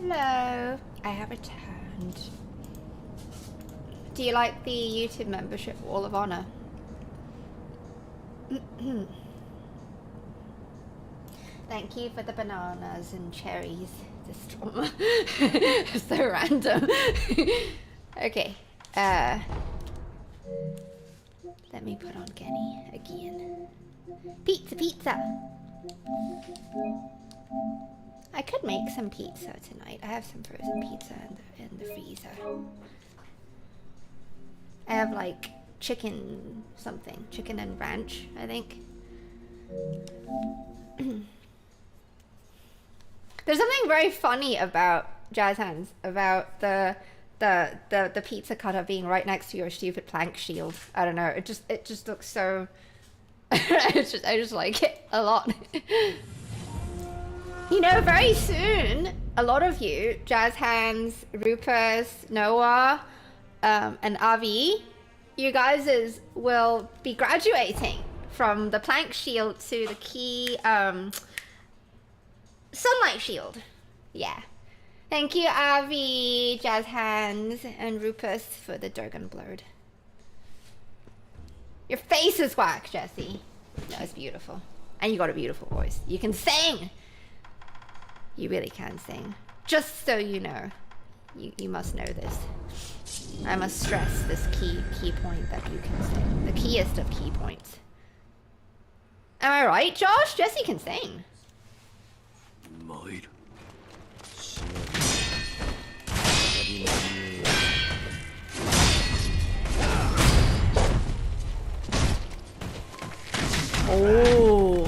Hello. I have returned. Do you like the YouTube membership Wall of Honor? Thank you for the bananas and cherries. This trauma. So random. Okay. Let me put on Kenny again. Pizza, pizza. I could make some pizza tonight. I have some frozen pizza in the freezer. I have like chicken something. Chicken and ranch, I think. There's something very funny about Jazz Hands, about the pizza cutter being right next to your stupid plank shield. I don't know. It just looks so. I just like it a lot. You know, very soon, a lot of you, Jazz Hands, Rupus, Noah, and Avi, you guys will be graduating from the plank shield to the key sunlight shield. Yeah. Thank you, Avi, Jazz Hands, and Rupus for the Durgan Blurred. Your face is whack, Jesse. That was beautiful. And you got a beautiful voice. You can sing! You really can sing. Just so you know. You must know this. I must stress this key point that you can sing. The keyest of key points. Am I right, Josh? Jesse can sing. Oh.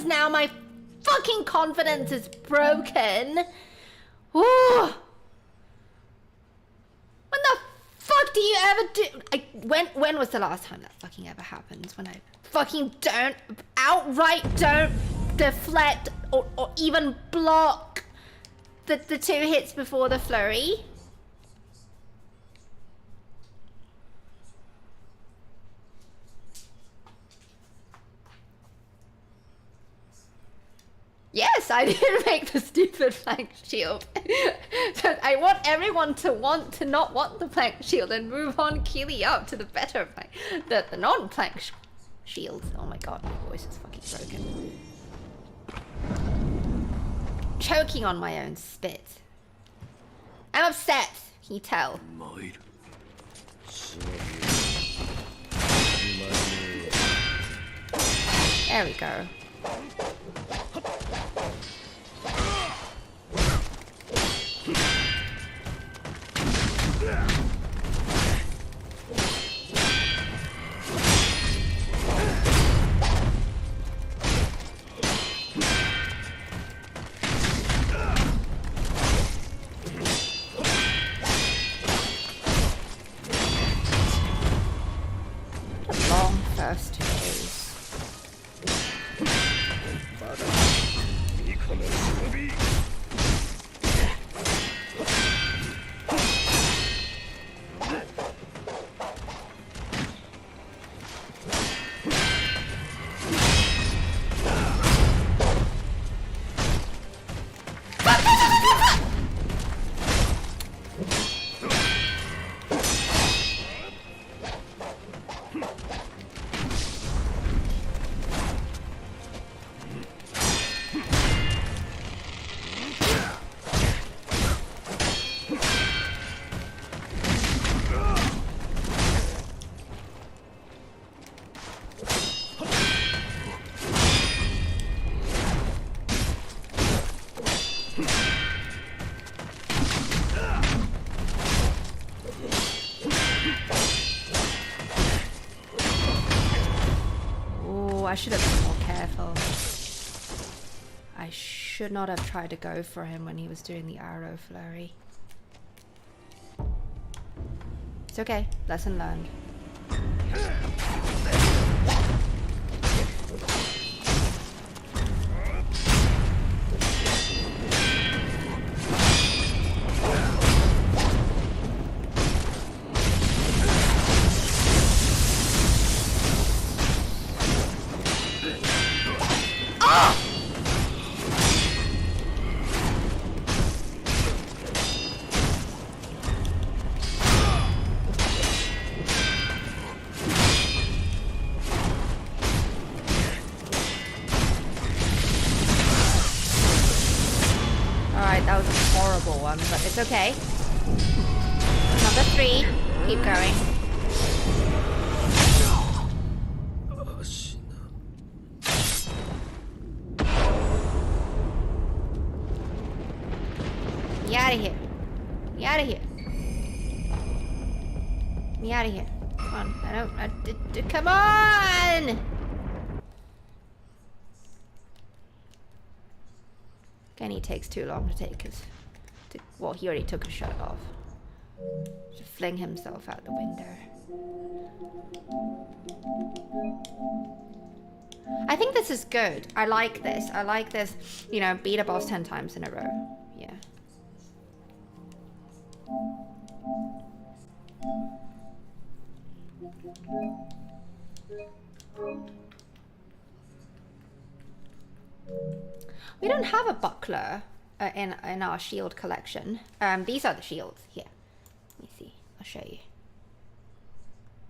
Now my fucking confidence is broken. Ooh. When the fuck do you ever do? When was the last time that fucking ever happened? When I fucking outright don't deflect or even block the 2 hits before the flurry? Yes, I did make the stupid plank shield. So I want everyone to not want the plank shield and move on Keely up to the better plank, the non-plank shield. Oh my god, my voice is fucking broken. Choking on my own spit. I'm upset, can you tell? There we go. I should have been more careful. I should not have tried to go for him when he was doing the arrow flurry. It's okay. Lesson learned. But it's okay. Number 3. Keep going. Get out of here. Get out of here. Get out of here. Come on. Come on! Kenny takes too long to take his... Well, he already took his shirt off. To fling himself out the window. I think this is good. I like this. I like this, you know, beat a boss 10 times in a row. Yeah. We don't have a buckler in our shield collection. These are the shields here. Let me see. I'll show you.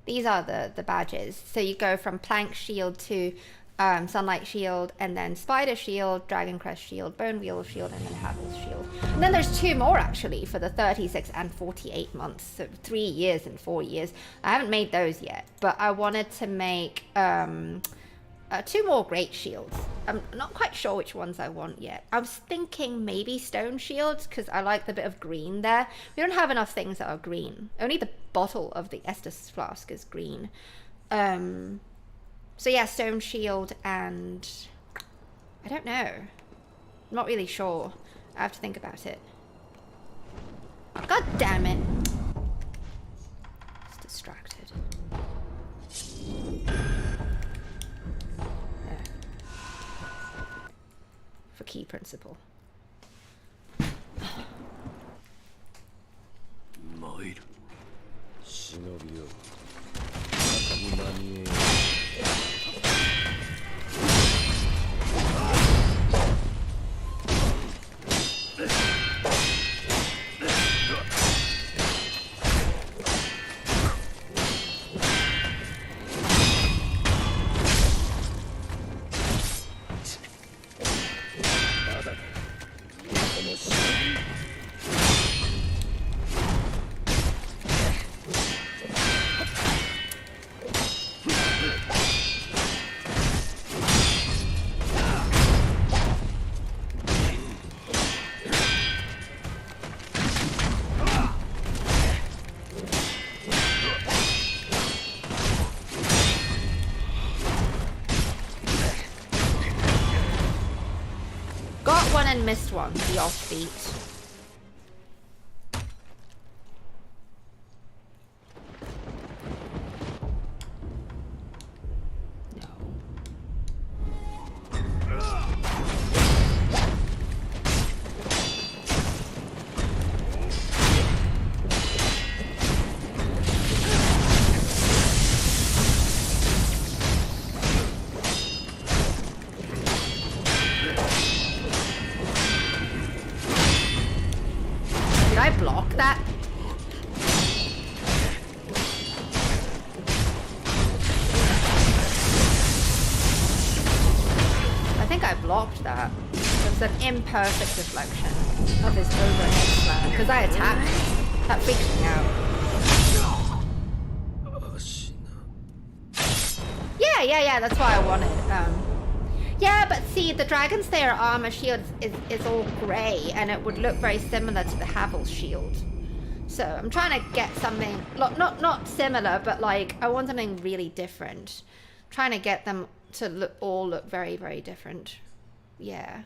These are the badges. So you go from plank shield to sunlight shield, and then spider shield, dragon crest shield, bone wheel shield, and then Hudless shield. And then there's 2 more actually for the 36 and 48 months. So 3 years and 4 years. I haven't made those yet, but I wanted to make 2 more great shields. I'm not quite sure which ones I want yet. I was thinking maybe stone shields because I like the bit of green there. We don't have enough things that are green. Only the bottle of the Estus flask is green. So yeah, stone shield and... I don't know. I'm not really sure. I have to think about it. God damn it. It's distracted. For key principle. And missed one, the offbeat. Imperfect deflection of his overhead slam because I attacked. That freaks me out. Yeah, that's why I wanted. Yeah, but see, the Dragon Slayer armor shield is all grey, and it would look very similar to the Havel's shield. So I'm trying to get something not similar, but like I want something really different. Trying to get them to all look very, very different. Yeah.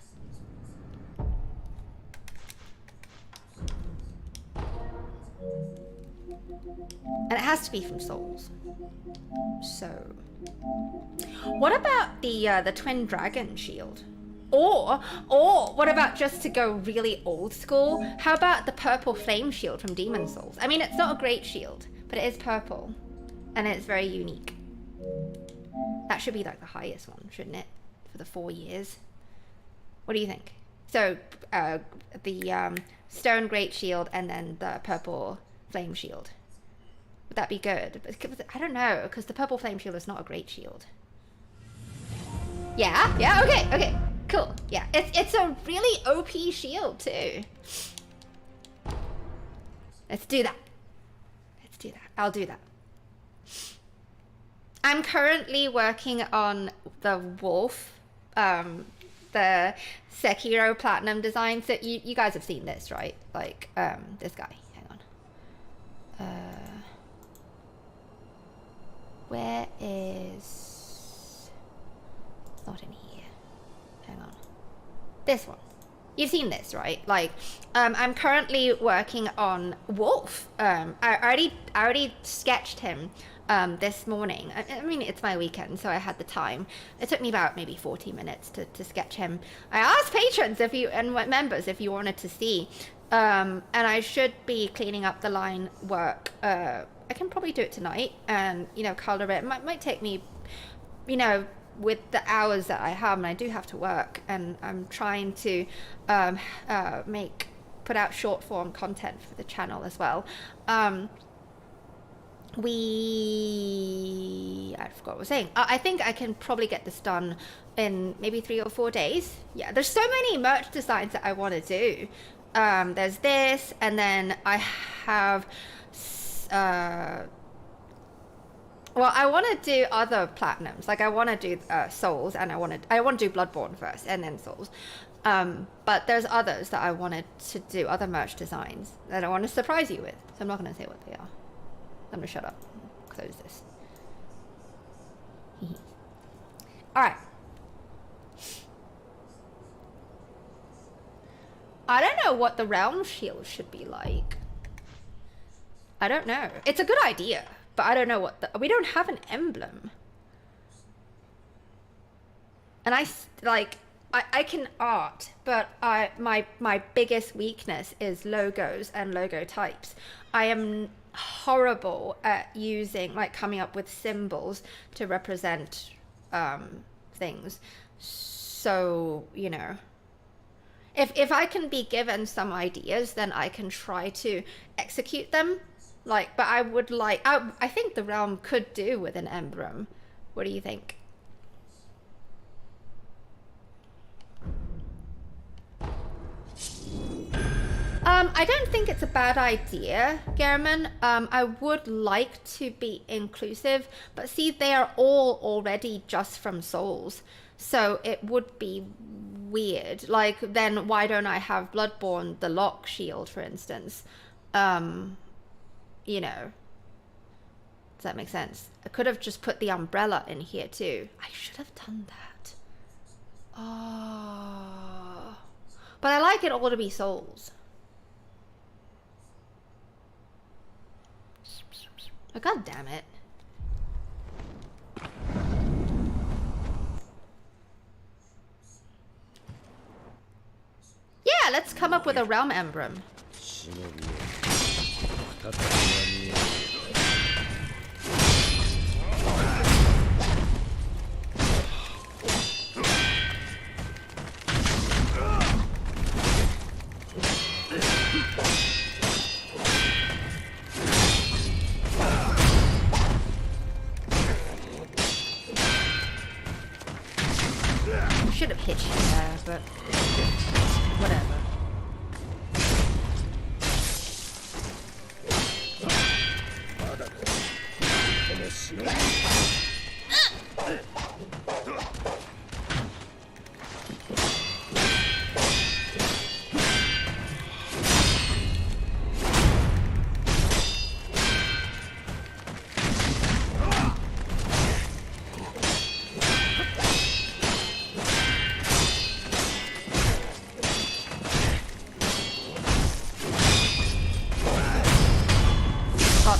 And it has to be from Souls. So, what about the twin dragon shield? Or what about, just to go really old school, how about the purple flame shield from Demon Souls? I mean, it's not a great shield, but it is purple, and it's very unique. That should be like the highest one, shouldn't it? For the 4 years. What do you think? So, the stone great shield and then the purple flame shield. Would that be good? I don't know, because the purple flame shield is not a great shield. Yeah, okay, cool. Yeah, it's a really OP shield too. Let's do that. I'll do that. I'm currently working on the wolf, the Sekiro platinum design. So you guys have seen this, right? Like, this guy. Hang on. Where is... It's not in here. Hang on. This one. You've seen this, right? Like, I'm currently working on Wolf. I already sketched him this morning. I mean, it's my weekend, so I had the time. It took me about maybe 40 minutes to sketch him. I asked patrons and members if you wanted to see. And I should be cleaning up the line work. I can probably do it tonight and, you know, color it. Might take me, you know, with the hours that I have, and I do have to work, and I'm trying to put out short form content for the channel as well. I forgot what I was saying. I think I can probably get this done in maybe 3 or 4 days. Yeah, there's so many merch designs that I want to do. There's this, and then I have well, I want to do other platinums. Like, I want to do Souls, and I want to do Bloodborne first, and then Souls. But there's others that I wanted to do, other merch designs that I want to surprise you with. So I'm not going to say what they are. I'm going to shut up and close this. All right. I don't know what the realm shield should be like. I don't know. It's a good idea, but I don't know what we don't have an emblem. And I can art, but my biggest weakness is logos and logo types. I am horrible at using, like, coming up with symbols to represent things. So, you know, if I can be given some ideas, then I can try to execute them. Like, but I would like, I think the realm could do with an emblem. What do you think? I don't think it's a bad idea, Gehrman. I would like to be inclusive, but see, they are all already just from Souls. So it would be weird. Like, then why don't I have Bloodborne, the lock shield, for instance? You know, does that make sense? I could have just put the umbrella in here too. I should have done that. Oh, but I like it all to be Souls. Oh, God damn it. Yeah, let's come up with a realm emblem. Should have hit you there, but whatever.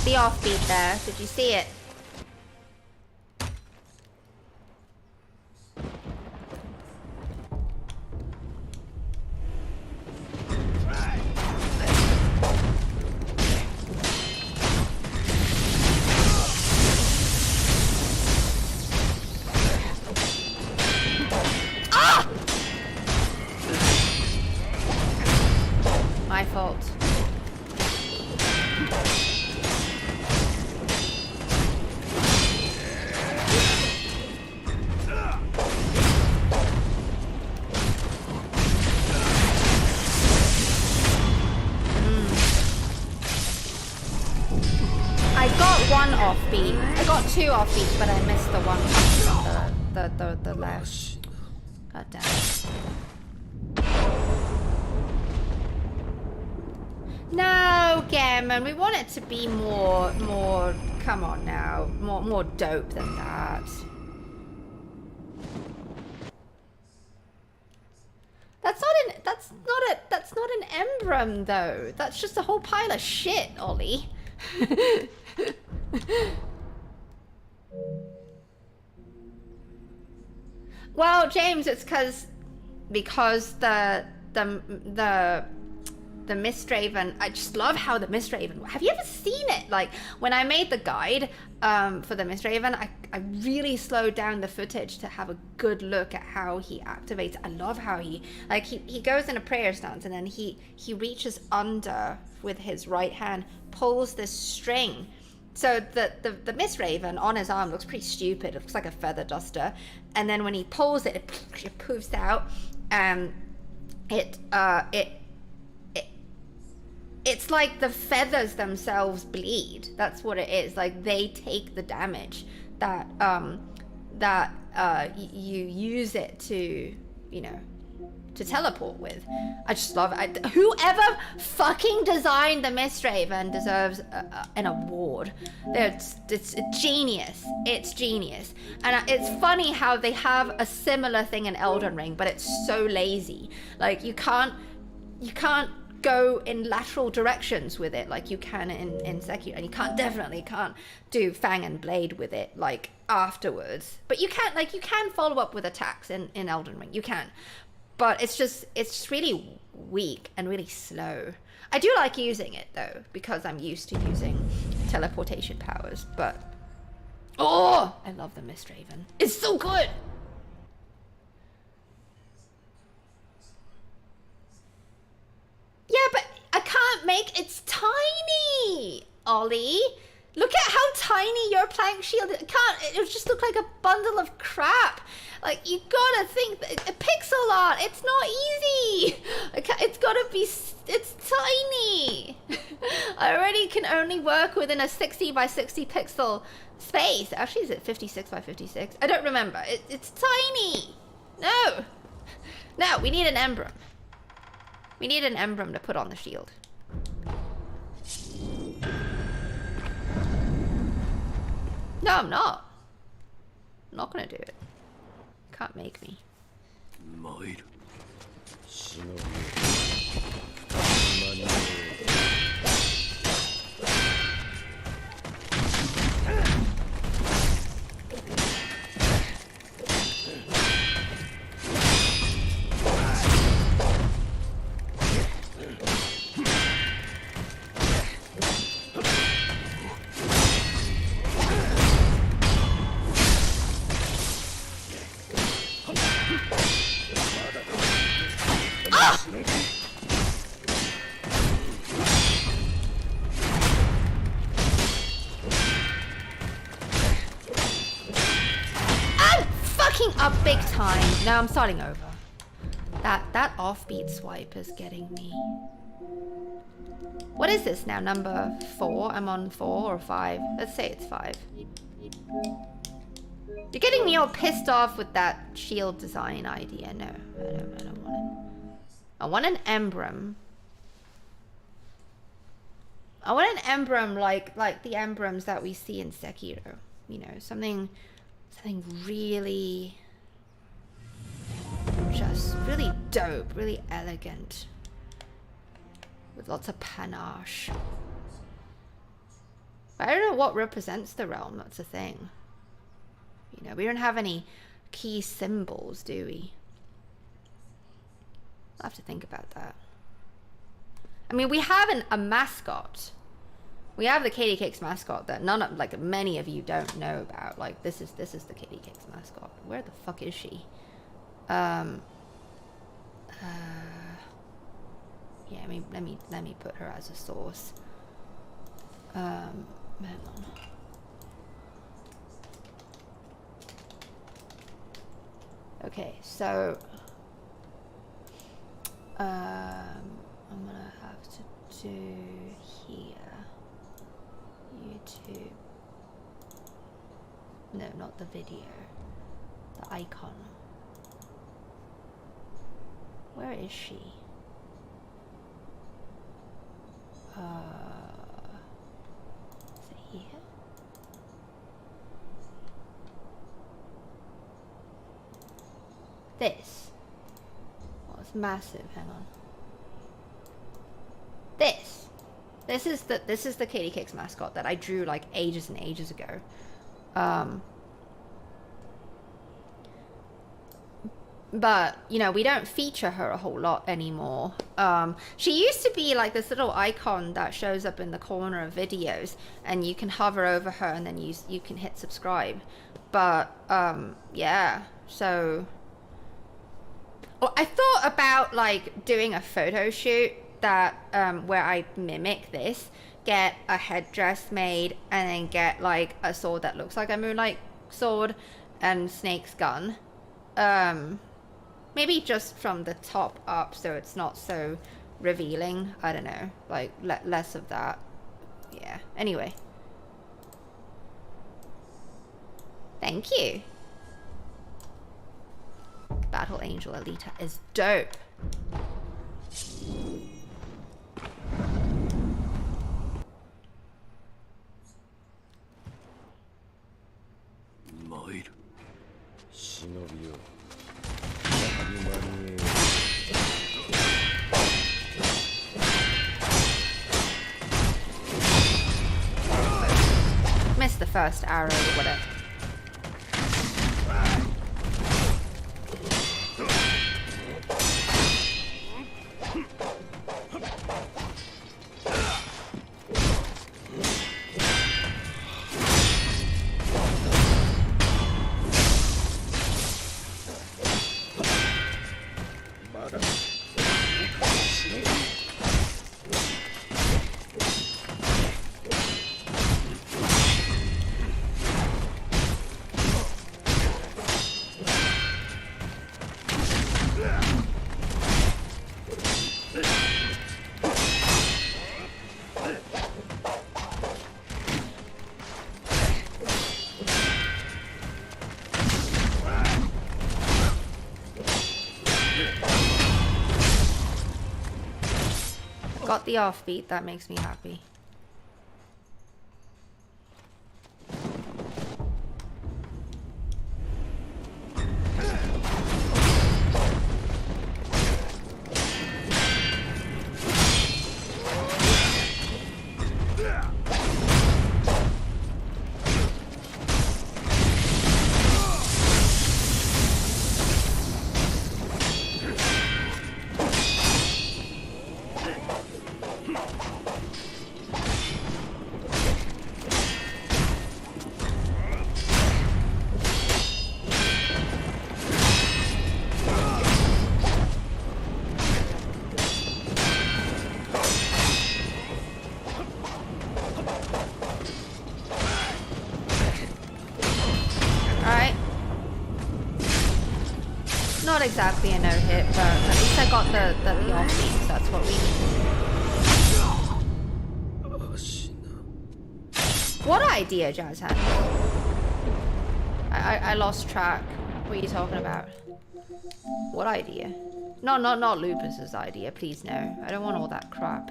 the offbeat there. Did you see it? My fault. I got one offbeat. I got two offbeats, but I missed the one the left. God damn it. No, Gammon, we want it to be more, come on now, more dope than that. That's not an emblem though. That's just a whole pile of shit, Ollie. Well, James, it's because the Mistraven, I just love how the Mistraven, have you ever seen it? Like, when I made the guide for the Mistraven, I really slowed down the footage to have a good look at how he activates. I love how he goes in a prayer stance, and then he reaches under with his right hand, pulls this string. So the Mistraven on his arm looks pretty stupid. It looks like a feather duster. And then when he pulls it, it poofs out. It's like the feathers themselves bleed. That's what it is. Like, they take the damage that you use it to, you know, to teleport with. I just love it. Whoever fucking designed the Mistraven deserves an award. It's genius. It's genius. And it's funny how they have a similar thing in Elden Ring, but it's so lazy. Like, you can't go in lateral directions with it like you can in Sekiro, and you definitely can't do Fang and Blade with it like afterwards. But you can follow up with attacks in Elden Ring. You can. But it's just really weak and really slow. I do like using it though, because I'm used to using teleportation powers, but oh, I love the Mistraven. It's so good. Yeah, but I can't make, it's tiny, Ollie. Look at how tiny your plank shield is. It just look like a bundle of crap. Like, you gotta think, pixel art, it's not easy. It's gotta be, it's tiny. I already can only work within a 60 by 60 pixel space. Actually, is it 56 by 56? I don't remember. It's tiny. No, we need an emblem. We need an emblem to put on the shield. No, I'm not. I'm not gonna do it. Can't make me. Up big time. No, I'm starting over. That offbeat swipe is getting me. What is this now? Number 4? I'm on 4 or 5. Let's say it's 5. You're getting me all pissed off with that shield design idea. No, I don't want it. I want an emblem. I want an emblem like the emblems that we see in Sekiro. You know, something really, just really dope, really elegant, with lots of panache. But I don't know what represents the realm. That's the thing. You know, we don't have any key symbols, do we? I'll have to think about that. I mean, we have a mascot. We have the Katiecakes mascot that many of you don't know about. Like, this is the Katiecakes mascot. Where the fuck is she? Yeah, I mean, let me put her as a source. Hang on. Okay, so I'm gonna have to do here. YouTube. No, not the video. The icon. Where is she? Is it here? This. Oh, it's massive. Hang on. This. This is the Katiecakes mascot that I drew like ages and ages ago. But, you know, we don't feature her a whole lot anymore. She used to be like this little icon that shows up in the corner of videos, and you can hover over her and then you can hit subscribe. But, yeah, so... Oh, I thought about like doing a photo shoot that where I mimic this, get a headdress made, and then get like a sword that looks like a moonlight sword and Snake's gun. Maybe just from the top up so it's not so revealing. I don't know, like less of that. Yeah, anyway. Thank you. Battle Angel Alita is dope. Missed the first arrow or whatever. Got the offbeat, that makes me happy. Not exactly a no-hit, but at least I got the offbeat, so that's what we need. What idea, Jazz had? I lost track. What are you talking about? What idea? No, not Lupus's idea, please no. I don't want all that crap.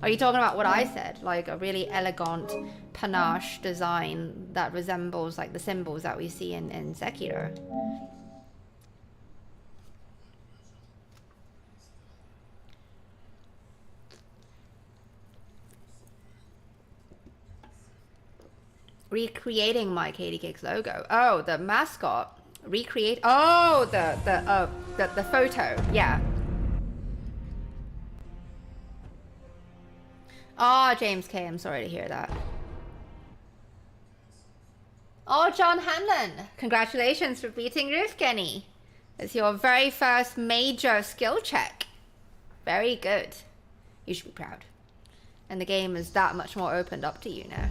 Are you talking about what I said? Like a really elegant panache design that resembles like the symbols that we see in Sekiro. Recreating my Katiecakes logo. Oh, the mascot. Recreate. Oh, the photo. Yeah. Oh, James K. I'm sorry to hear that. Oh, John Hanlon. Congratulations for beating Ruth Kenny. It's your very first major skill check. Very good. You should be proud. And the game is that much more opened up to you now.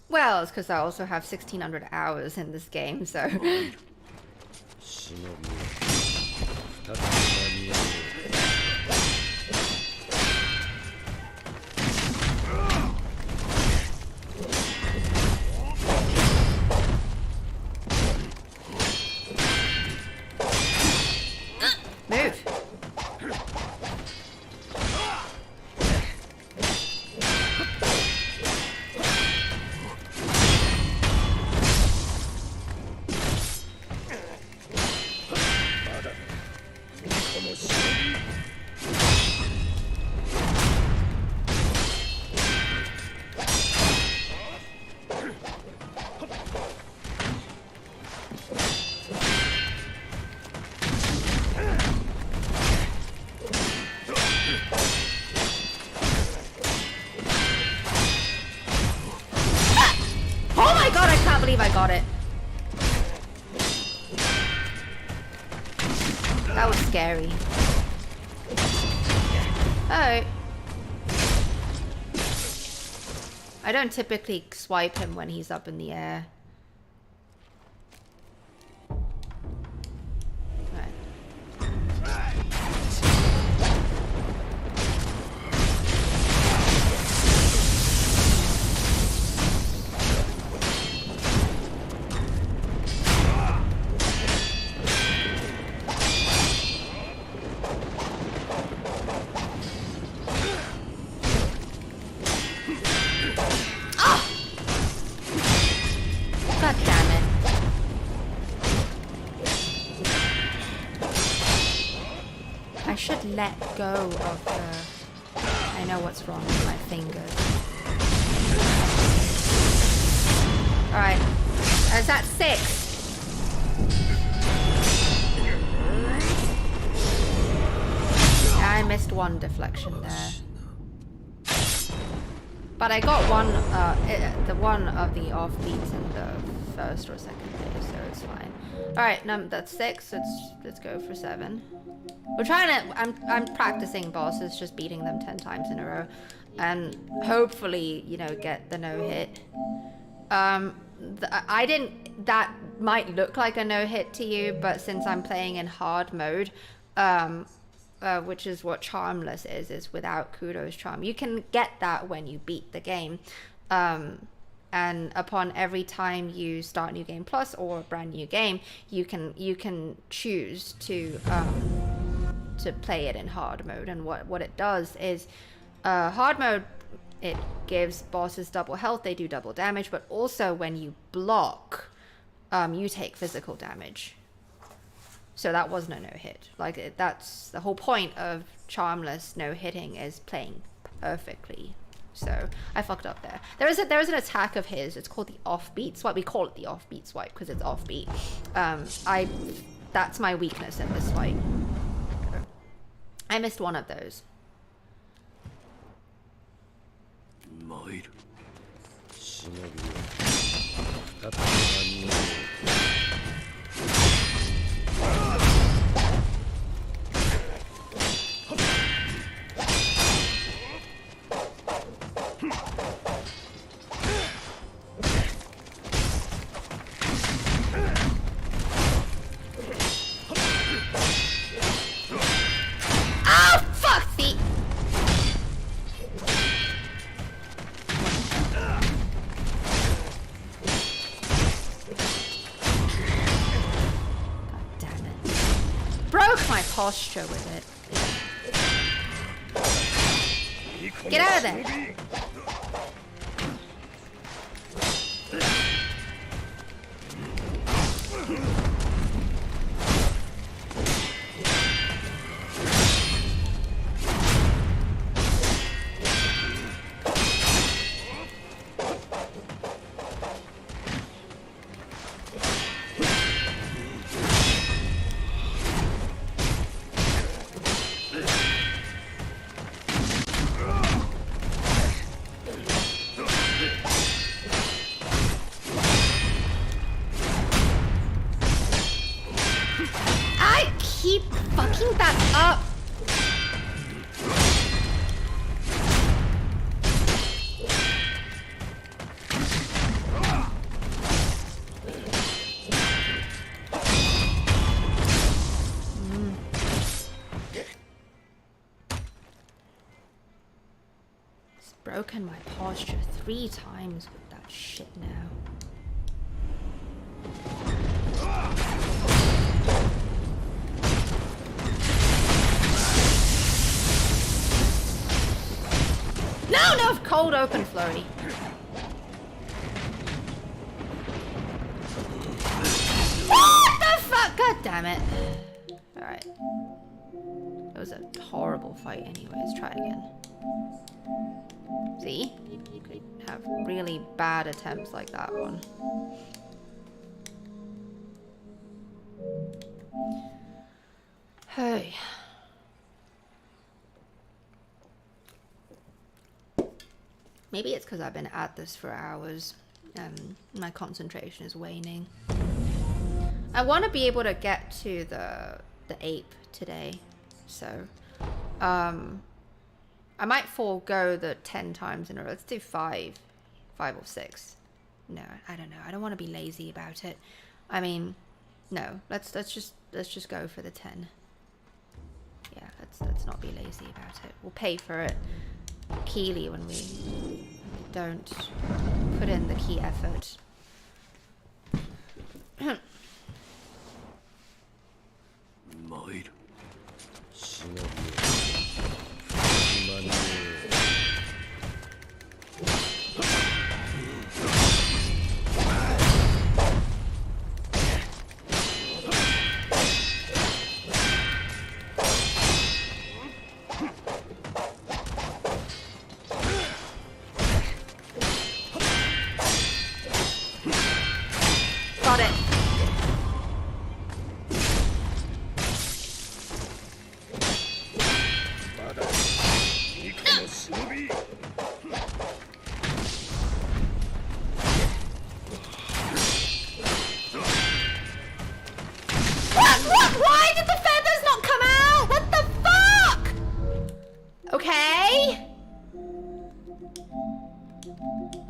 Well, it's because I also have 1,600 hours in this game, so... Move. I got it. That was scary. Oh. I don't typically swipe him when he's up in the air. Let go of the... I know what's wrong with my fingers. Alright. Is that 6? I missed one deflection there. But I got one, the one of the offbeats in the first or second phase, so it's fine. Alright, that's 6. Let's go for 7. We're trying to... I'm practicing bosses, just beating them 10 times in a row, and hopefully, you know, get the no-hit. I didn't... That might look like a no-hit to you, but since I'm playing in hard mode, which is what Charmless is without Kudo's Charm, you can get that when you beat the game. And upon every time you start New Game Plus or a brand new game, you can choose to play it in hard mode. And what it does is, hard mode, it gives bosses double health, they do double damage, but also when you block, you take physical damage. So that wasn't a no-hit. Like, that's the whole point of Charmless no-hitting, is playing perfectly. So I fucked up there. There is an attack of his. It's called the offbeat swipe. We call it the offbeat swipe because it's offbeat. That's my weakness in this fight. I missed one of those. Posture with it. Get out of there! Up! It's broken my posture 3 times with that shit now. No, cold open flurry. What the fuck? God damn it. Alright. It was a horrible fight anyway. Let's try it again. See? You could have really bad attempts like that one. Hey. Maybe it's because I've been at this for hours. My concentration is waning. I want to be able to get to the ape today, so I might forego the 10 times in a row. Let's do 5 or 6. No, I don't know. I don't want to be lazy about it. I mean, no. Let's just go for the 10. Yeah, let's not be lazy about it. We'll pay for it keenly when we don't put in the key effort. Got it. What? Why did the feathers not come out? What the fuck? Okay.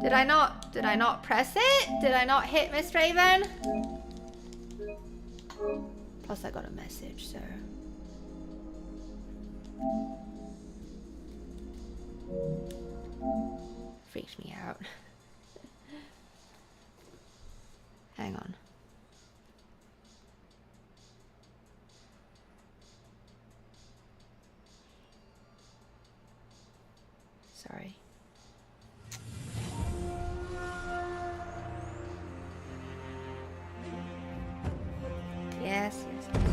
Did I not press it? Did I not hit Miss Raven? Plus I got a message, so. Freaked me out. Hang on. Sorry. Yes, yes, yes.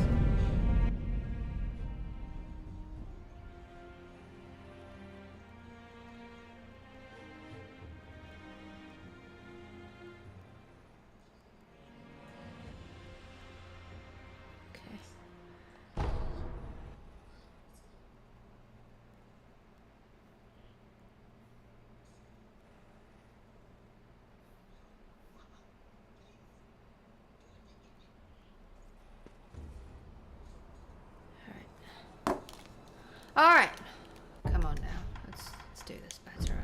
All right, come on now. Let's do this better.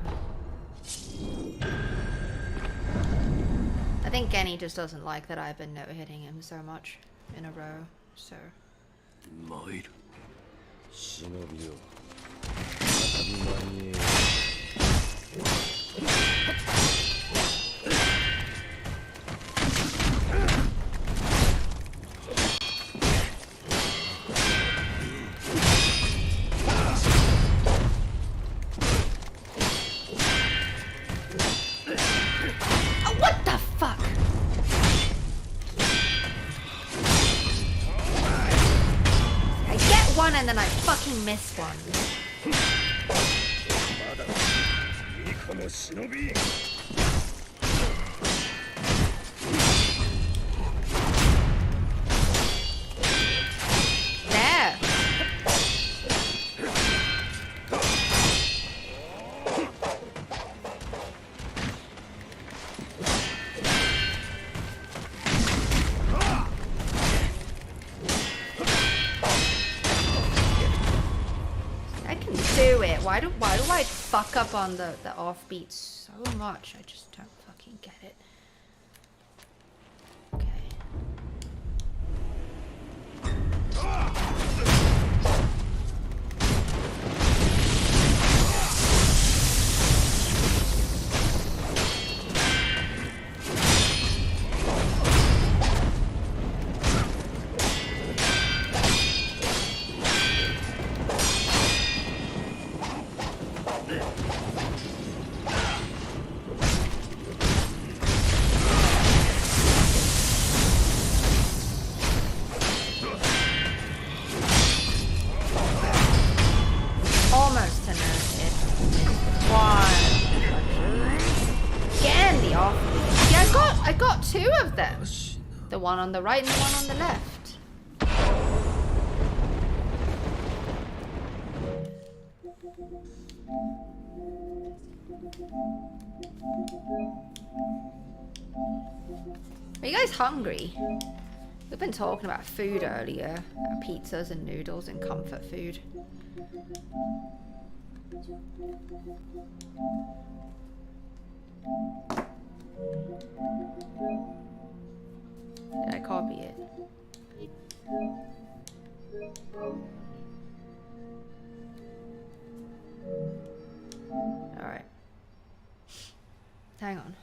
I think Genny just doesn't like that I've been no-hitting him so much in a row. So. And then I fucking missed one. There. it. Why do I fuck up on the offbeat so much? I just don't fucking get it. Okay. The one on the right and the one on the left. Are you guys hungry? We've been talking about food earlier. Pizzas and noodles and comfort food. Did I copy it? All right. Hang on.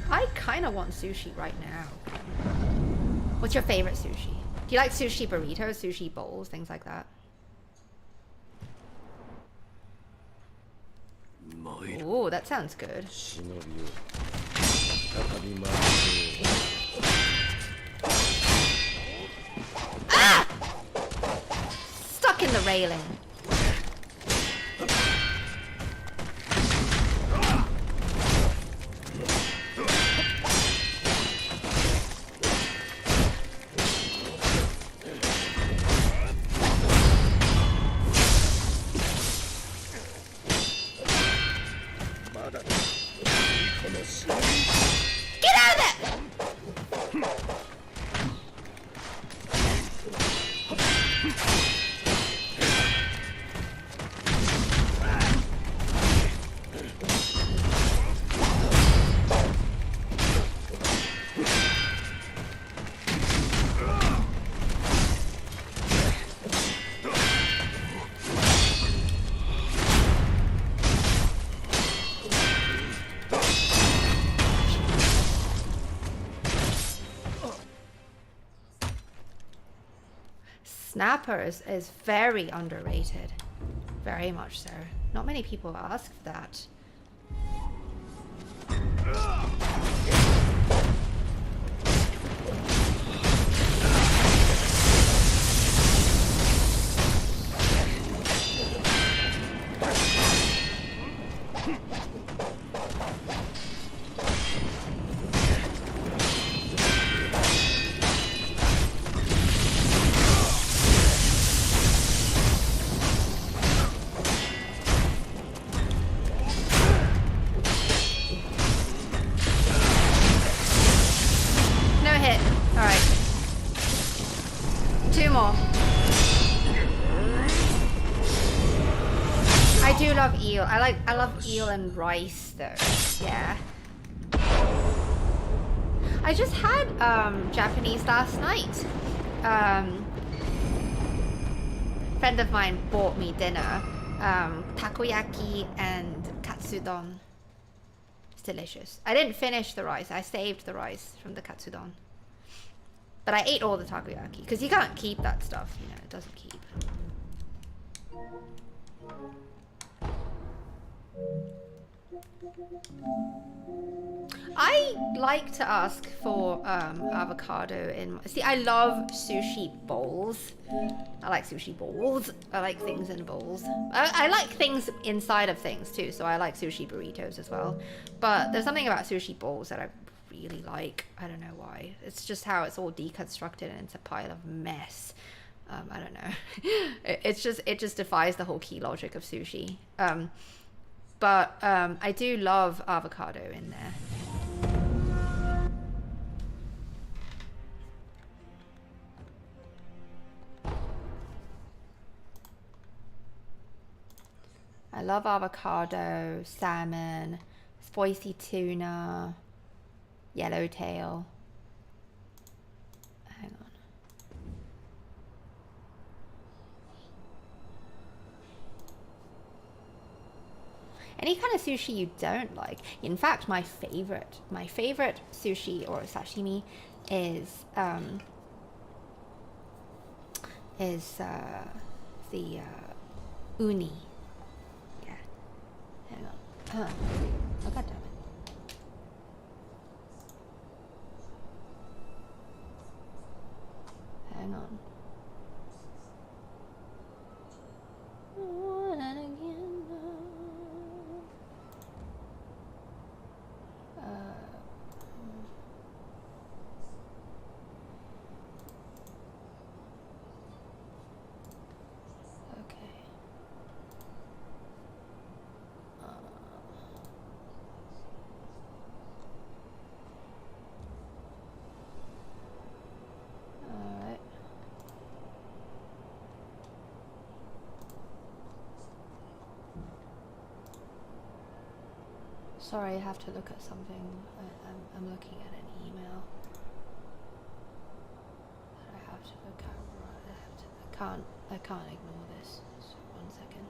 I kind of want sushi right now. What's your favorite sushi? Do you like sushi burritos, sushi bowls, things like that? Ooh, that sounds good. Ah! Stuck in the railing. Snapper is very underrated. Very much so. Not many people ask for that. I love eel and rice though. Yeah. I just had Japanese last night. Friend of mine bought me dinner. Takoyaki and katsudon. It's delicious. I didn't finish the rice. I saved the rice from the katsudon. But I ate all the takoyaki because you can't keep that stuff, you know, it doesn't keep. I like to ask for avocado in. See, I love sushi bowls. I like sushi bowls. I like things in bowls. I like things inside of things too, so I like sushi burritos as well. But there's something about sushi bowls that I really like. I don't know why. It's just how it's all deconstructed and it's a pile of mess. I don't know. it just defies the whole key logic of sushi. But I do love avocado in there. I love avocado, salmon, spicy tuna, yellowtail. Hang on. Any kind of sushi you don't like. In fact, my favorite sushi or sashimi is the uni. Yeah. Hang on. Oh god damn it. Hang on. Sorry, I have to look at something. I'm looking at an email that I have to look at. I can't ignore this. So 1 second.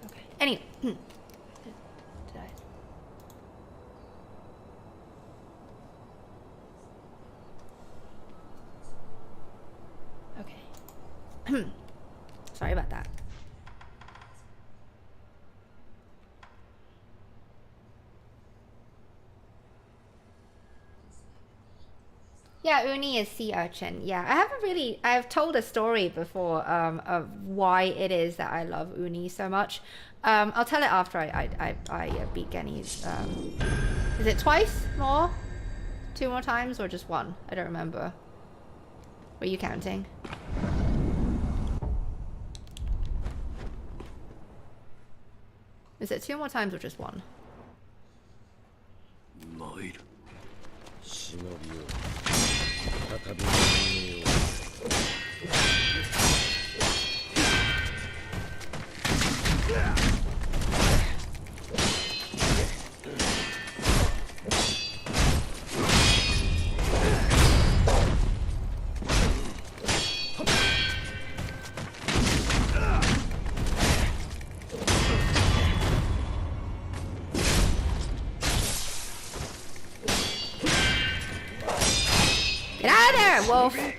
Okay. Anyway. Did I? Sorry about that. Yeah, uni is sea urchin. Yeah, I've told a story before of why it is that I love uni so much. I'll tell it after I beat Genny's. Is it twice more? 2 more times or just 1? I don't remember. Were you counting? Is it 2 more times or just 1? Get out of there, wolf! Get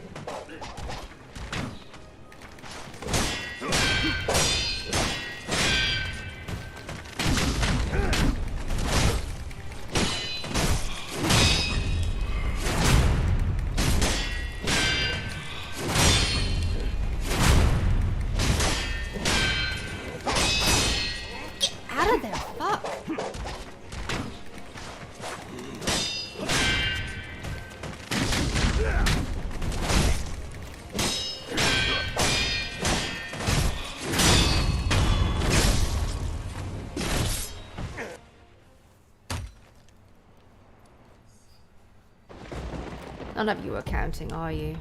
out of there, fuck! None of you are counting, are you?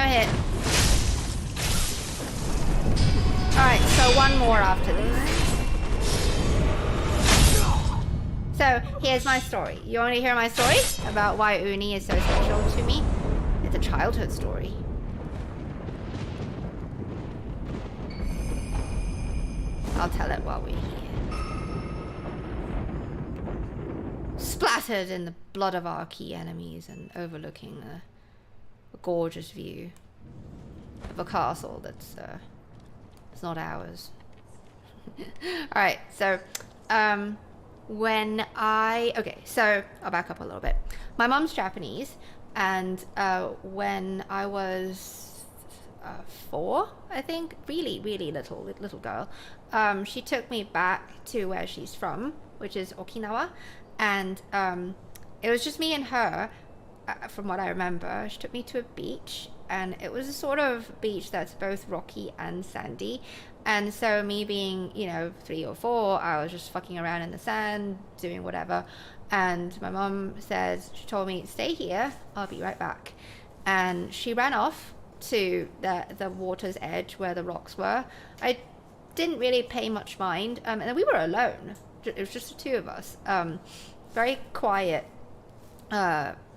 hit. Alright, so one more after this. So, here's my story. You want to hear my story about why Uni is so special to me? It's a childhood story. I'll tell it while we're here. Splattered in the blood of our key enemies and overlooking a gorgeous view of a castle that's it's not ours. Alright, so okay, so I'll back up a little bit. My mom's Japanese, and when I was 4, I think, really little girl, she took me back to where she's from, which is Okinawa, and it was just me and her. From what I remember, she took me to a beach, and it was a sort of beach that's both rocky and sandy. And so me being, 3 or 4, I was just fucking around in the sand, doing whatever. And my mom says, she told me, stay here, I'll be right back. And she ran off to the water's edge where the rocks were. I didn't really pay much mind. And then we were alone. It was just the two of us. Very quiet,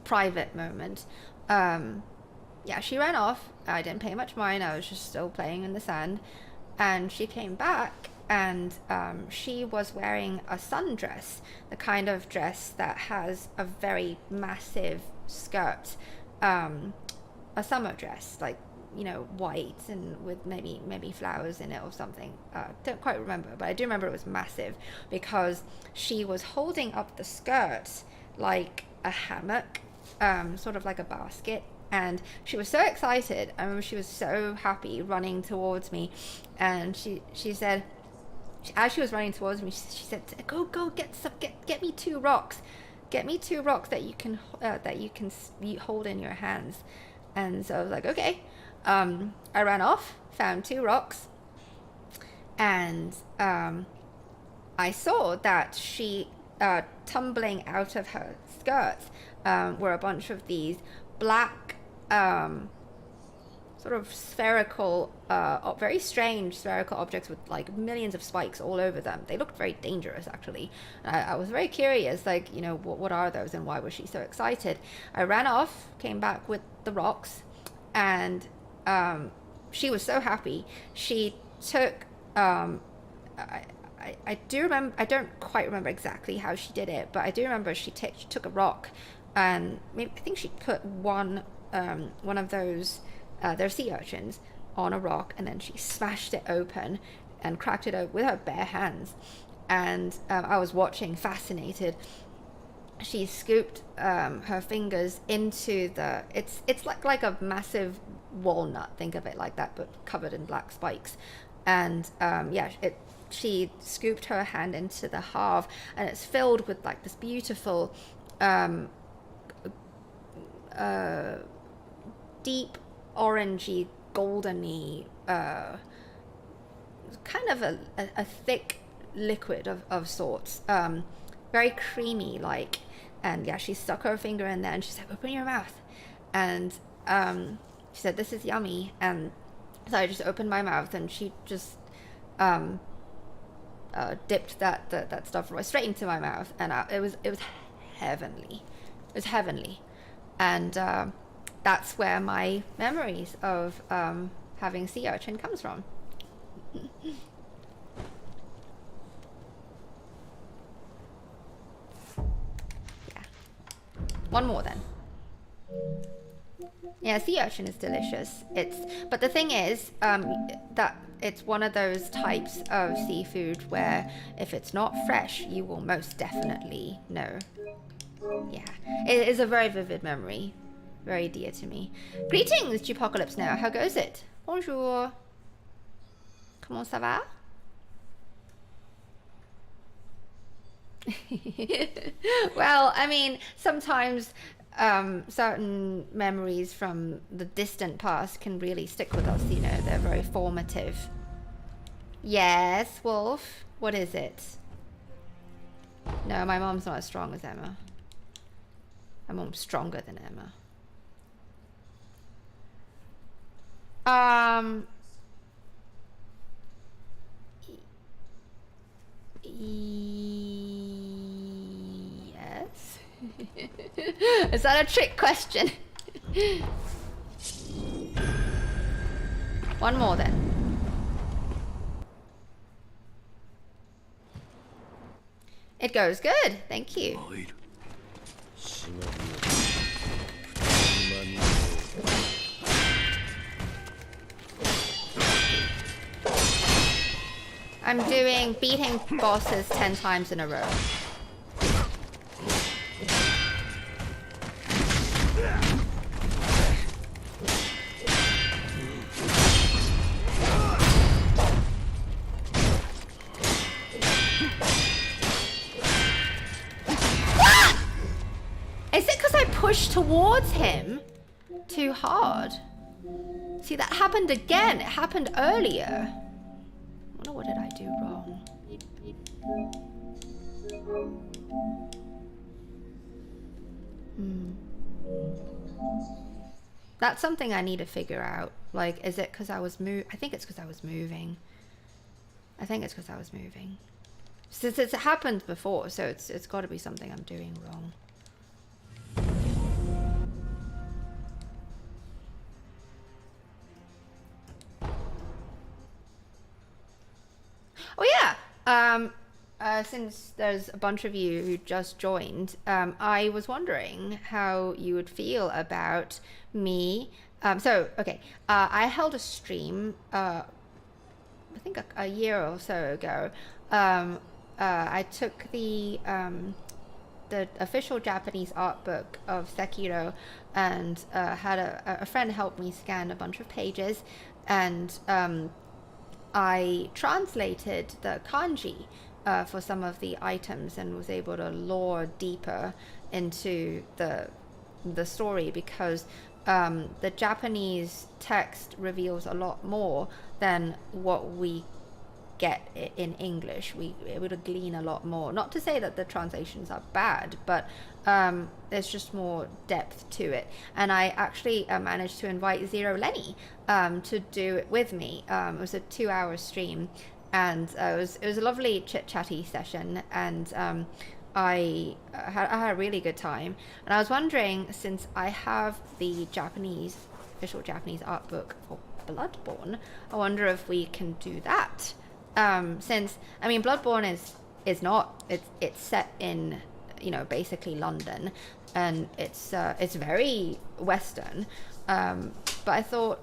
private moment. Yeah, she ran off. I didn't pay much mind. I was just still playing in the sand. And she came back, and she was wearing a sundress, the kind of dress that has a very massive skirt, a summer dress, like, white and with maybe flowers in it or something. Don't quite remember, but I do remember it was massive because she was holding up the skirt like a hammock, sort of like a basket. And she was so excited. I remember she was so happy running towards me. And she said, as she was running towards me, she said, go get me 2 rocks. Get me 2 rocks that you can hold in your hands. And so I was like, okay. I ran off, found 2 rocks. And I saw that she, tumbling out of her skirts, were a bunch of these black, sort of spherical, very strange spherical objects with like millions of spikes all over them. They looked very dangerous, actually. I was very curious, like, what are those and why was she so excited? I ran off, came back with the rocks, and she was so happy. She took, I do remember, I don't quite remember exactly how she did it, but I do remember she took a rock, and I think she put one of those, their sea urchins, on a rock, and then she smashed it open and cracked it open with her bare hands. And I was watching, fascinated. She scooped her fingers into the, it's like a massive walnut, think of it like that, but covered in black spikes. And she scooped her hand into the halve, and it's filled with like this beautiful deep orangey, goldeny, kind of a thick liquid of sorts, very creamy like. And yeah, she stuck her finger in there and she said, open your mouth. And she said, this is yummy. And so I just opened my mouth, and she just dipped that stuff right straight into my mouth, and it was heavenly. It was heavenly. And that's where my memories of having sea urchin comes from. Yeah. One more then. Yeah, sea urchin is delicious. But the thing is, that it's one of those types of seafood where if it's not fresh, you will most definitely know. Yeah, it is a very vivid memory, very dear to me. Greetings, Apocalypse Now. How goes it? Bonjour. Comment ça va? Well, I mean, sometimes certain memories from the distant past can really stick with us, they're very formative. Yes, Wolf? What is it? No, my mom's not as strong as Emma. My mom's stronger than Emma. Um, yes. Is that a trick question? One more then. It goes good, thank you. I'm doing beating bosses 10 times in a row. Is it because I pushed towards him too hard? See, that happened again. It happened earlier. I wonder, what did I do wrong? That's something I need to figure out. Like, is it because I was I think it's because I was moving. I think it's because I was moving. Since it's happened before, so it's got to be something I'm doing wrong. Oh yeah, since there's a bunch of you who just joined, I was wondering how you would feel about me. I held a stream, I think a year or so ago. I took the official Japanese art book of Sekiro and had a friend help me scan a bunch of pages, and I translated the kanji for some of the items and was able to lore deeper into the story, because the Japanese text reveals a lot more than what we get in English. We were able to glean a lot more. Not to say that the translations are bad, but there's just more depth to it. And I actually managed to invite Zero Lenny to do it with me. It was a 2-hour stream, and it was a lovely chit-chatty session, and I had a really good time. And I was wondering, since I have the official Japanese art book for Bloodborne, I wonder if we can do that. Since, I mean, Bloodborne is not, it's set in, basically London, and it's very Western, but I thought,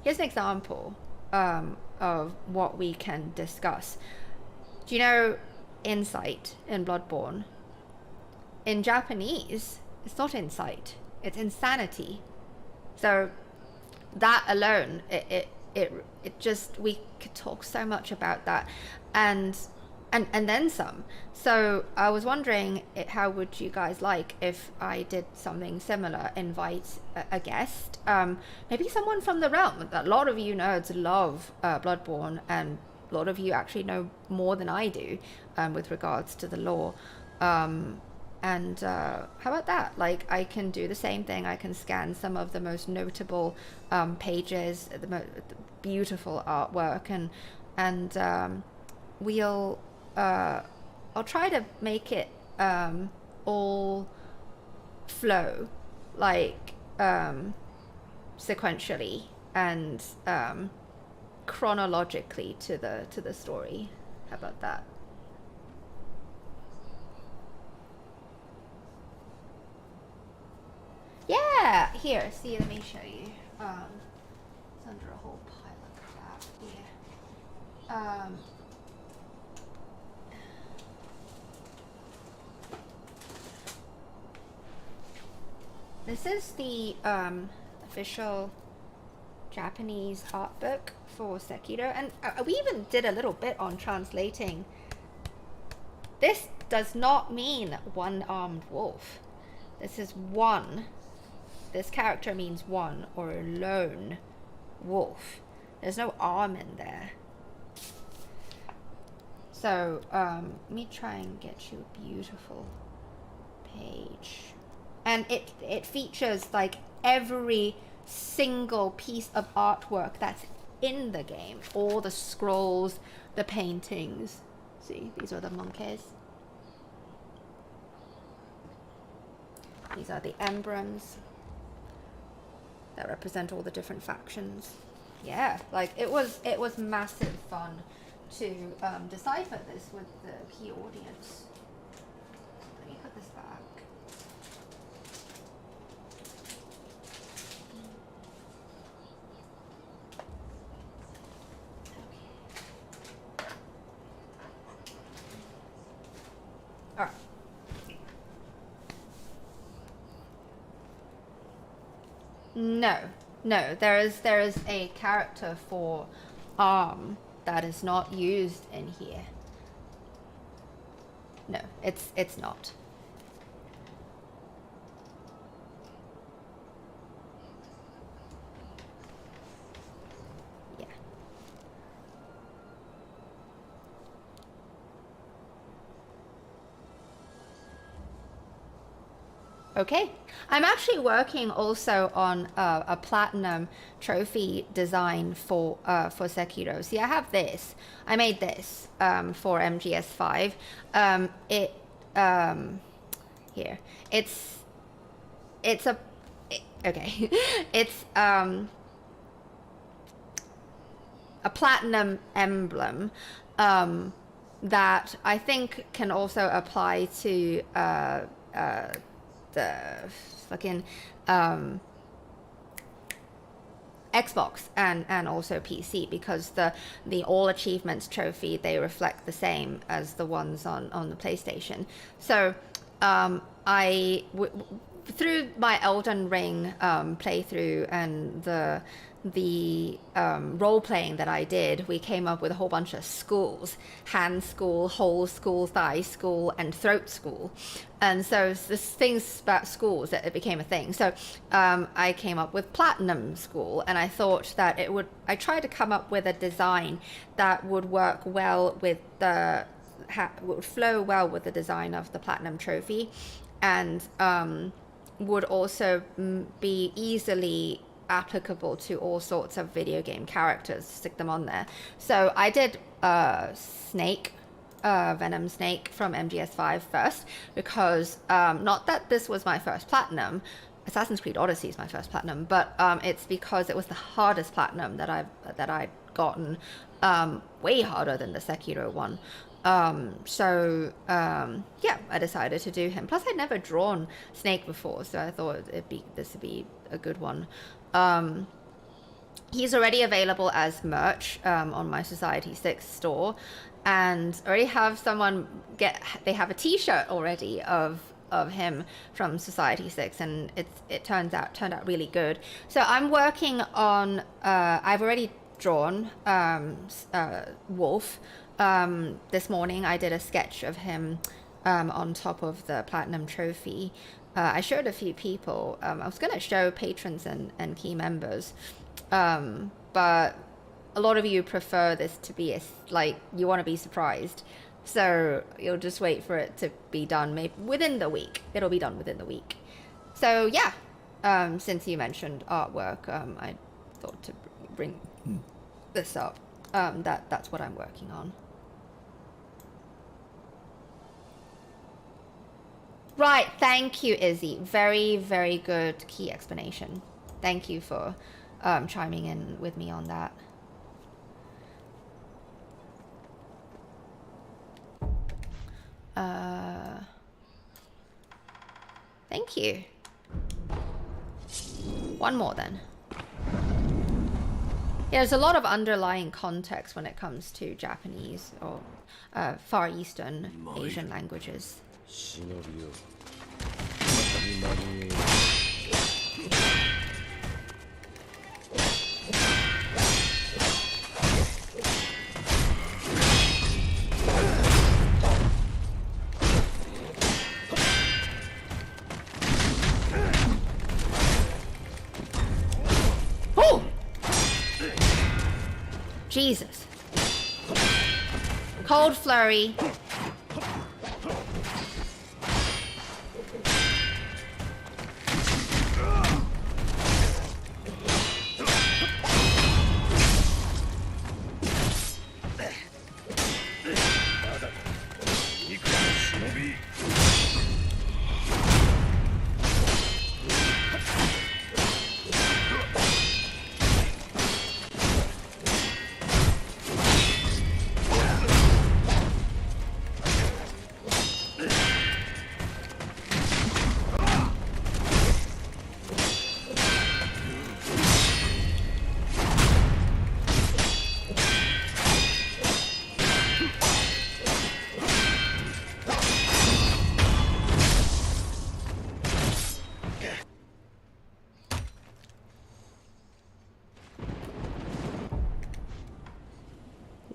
here's an example of what we can discuss. Do you know insight in Bloodborne? In Japanese, it's not insight, it's insanity. So that alone, it just, we could talk so much about that, and then some. So I was wondering, how would you guys like if I did something similar, invite a guest, maybe someone from the realm. A lot of you nerds love Bloodborne, and a lot of you actually know more than I do with regards to the lore. And how about that? Like, I can do the same thing. I can scan some of the most notable pages, the beautiful artwork, and we'll I'll try to make it all flow, like sequentially and chronologically to the story. How about that? Yeah, here, see, let me show you. It's under a whole pile of crap here. This is the official Japanese art book for Sekiro, and we even did a little bit on translating. This does not mean one-armed wolf. This is one. This character means one, or a lone wolf. There's no arm in there. So let me try and get you a beautiful page. And it features like every single piece of artwork that's in the game. All the scrolls, the paintings. See, these are the monkeys. These are the emblems that represent all the different factions. Yeah, like it was massive fun to decipher this with the key audience. Let me put this back. All right. No, there is a character for arm that is not used in here. No, it's not. Yeah. Okay, I'm actually working also on a platinum trophy design for Sekiro. See, I have this. I made this for MGS5. Here. It's a platinum emblem that I think can also apply to the fucking Xbox and also PC, because the all achievements trophy, they reflect the same as the ones on the PlayStation. So through my Elden Ring playthrough and the role playing that I did, we came up with a whole bunch of schools: hand school, whole school, thigh school, and throat school. And so this things about schools, that it became a thing. So I came up with platinum school, and I thought that I tried to come up with a design that would work well with would flow well with the design of the platinum trophy, and would also be easily applicable to all sorts of video game characters, stick them on there. So I did Snake, Venom Snake from MGS5 first, because not that this was my first platinum. Assassin's Creed Odyssey is my first platinum, but it's because it was the hardest platinum that I'd gotten, way harder than the Sekiro one. Yeah, I decided to do him. Plus, I'd never drawn Snake before, so I thought this would be a good one. He's already available as merch on my Society 6 store, and already have someone they have a t-shirt already of him from Society 6, and it turned out really good. So I'm working on I've already drawn Wolf. This morning I did a sketch of him on top of the platinum trophy. I showed a few people. I was going to show patrons and key members, but a lot of you prefer this to be you want to be surprised, so you'll just wait for it to be done maybe within the week. It'll be done within the week. So yeah, since you mentioned artwork, I thought to bring this up. That's what I'm working on. Right, thank you, Izzy. Very, very good key explanation. Thank you for chiming in with me on that. Thank you. One more then. Yeah, there's a lot of underlying context when it comes to Japanese or Far Eastern Asian languages. Oh! Jesus. Cold flurry.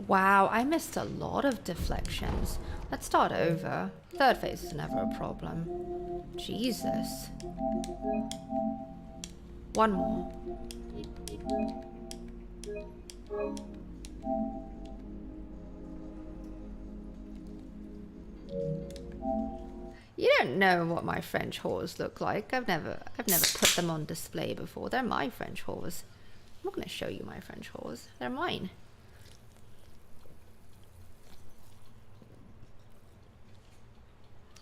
Wow, I missed a lot of deflections. Let's start over. Third phase is never a problem. Jesus. One more. You don't know what my French whores look like. I've never put them on display before. They're my French whores. I'm not going to show you my French whores. They're mine.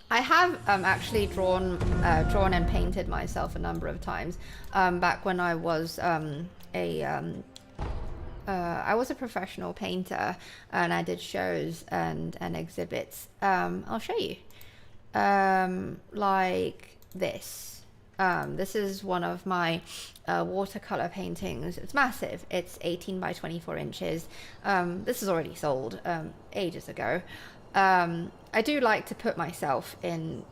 I have actually drawn and painted myself a number of times. Back when I was I was a professional painter, and I did shows and exhibits. I'll show you. Like this. This is one of my watercolor paintings. It's massive. It's 18 by 24 inches. This is already sold ages ago. I do like to put myself in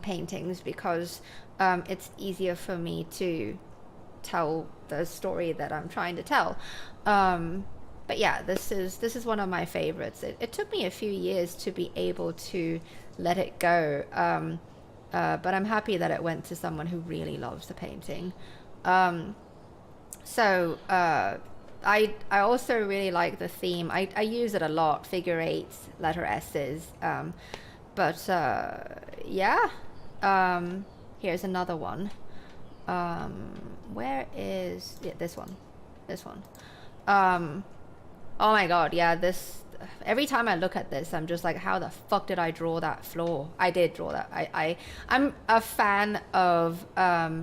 paintings because it's easier for me to tell the story that I'm trying to tell. But yeah, this is one of my favorites. It took me a few years to be able to let it go, but I'm happy that it went to someone who really loves the painting. I also really like the theme. I use it a lot, figure eights, letter S's, yeah. Here's another one. Where is, yeah, this one. Oh my god, yeah, this, every time I look at this, I'm just like, how the fuck did I draw that floor? I did draw that. I'm a fan of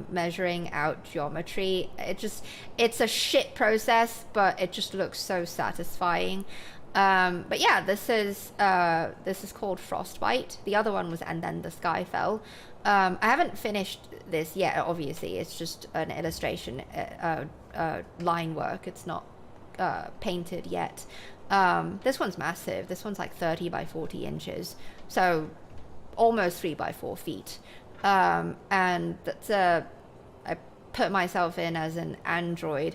measuring out geometry. It's a shit process, but it just looks so satisfying. But yeah, this is called Frostbite. The other one was And Then the Sky Fell. I haven't finished this yet, obviously. It's just an illustration, line work. It's not painted yet. This one's massive. This one's like 30 by 40 inches, so almost 3 by 4 feet. And that's I put myself in as an android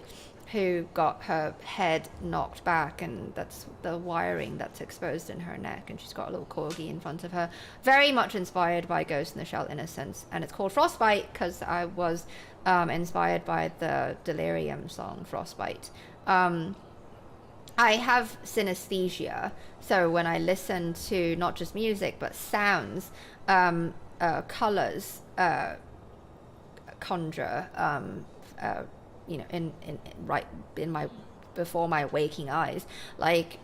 who got her head knocked back, and that's the wiring that's exposed in her neck, and she's got a little corgi in front of her. Very much inspired by Ghost in the Shell Innocence, and it's called Frostbite because I was inspired by the Delirium song Frostbite. I have synesthesia, so when I listen to not just music but sounds, colors conjure, you know, in my before my waking eyes, like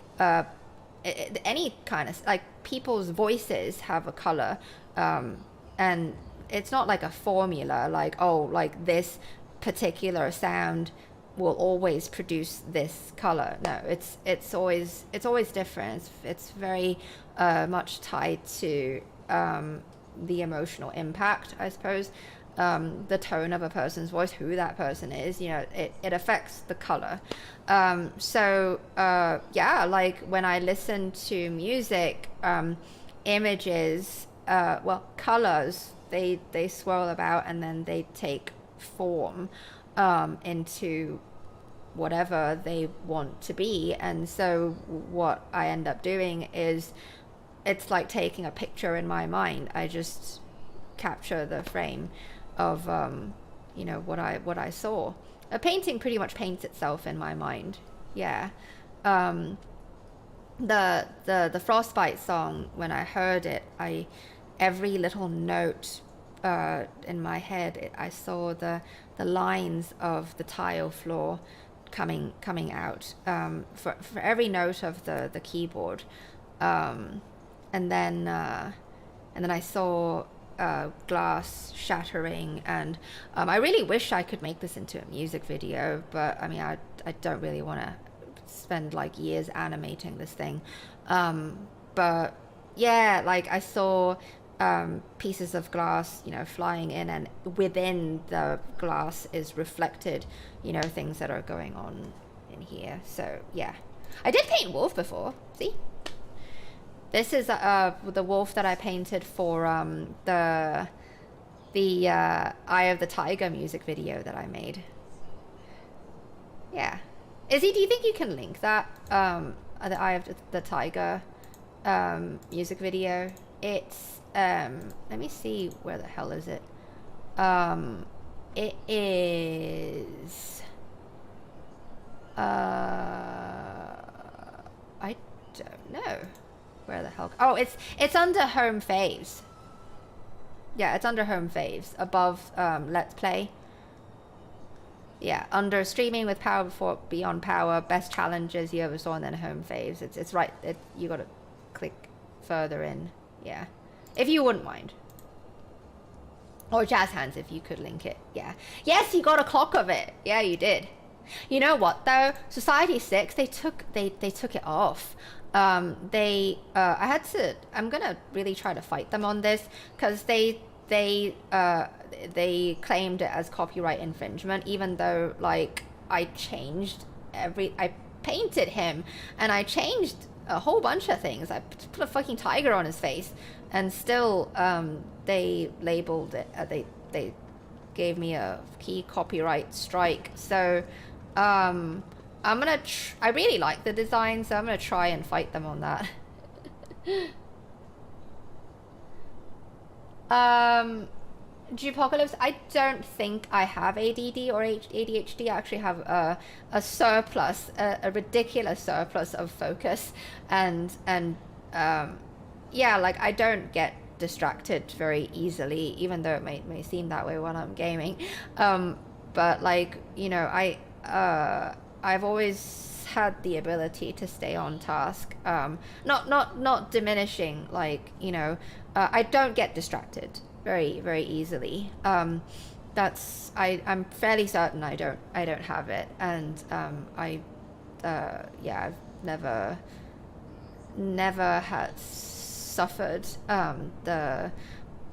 any kind of, like, people's voices have a color, and it's not like a formula, like, oh, like this particular sound will always produce this color. No, it's always different. It's very much tied to the emotional impact, I suppose, the tone of a person's voice, who that person is, you know, it affects the color. Yeah, like when I listen to music, images, well, colors, they swirl about and then they take form into whatever they want to be. And so what I end up doing is, it's like taking a picture in my mind. I just capture the frame of you know, what I saw. A painting pretty much paints itself in my mind. Yeah. The Frostbite song, when I heard it, every little note in my head, I saw the lines of the tile floor coming out for every note of the keyboard, and then I saw glass shattering, and I really wish I could make this into a music video, but I mean, I don't really want to spend like years animating this thing, but yeah, like I saw pieces of glass, you know, flying in, and within the glass is reflected, you know, things that are going on in here. So yeah, I did paint wolf before. See, this is the wolf that I painted for the Eye of the Tiger music video that I made. Yeah, Izzy, do you think you can link that? The Eye of the Tiger music video. It's let me see, where the hell is it? It is I don't know where the hell. Oh, it's under home faves. Yeah, it's under home faves above let's play. Yeah, under streaming with power before beyond power, best challenges you ever saw, and then home faves. It's right. You got to click further in. Yeah, if you wouldn't mind. Or Jazz Hands, if you could link it. Yeah. Yes, you got a clock of it. Yeah, you did. You know what though? Society 6, they took it off. I'm gonna really try to fight them on this, because they claimed it as copyright infringement, even though like I painted him and I changed a whole bunch of things. I put a fucking tiger on his face, and still they labeled it. They gave me a key copyright strike. So I'm gonna. I really like the design, so I'm gonna try and fight them on that. Dupocalypse, I don't think I have ADD or ADHD. I actually have a surplus, a ridiculous surplus of focus, and yeah, like I don't get distracted very easily, even though it may seem that way when I'm gaming. But like, you know, I've always had the ability to stay on task. Not diminishing, like, you know, I don't get distracted very easily. I'm fairly certain I don't have it, and yeah, I've never had suffered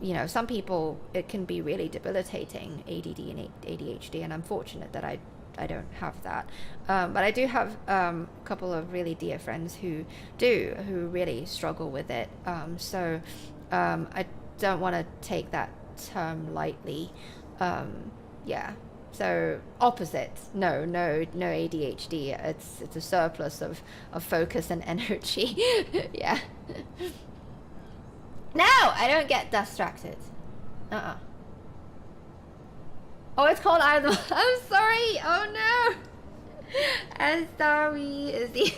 you know, some people, it can be really debilitating, ADD and ADHD, and I'm fortunate that I don't have that. But I do have a couple of really dear friends who really struggle with it. So I don't want to take that term lightly. Yeah. So opposite. No ADHD. It's a surplus of focus and energy. Yeah. No, I don't get distracted. Oh, it's called I'm sorry. Oh no. I'm sorry, Izzy.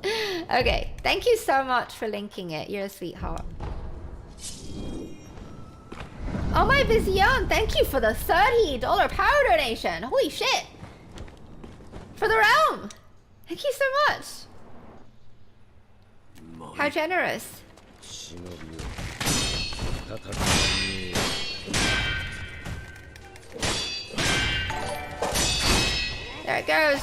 Okay, thank you so much for linking it. You're a sweetheart. Oh my Vision, thank you for the $30 power donation. Holy shit. For the realm. Thank you so much. How generous. There it goes.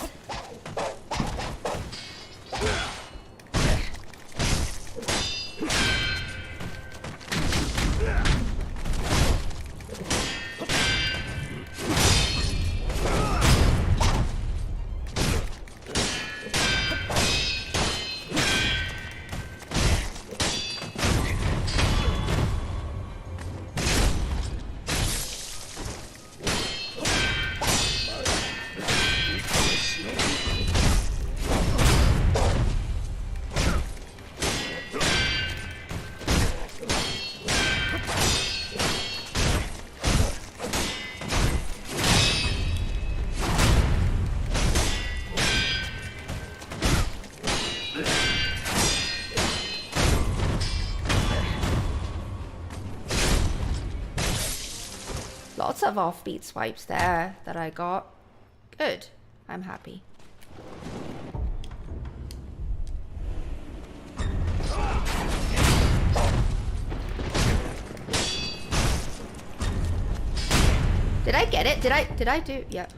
Lots of offbeat swipes there that I got. Good. I'm happy. Did I get it? Did I do? Yep.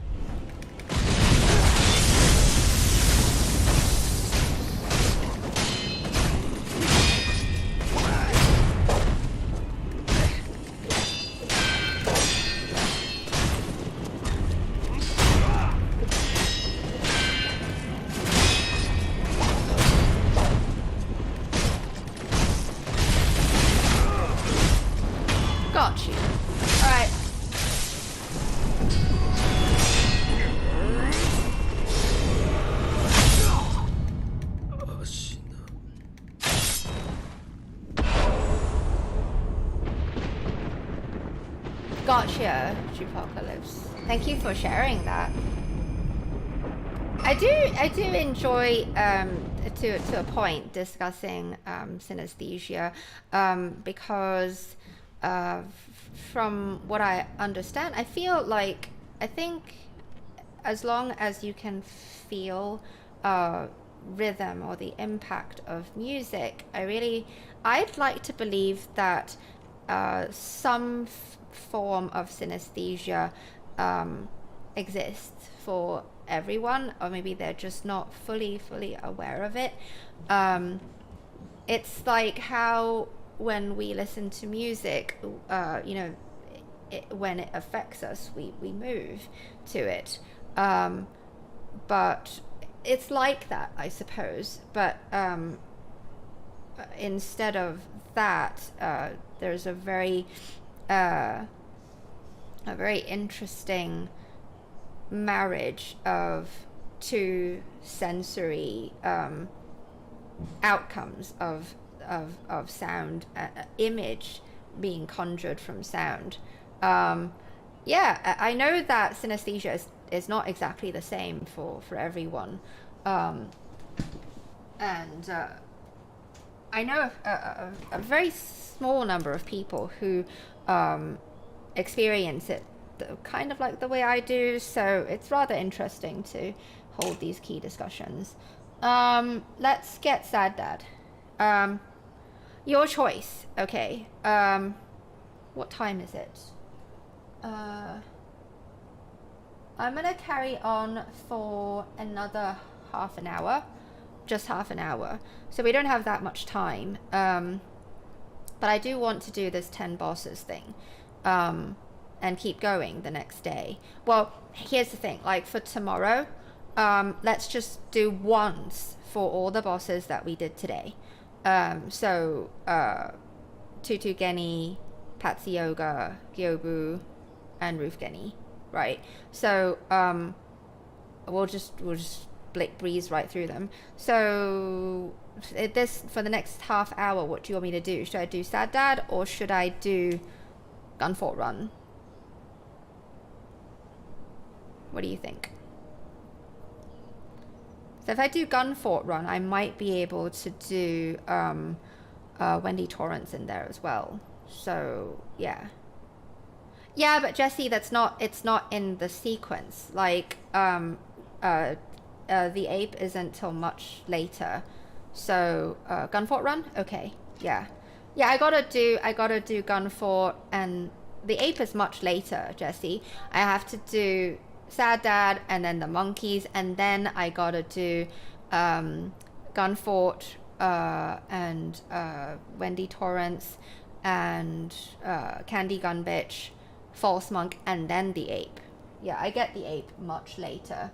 synesthesia, Apocalypse. Thank you for sharing that. I do enjoy to a point discussing synesthesia because from what I understand, I think as long as you can feel rhythm or the impact of music, I'd like to believe that some form of synesthesia exists for everyone, or maybe they're just not fully aware of it. It's like how when we listen to music, you know, when it affects us, we move to it. But it's like that, I suppose. But instead of that, there's a very interesting marriage of two sensory outcomes of sound, image being conjured from sound. Yeah, I know that synesthesia is not exactly the same for everyone, and I know a very small number of people who experience it kind of like the way I do, so it's rather interesting to hold these key discussions. Let's get Sad Dad. Your choice. Okay. What time is it? I'm gonna carry on for another half an hour, just half an hour, so we don't have that much time. But I do want to do this 10 bosses thing, and keep going the next day. Well, here's the thing, like for tomorrow, let's just do once for all the bosses that we did today. So Tutu Geni, Patsy Yoga, Gyobu, and Roof Geni, right? So we'll just breeze right through them. So this, for the next half hour, what do you want me to do? Should I do Sad Dad or should I do Gunfort Run? What do you think? So if I do Gunfort Run, I might be able to do Wendy Torrance in there as well. So yeah. Yeah, but Jesse, it's not in the sequence. Like the ape isn't till much later. So Gunfort Run? Okay. Yeah. Yeah, I gotta do Gunfort, and the ape is much later, Jesse. I have to do Sad Dad and then the monkeys, and then I gotta do Gunfort and Wendy Torrance and Candy Gun Bitch, False Monk, and then the ape. Yeah, I get the ape much later.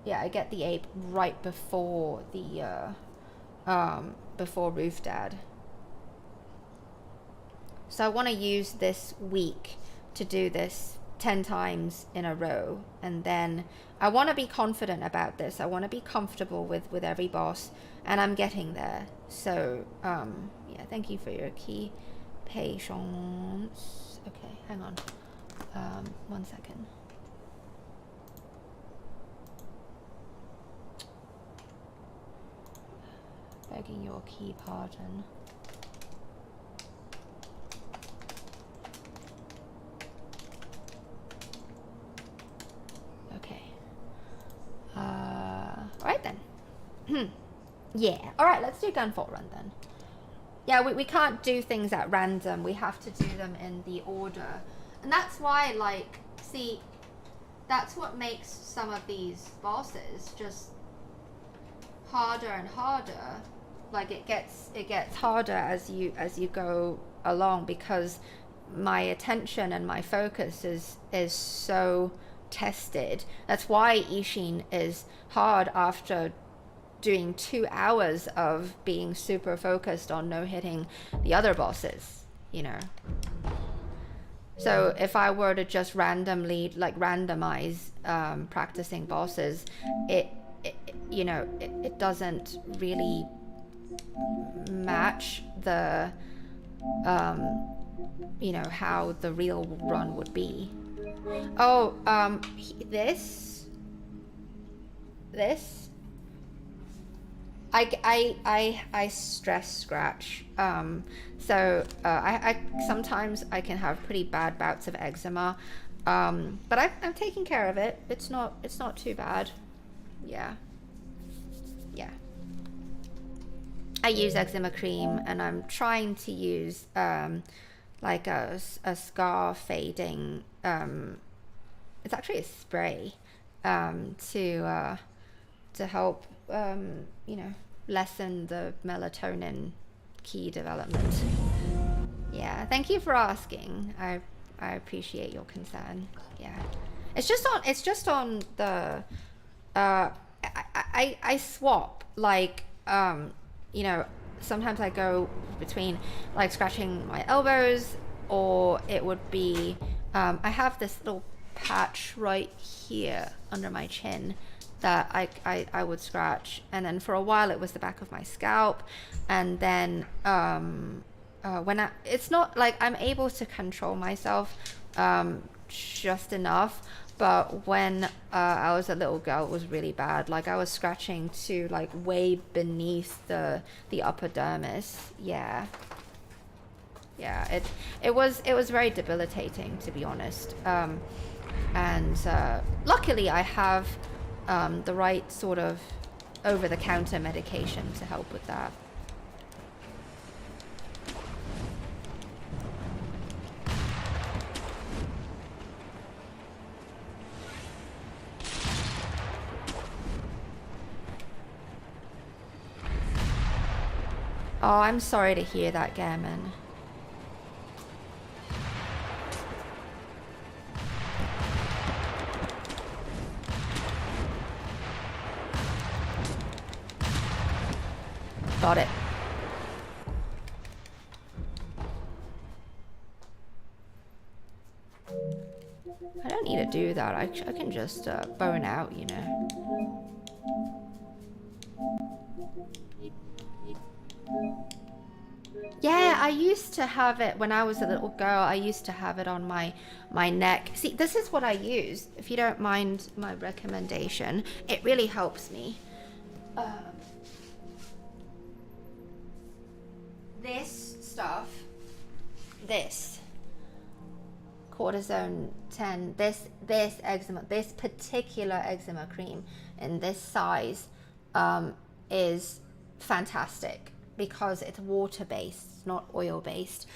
Yeah, I get the ape right before the before Roof Dad. So I want to use this week to do this 10 times in a row, and then I want to be confident about this. I want to be comfortable with every boss, and I'm getting there. So yeah, thank you for your key patience. Okay, hang on 1 second. Begging your key pardon. Okay. Alright then. Yeah. Alright, let's do Gunfort Run then. Yeah, we can't do things at random. We have to do them in the order. And that's why, like, see, that's what makes some of these bosses just harder and harder. Like it gets harder as you go along, because my attention and my focus is so tested. That's why Ishin is hard after doing 2 hours of being super focused on no hitting the other bosses, you know. So if I were to just randomly randomize practicing bosses, it you know, it doesn't really match the you know, how the real run would be. Oh, this. I stress scratch. So I sometimes I can have pretty bad bouts of eczema. But I'm taking care of it. It's not too bad. Yeah. Yeah. I use eczema cream, and I'm trying to use like a scar fading. It's actually a spray to help you know, lessen the melatonin key development. Yeah, thank you for asking. I appreciate your concern. Yeah, it's just on the I swap, like you know, sometimes I go between like scratching my elbows, or it would be I have this little patch right here under my chin that I would scratch, and then for a while it was the back of my scalp, and then when it's not like I'm able to control myself just enough, but when I was a little girl, it was really bad. Like I was scratching to like way beneath the upper dermis. Yeah, it was very debilitating, to be honest. And luckily I have the right sort of over-the-counter medication to help with that. Oh, I'm sorry to hear that, Gammon. Got it. I don't need to do that. I can just bone out, you know. Yeah, I used to have it when I was a little girl. I used to have it on my neck. See, this is what I use. If you don't mind my recommendation, it really helps me. This stuff, this cortisone 10, this eczema, this particular eczema cream in this size is fantastic because it's water based, it's not oil based.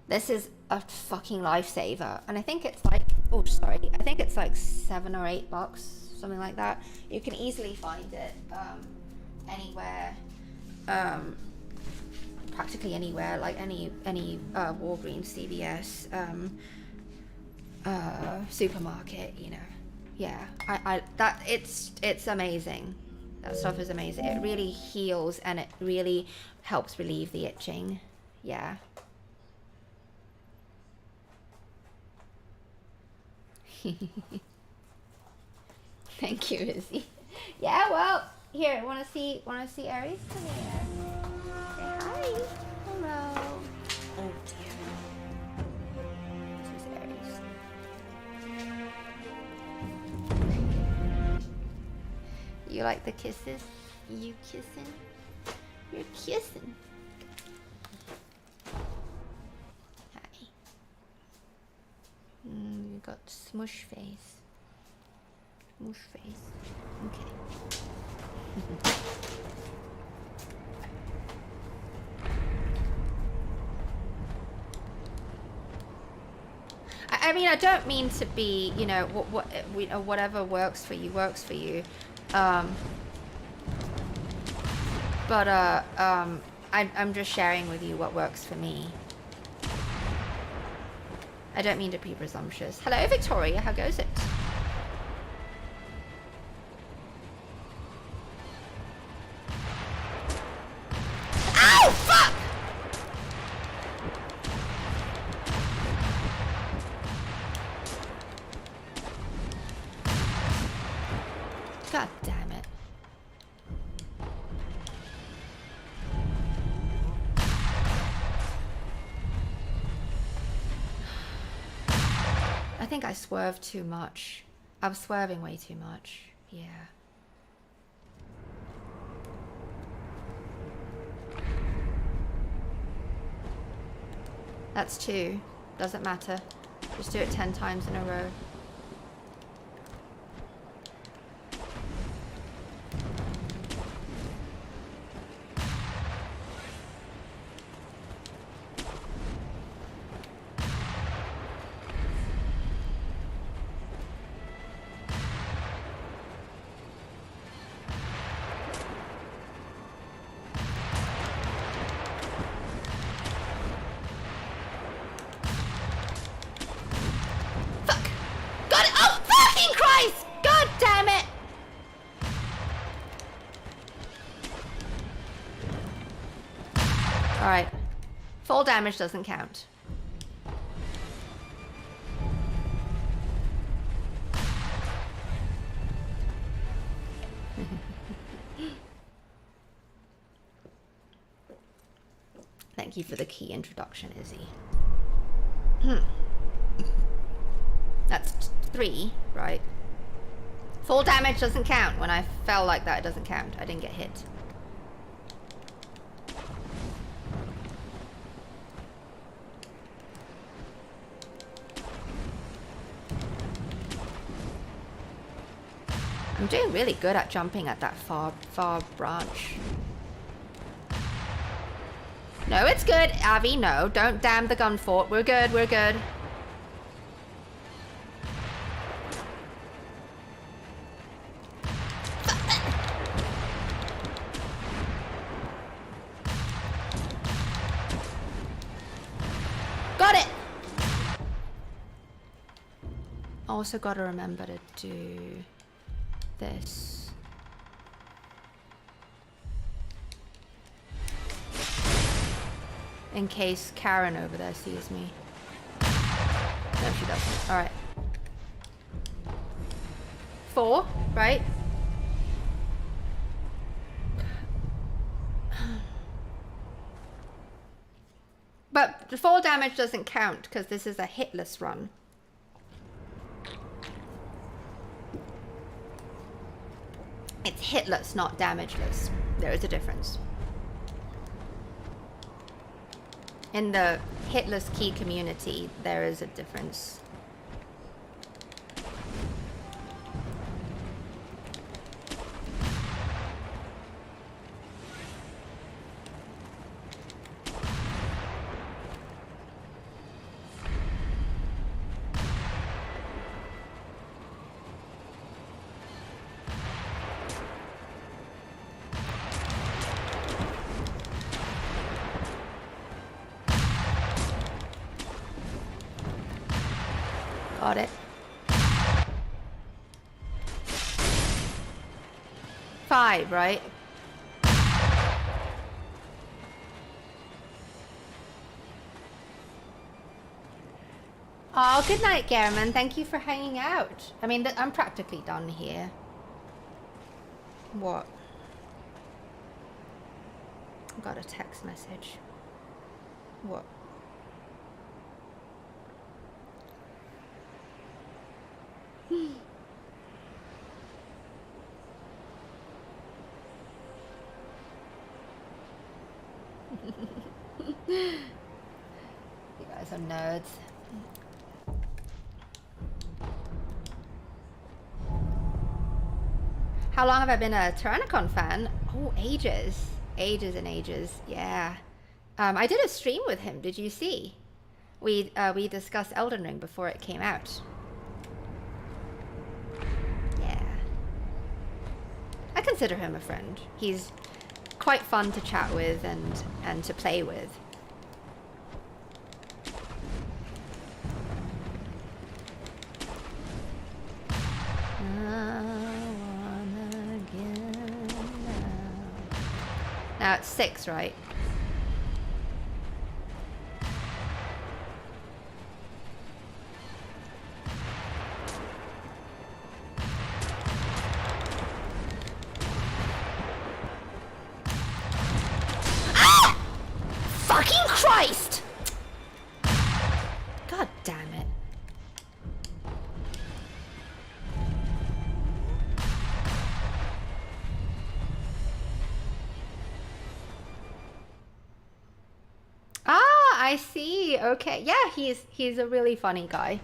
This is a fucking lifesaver, and I think it's like, oh sorry, I think it's like $7 or $8, something like that. You can easily find it anywhere. Practically anywhere, like any Walgreens, CVS, supermarket, you know. Yeah, that it's amazing. That stuff is amazing. It really heals, and it really helps relieve the itching. Yeah. Thank you, Izzy. Yeah, well, here, wanna see Aries? Come here. Hi. Hello. Oh dear. This is Aries. You like the kisses? You kissing? You're kissing. Hi. You got smush face. Smush face. Okay. I mean, I don't mean to be, you know, whatever works for you works for you. But I'm just sharing with you what works for me. I don't mean to be presumptuous. Hello, Victoria. How goes it? Ow! Fuck! God damn it. think I swerved too much. I was swerving way too much. Yeah. That's 2. Doesn't matter. Just do it 10 times in a row. Full damage doesn't count. Thank you for the key introduction, Izzy. That's 3, right? Full damage doesn't count. When I fell like that, it doesn't count. I didn't get hit. I'm doing really good at jumping at that far branch. No, it's good, Avi. No, don't damn the gun fort. We're good, we're good. Got it! Also gotta remember to do this. In case Karen over there sees me. No, she doesn't. Alright. 4, right? But the fall damage doesn't count because this is a hitless run. It's hitless, not damageless. There is a difference. In the hitless key community, there is a difference. Got it. 5, right? Oh, good night, Garamon. Thank you for hanging out. I mean, I'm practically done here. What? I got a text message. What? You guys are nerds. How long have I been a Tyrannicon fan? Oh, ages. Ages and ages. Yeah. I did a stream with him. Did you see? We discussed Elden Ring before it came out. Yeah. I consider him a friend. He's quite fun to chat with and to play with. Now it's 6, right? Ah! Fucking Christ! God damn it. I see. Okay. Yeah, he's a really funny guy.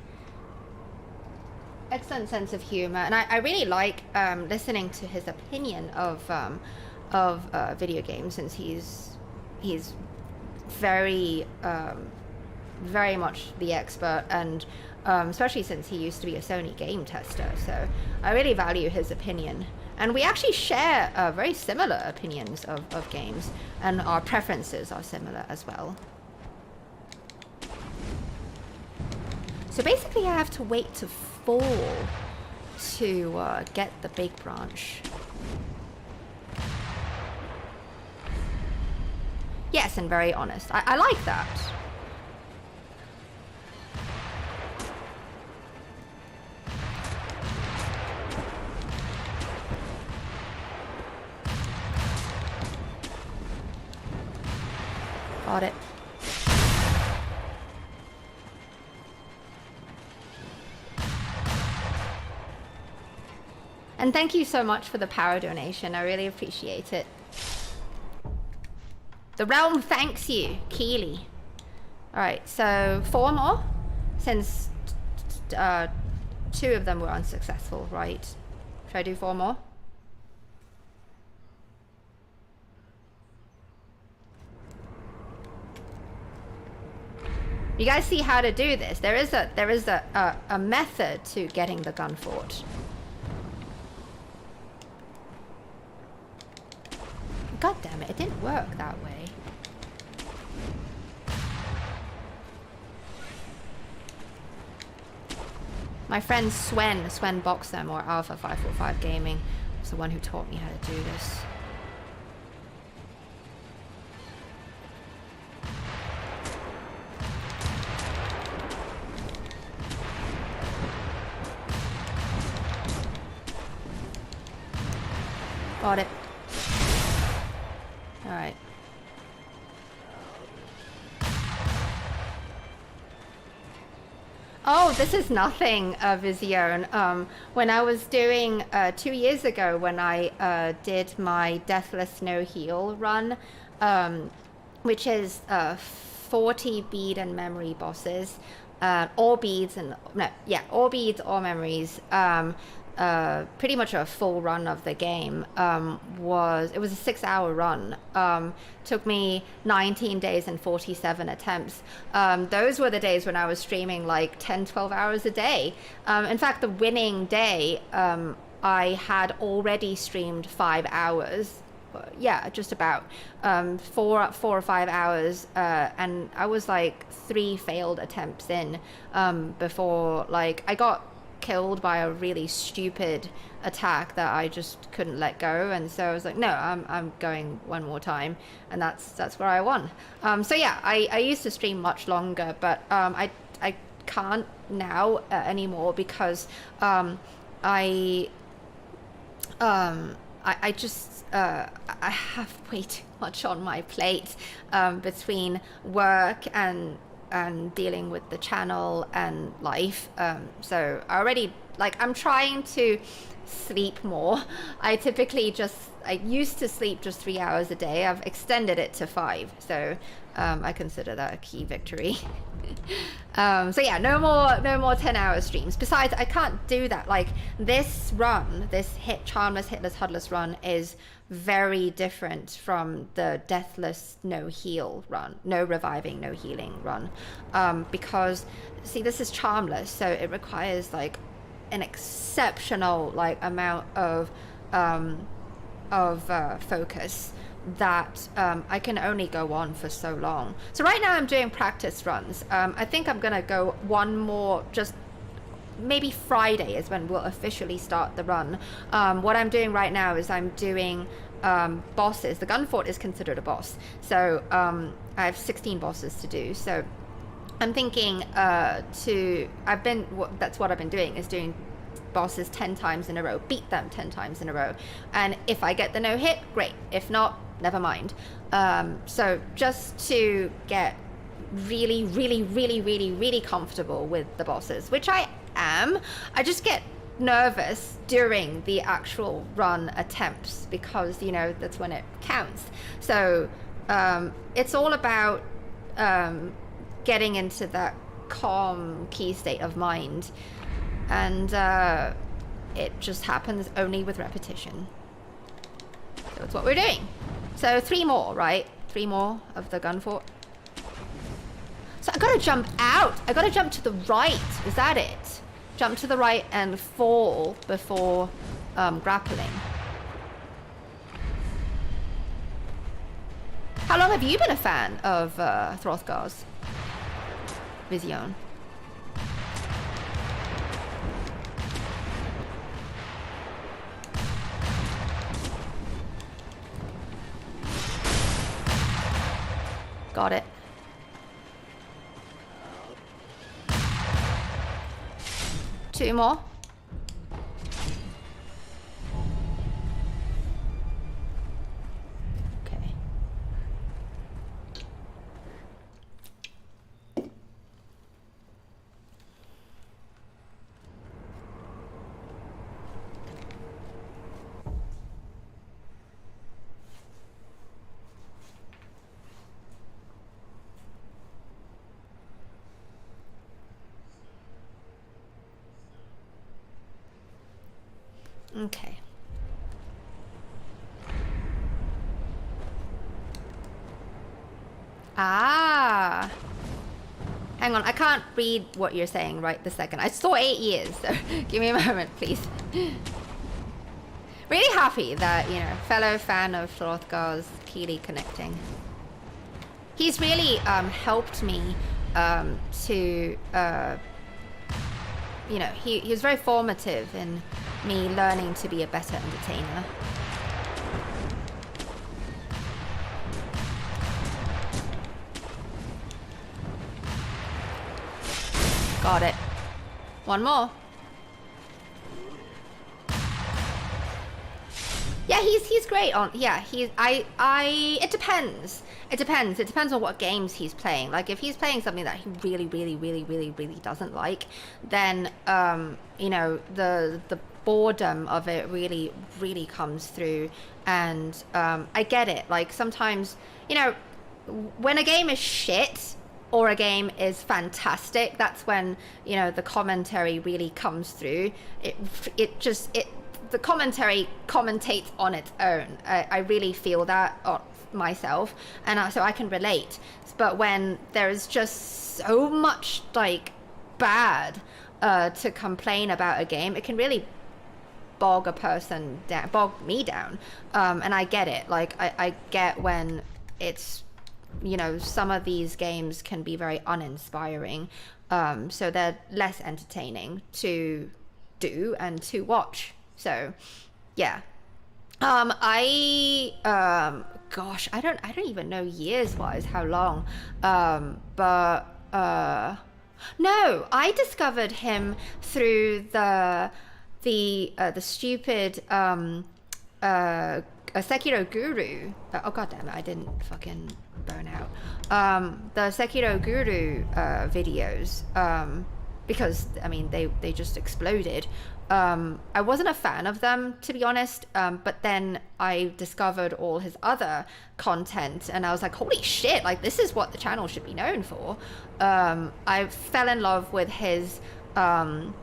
Excellent sense of humor, and I really like listening to his opinion of video games, since he's very very much the expert, and especially since he used to be a Sony game tester. So I really value his opinion, and we actually share very similar opinions of games, and our preferences are similar as well. So basically I have to wait to fall to get the big branch. Yes, and very honest. I like that. Got it. And thank you so much for the power donation. I really appreciate it. The realm thanks you, Keely. Alright, so 4 more, since 2 of them were unsuccessful, right? Should I do 4 more? You guys see how to do this? There is a method to getting the gun fort. God damn it, it didn't work that way. My friend Swen Boxem, or Alpha 545 Gaming, was the one who taught me how to do this. Got it. Alright. Oh, this is nothing, Vizione. When I was doing 2 years ago, when I did my Deathless No Heal run, which is 40 bead and memory bosses, all beads and all beads, all memories. Pretty much a full run of the game. It was a 6-hour run. Took me 19 days and 47 attempts. Those were the days when I was streaming like 10-12 hours a day. In fact, the winning day, I had already streamed 5 hours. Yeah, just about 4 or 5 hours, and I was like 3 failed attempts in before like I got killed by a really stupid attack that I just couldn't let go, and so I was like, no, I'm going one more time, and that's where I won. So yeah, I used to stream much longer, but I can't now anymore, because I just I have way too much on my plate between work and dealing with the channel and life. So I already, like, I'm trying to sleep more. I used to sleep just 3 hours a day. I've extended it to 5, so I consider that a key victory. So yeah, no more 10-hour streams. Besides, I can't do that. Like, this run, this Charmless, Hitless, Hudless run is very different from the Deathless No Heal run, no reviving, no healing run, because see, this is Charmless, so it requires like an exceptional like amount of focus that I can only go on for so long. So right now I'm doing practice runs. I think I'm gonna go one more, just maybe Friday is when we'll officially start the run. What I'm doing right now is I'm doing bosses. The gun fort is considered a boss, so I have 16 bosses to do. So I'm thinking that's what I've been doing, is doing bosses 10 times in a row, beat them 10 times in a row, and if I get the no hit, great. If not, never mind. So just to get really comfortable with the bosses, which I am. I just get nervous during the actual run attempts, because you know that's when it counts. So it's all about getting into that calm key state of mind, and it just happens only with repetition. So that's what we're doing. So 3 more, right? 3 more of the gun fort. So I gotta jump out. I gotta jump to the right. Is that it? Jump to the right and fall before grappling. How long have you been a fan of Hrothgar's Vision? Got it. Two more. Okay. Okay. Ah. Hang on, I can't read what you're saying right this second. I saw 8 years, so give me a moment, please. Really happy that, you know, fellow fan of Hrothgar's Keely connecting. He's really helped me to, you know, he was very formative in me learning to be a better entertainer. Got it. One more. Yeah, he's great on, yeah, it depends. It depends on what games he's playing. Like, if he's playing something that he really doesn't like, then, you know, the boredom of it really comes through. And, I get it. Like, sometimes, you know, when a game is shit, or a game is fantastic, that's when, you know, the commentary really comes through. The commentary commentates on its own. I really feel that myself, and so I can relate. But when there's just so much like bad to complain about a game, it can really bog a person down, bog me down. And I get it. Like I get when it's, you know, some of these games can be very uninspiring, so they're less entertaining to do and to watch. So yeah, gosh, I don't even know years wise how long, but no, I discovered him through the stupid Sekiro Guru. Oh god damn it, I didn't fucking burn out. The Sekiro Guru videos, because I mean they just exploded. I wasn't a fan of them, to be honest, but then I discovered all his other content and I was like, holy shit, like this is what the channel should be known for. I fell in love with his retro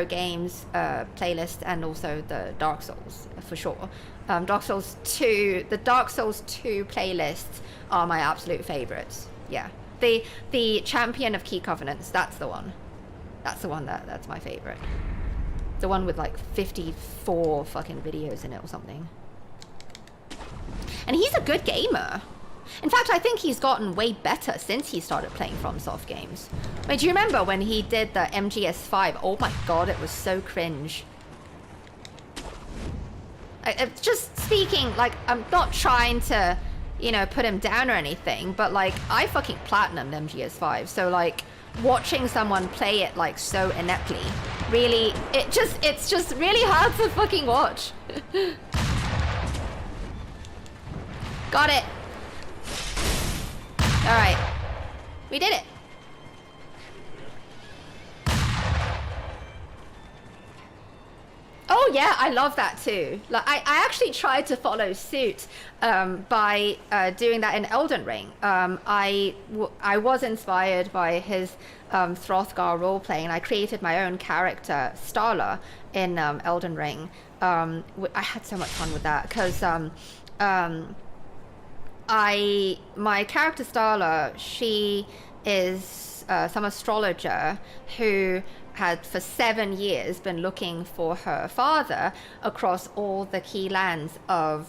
games playlist, and also the Dark Souls for sure. Dark Souls 2, the Dark Souls 2 playlists are my absolute favorites. Yeah, the Champion of Key Covenants, that's the one. That's the one that's my favorite. The one with like 54 fucking videos in it or something. And he's a good gamer. In fact, I think he's gotten way better since he started playing FromSoft games. Wait, do you remember when he did the MGS5? Oh my god, it was so cringe. Just speaking, like, I'm not trying to, you know, put him down or anything, but like, I fucking platinumed MGS5, so like, watching someone play it like so ineptly, really, it's just really hard to fucking watch. Got it. All right, we did it. Oh yeah, I love that too. Like I actually tried to follow suit by doing that in Elden Ring. I was inspired by his Throthgar roleplay, and I created my own character, Starla, in Elden Ring. I had so much fun with that because my character Starla, she is some astrologer who had for 7 years been looking for her father across all the key lands of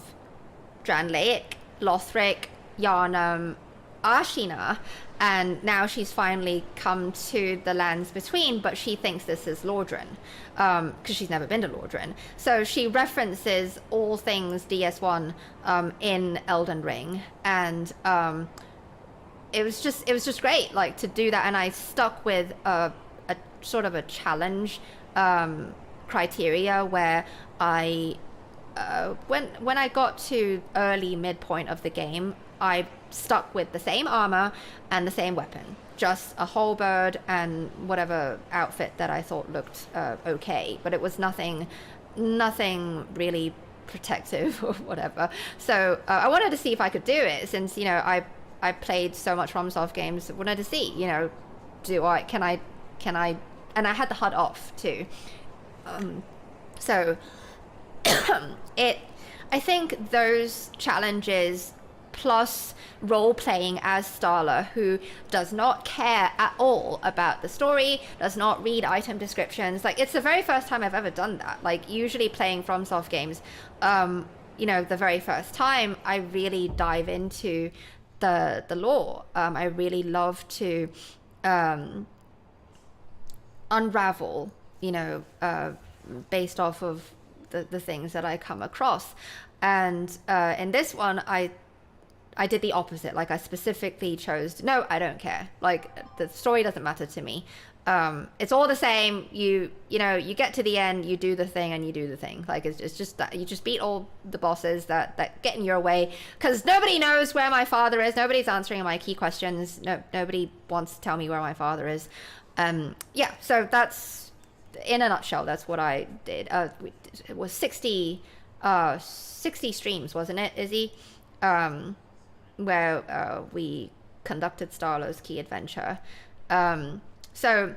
Dranlaik, Lothric, Yharnam, Ashina, and now she's finally come to the lands between, but she thinks this is Lordran because she's never been to Lordran. So she references all things DS1 in Elden Ring, and it was just great, like, to do that. And I stuck with a sort of a challenge criteria where I when I got to early midpoint of the game, I stuck with the same armor and the same weapon, just a halberd and whatever outfit that I thought looked okay, but it was nothing really protective or whatever. So I wanted to see if I could do it, since, you know, I played so much FromSoft games. I wanted to see, you know, can I, and I had the HUD off too. So I think those challenges, plus role-playing as Starla, who does not care at all about the story, does not read item descriptions. Like, it's the very first time I've ever done that. Like, usually playing FromSoft games, you know, the very first time I really dive into the lore. I really love to unravel, you know, based off of the things that I come across. And in this one, I did the opposite. Like, I specifically chose no, I don't care. Like, the story doesn't matter to me. It's all the same. You know, you get to the end, you do the thing, and you do the thing. Like, it's just that you just beat all the bosses that get in your way, because nobody knows where my father is. Nobody's answering my key questions. Nobody wants to tell me where my father is. Yeah, so that's, in a nutshell, that's what I did. It was 60 streams, wasn't it, Izzy? Where we conducted Starla's key adventure. So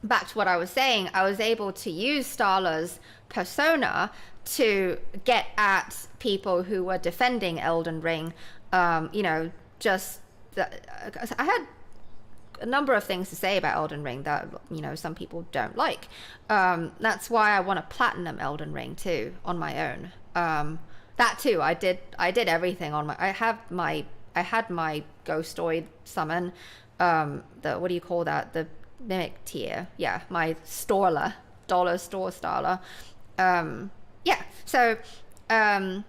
back to what I was saying, I was able to use Starla's persona to get at people who were defending Elden Ring. You know, just I had a number of things to say about Elden Ring that, you know, some people don't like. That's why I want to platinum Elden Ring too on my own. That too, I did everything on my. I had my Ghostoid summon, the, what do you call that? The mimic tier. Yeah, my Storla, dollar store Starla. Yeah, so I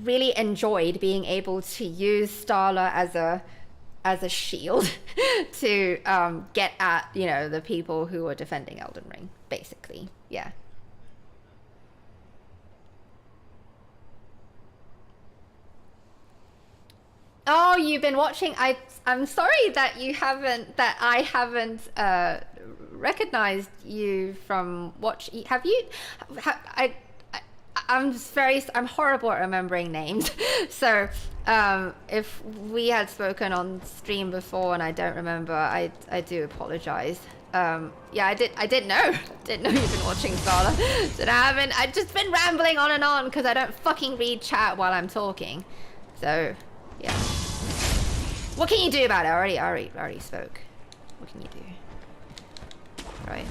really enjoyed being able to use Starla as a shield to get at, you know, the people who are defending Elden Ring, basically. Yeah. Oh, you've been watching. I'm sorry that I haven't recognized you from watch. Have you? I'm horrible at remembering names. So if we had spoken on stream before and I don't remember, I do apologize. Yeah, I didn't know you've been watching Starla. So I've just been rambling on and on because I don't fucking read chat while I'm talking. So yeah. What can you do about it? I already spoke. What can you do? Right.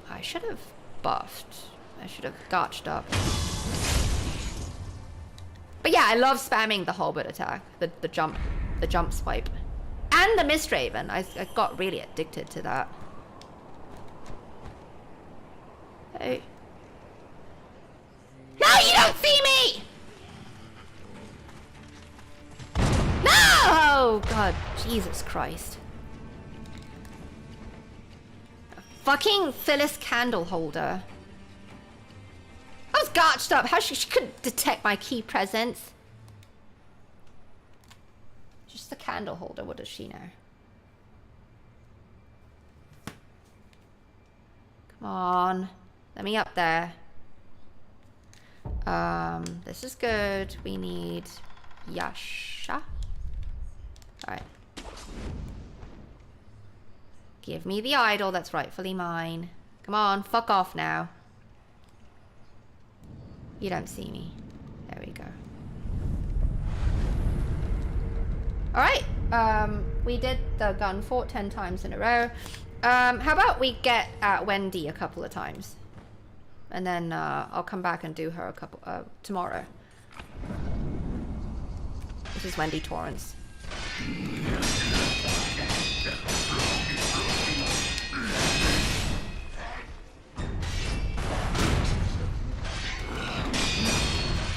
I should have buffed. I should have gotched up. But yeah, I love spamming the halberd attack, the jump swipe, and the Mistraven. I got really addicted to that. Hey. No, you don't see me! No! Oh god, Jesus Christ. A fucking Phyllis candle holder. I was gotched up. How she couldn't detect my key presence. Just the candle holder. What does she know? Come on. Let me up there. This is good. We need Yasha. Alright. Give me the idol that's rightfully mine. Come on, fuck off now. You don't see me. There we go. Alright. We did the gun fort 10 times in a row. How about we get at Wendy a couple of times? And then I'll come back and do her a couple tomorrow. This is Wendy Torrance.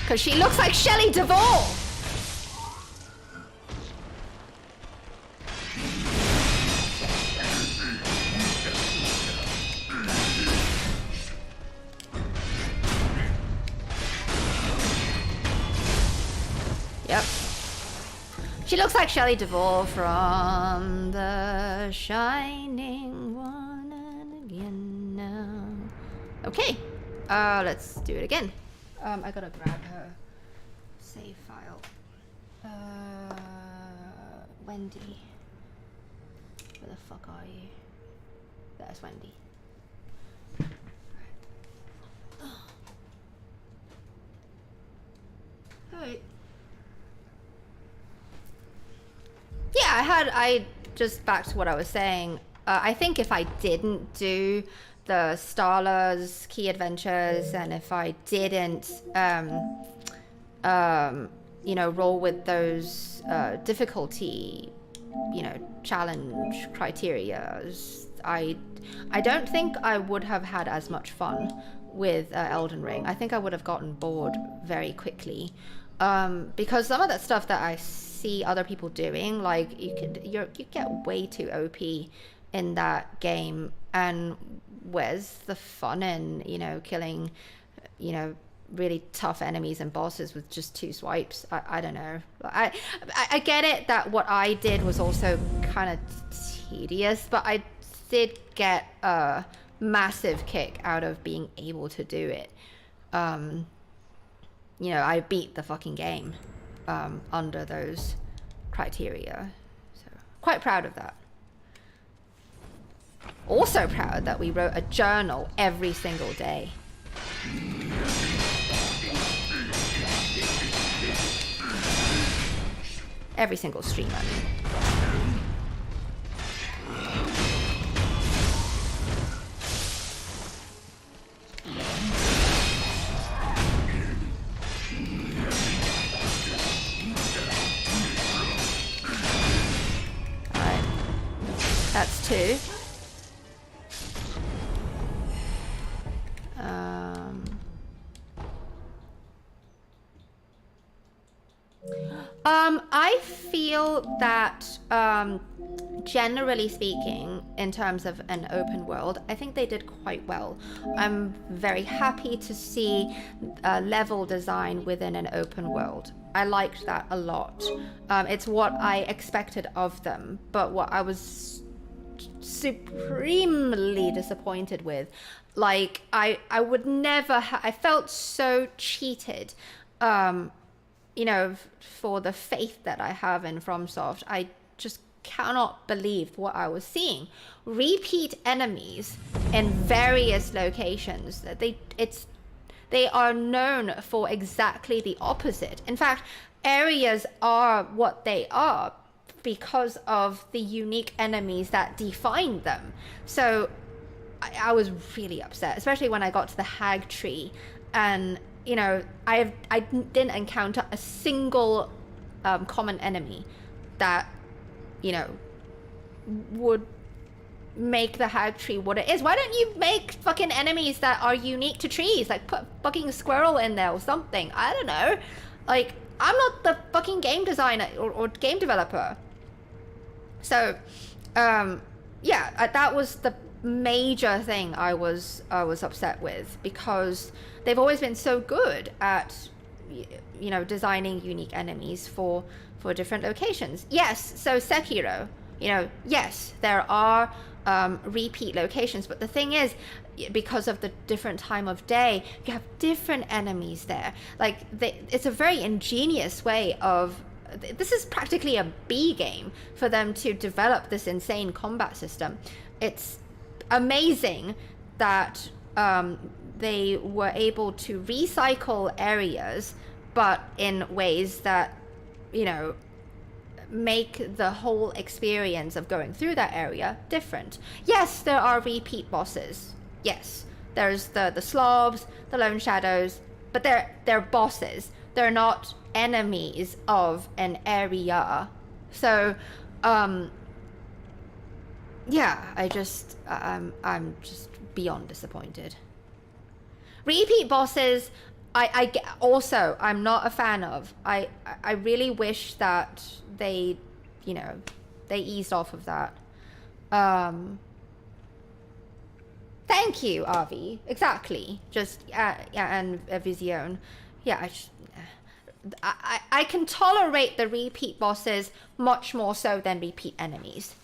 Because she looks like Shelley Duvall. Yep. She looks like Shelley Duvall from The Shining One and again now. Okay. Let's do it again. I gotta grab her save file. Wendy. Where the fuck are you? There's Wendy. Alright. Yeah, I just back to what I was saying. I think if I didn't do the Starla's key adventures, and if I didn't, you know, roll with those difficulty, you know, challenge criteria, I don't think I would have had as much fun with Elden Ring. I think I would have gotten bored very quickly, because some of that stuff that I see other people doing, like you get way too OP in that game, and where's the fun in, you know, killing, you know, really tough enemies and bosses with just 2 swipes? I don't know. I get it that what I did was also kind of tedious, but I did get a massive kick out of being able to do it. You know, I beat the fucking game under those criteria, so quite proud of that. Also proud that we wrote a journal every single day. Every single stream, I mean. Alright. That's 2. I feel that, generally speaking, in terms of an open world, I think they did quite well. I'm very happy to see level design within an open world. I liked that a lot. It's what I expected of them, but what I was supremely disappointed with, like, I would never I felt so cheated, you know, for the faith that I have in FromSoft. I just cannot believe what I was seeing. Repeat enemies in various locations. They are known for exactly the opposite. In fact, areas are what they are because of the unique enemies that define them. So I was really upset, especially when I got to the hag tree, and you know, I didn't encounter a single common enemy that, you know, would make the hag tree what it is. Why don't you make fucking enemies that are unique to trees? Like, put fucking squirrel in there or something. I don't know. Like, I'm not the fucking game designer or game developer. So, yeah, that was the major thing I was upset with, because they've always been so good at, you know, designing unique enemies for different locations. Yes, so Sekiro, you know, yes, there are repeat locations. But the thing is, because of the different time of day, you have different enemies there. Like, it's a very ingenious way of, this is practically a B game for them to develop this insane combat system. It's amazing that they were able to recycle areas, but in ways that, you know, make the whole experience of going through that area different. Yes, there are repeat bosses. Yes, there's the slobs, the lone shadows, but they're bosses. They're not enemies of an area. So yeah, I'm just beyond disappointed. Repeat bosses, I also, I'm not a fan of. I really wish that they, you know, they eased off of that. Thank you, Avi. Exactly. Just, yeah, and Vision. Yeah, I can tolerate the repeat bosses much more so than repeat enemies.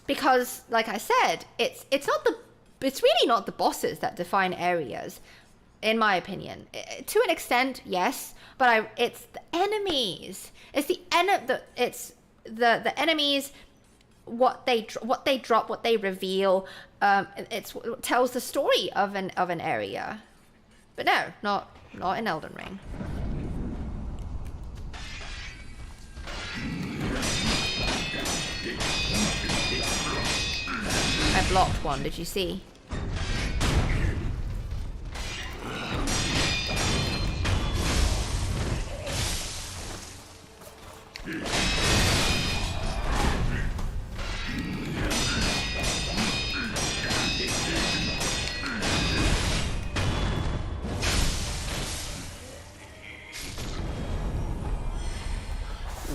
Because, like I said, it's really not the bosses that define areas, in my opinion. To an extent, yes, but it's the enemies. It's the enemies, what they drop, what they reveal. It's what tells the story of an area. But no, not in Elden Ring. I blocked one, did you see?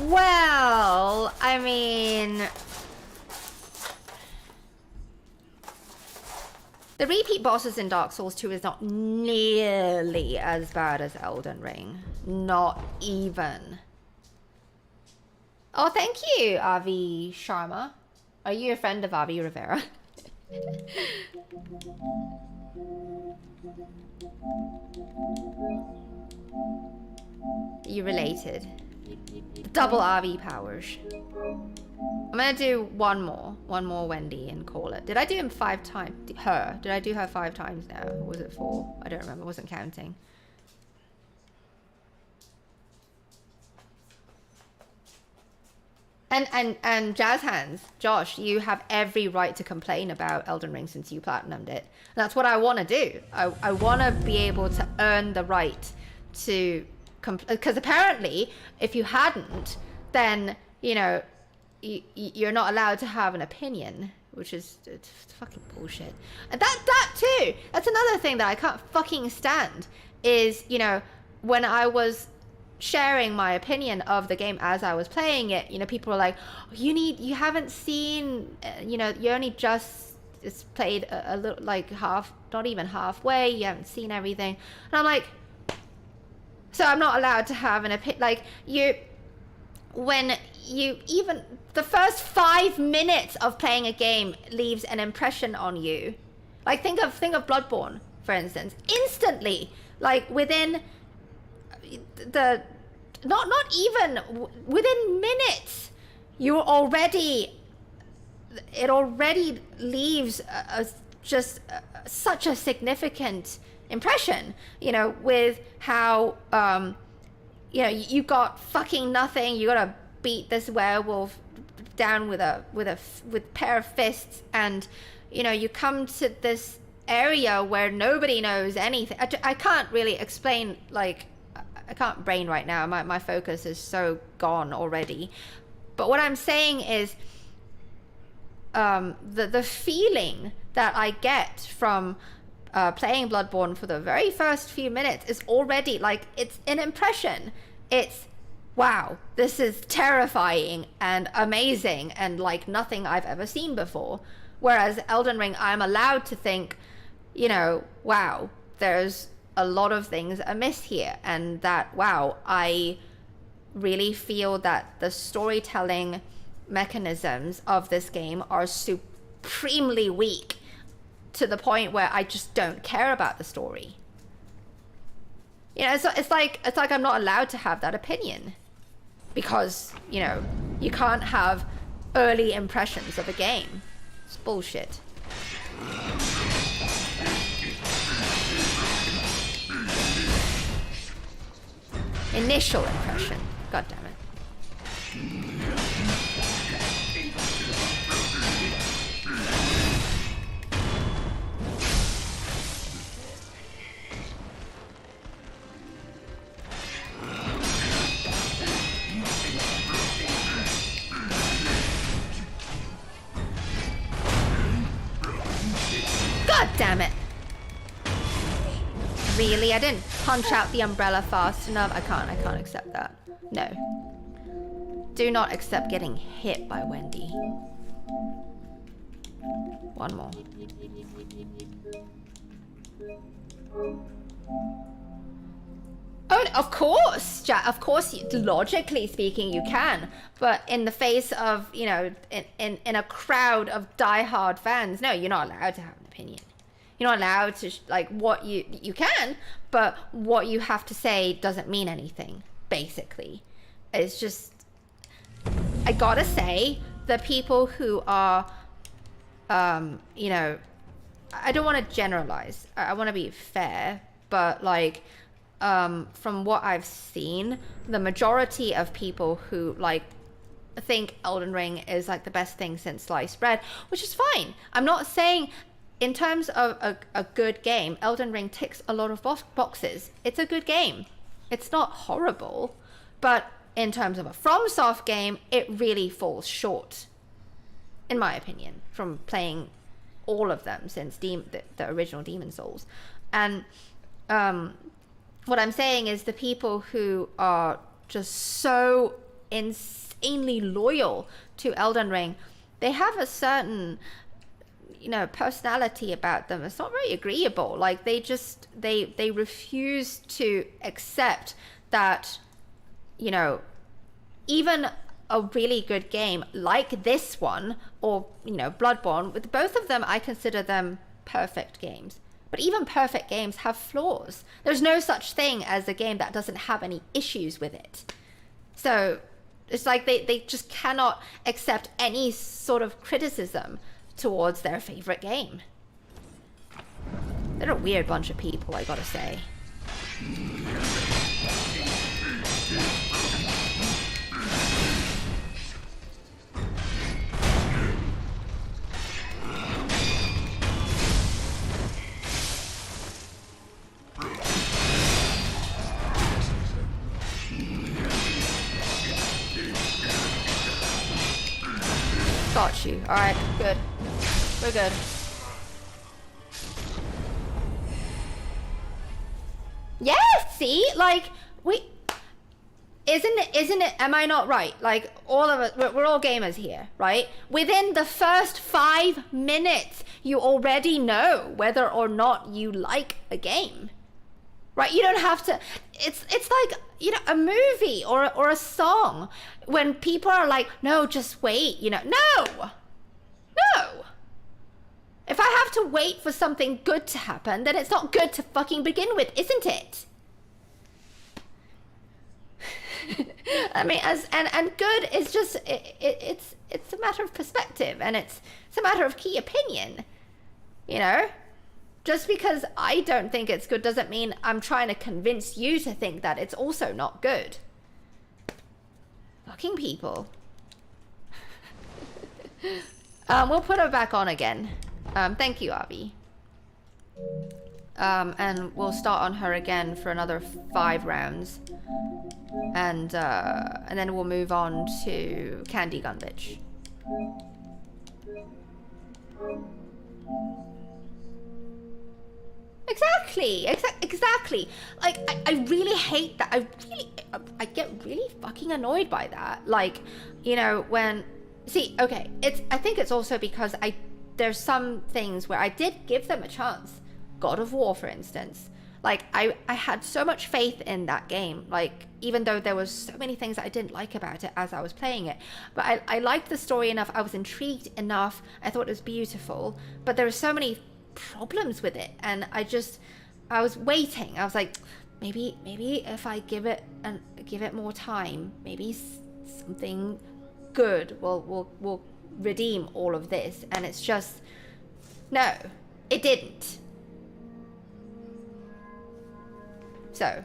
Well, I mean, the repeat bosses in Dark Souls 2 is not nearly as bad as Elden Ring. Not even. Oh, thank you, Avi Sharma. Are you a friend of Avi Rivera? You related. Double Avi powers. I'm gonna do one more Wendy and call it. Did I do him 5 times? Her. Did I do her 5 times now? Or was it 4? I don't remember. I wasn't counting. And Jazz Hands, Josh, you have every right to complain about Elden Ring since you platinumed it. And that's what I want to do. I want to be able to earn the right to, because apparently if you hadn't, then, you know, you're not allowed to have an opinion, which is fucking bullshit. And that too, that's another thing that I can't fucking stand, is, you know, when I was sharing my opinion of the game as I was playing it, you know, people were like, oh, you haven't seen, you know, you only just played a little, like half, not even halfway, you haven't seen everything. And I'm like, so I'm not allowed to have an opinion, like, when you, even the first 5 minutes of playing a game leaves an impression on you. Like, think of Bloodborne, for instance. Instantly, like within the, not even within minutes, it already leaves such a significant impression, you know, with how you know, you got fucking nothing, you gotta beat this werewolf down with a pair of fists, and, you know, you come to this area where nobody knows anything. I can't really explain, like, I can't brain right now, my focus is so gone already. But what I'm saying is, the feeling that I get from playing Bloodborne for the very first few minutes is already, like, it's an impression. It's, wow, this is terrifying and amazing and like nothing I've ever seen before. Whereas Elden Ring, I'm allowed to think, you know, wow, there's a lot of things amiss here, and that, wow, I really feel that the storytelling mechanisms of this game are supremely weak to the point where I just don't care about the story. You know, it's like I'm not allowed to have that opinion because, you know, you can't have early impressions of a game. It's bullshit. Initial impression. God damn it. God damn it. Really? I didn't punch out the umbrella fast enough. I can't accept that. No. Do not accept getting hit by Wendy. One more. Oh, of course, Jack. Of course, logically speaking, you can. But in the face of, you know, in a crowd of diehard fans, no, you're not allowed to have an opinion. You're not allowed to, like, what you can, but what you have to say doesn't mean anything, basically. It's just, I gotta say, the people who are, you know, I don't want to generalize. I want to be fair, but, like, from what I've seen, the majority of people who, like, think Elden Ring is, like, the best thing since sliced bread, which is fine. I'm not saying... In terms of a good game, Elden Ring ticks a lot of boxes. It's a good game. It's not horrible, but in terms of a FromSoft game, it really falls short, in my opinion, from playing all of them since the original Demon Souls. And what I'm saying is the people who are just so insanely loyal to Elden Ring, they have a certain... you know, personality about them. It's not very agreeable. Like, they just, they refuse to accept that, you know, even a really good game like this one, or, you know, Bloodborne, with both of them, I consider them perfect games. But even perfect games have flaws. There's no such thing as a game that doesn't have any issues with it. So it's like they just cannot accept any sort of criticism towards their favorite game. They're a weird bunch of people, I gotta say. Got you. Alright, good. We're good. Yeah, see? Like, isn't it, am I not right? Like, all of us, we're all gamers here, right? Within the first 5 minutes, you already know whether or not you like a game. Right? You don't have to, it's like, you know, a movie or a song. When people are like, no, just wait, you know. No! If I have to wait for something good to happen, then it's not good to fucking begin with, isn't it? I mean, and good is just, it's a matter of perspective, and it's a matter of key opinion, you know? Just because I don't think it's good doesn't mean I'm trying to convince you to think that it's also not good. Fucking people. We'll put her back on again. Thank you, Avi. And we'll start on her again for another 5 rounds. And then we'll move on to Candy Gun Bitch. Exactly. Like, I really hate that. I get really fucking annoyed by that. Like, you know, when... See, okay, I think it's also because there's some things where I did give them a chance. God of War, for instance. Like, I had so much faith in that game. Like, even though there was so many things that I didn't like about it as I was playing it. But I liked the story enough. I was intrigued enough. I thought it was beautiful. But there were so many problems with it. And I was waiting. I was like, maybe if I give it more time, maybe something good will redeem all of this. And it's just, no, it didn't. So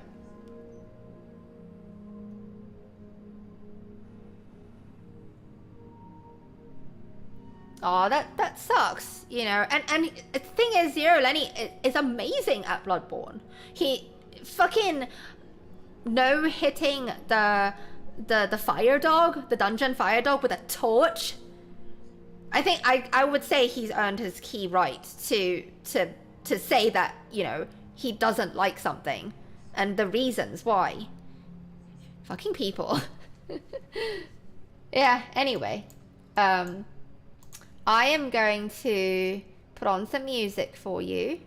oh, that sucks, you know. And the thing is, Zero Lenny is amazing at Bloodborne. He fucking hitting the fire dog, the dungeon fire dog with a torch. I think I would say he's earned his key right to say that, you know, he doesn't like something and the reasons why. Fucking people. Yeah, anyway. I am going to put on some music for you.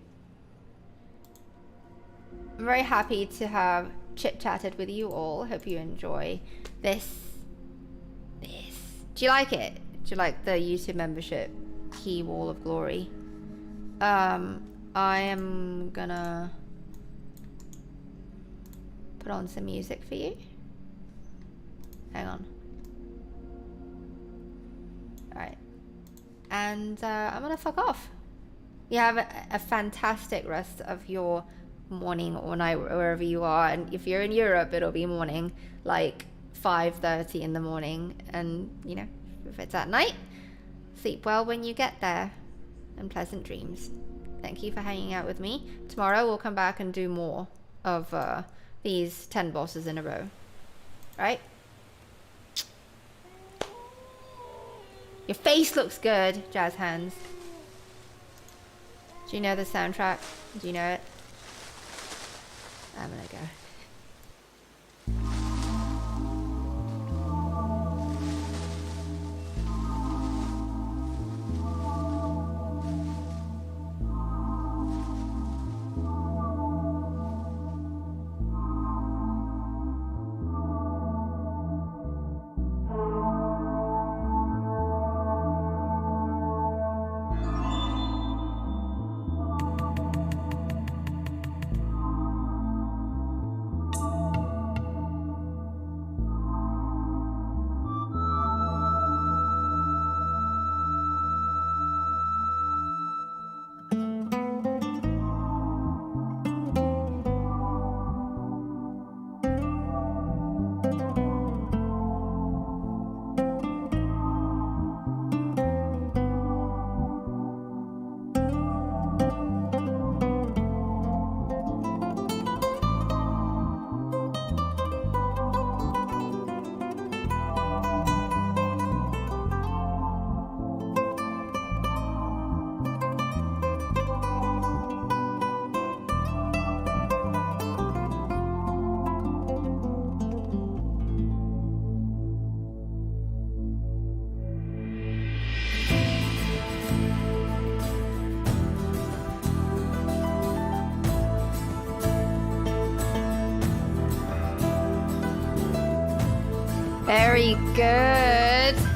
I'm very happy to have chit-chatted with you all. Hope you enjoy this. Do you like it? Do you like the YouTube membership key wall of glory? I am gonna put on some music for you. Hang on. Alright. And I'm gonna fuck off. You have a fantastic rest of your morning or night, wherever you are. And if you're in Europe, it'll be morning, like 5:30 in the morning. And, you know, if it's at night, sleep well when you get there. And pleasant dreams. Thank you for hanging out with me. Tomorrow we'll come back and do more of these 10 bosses in a row. Right? Your face looks good, Jazz Hands. Do you know the soundtrack? Do you know it? I'm gonna go. Very good.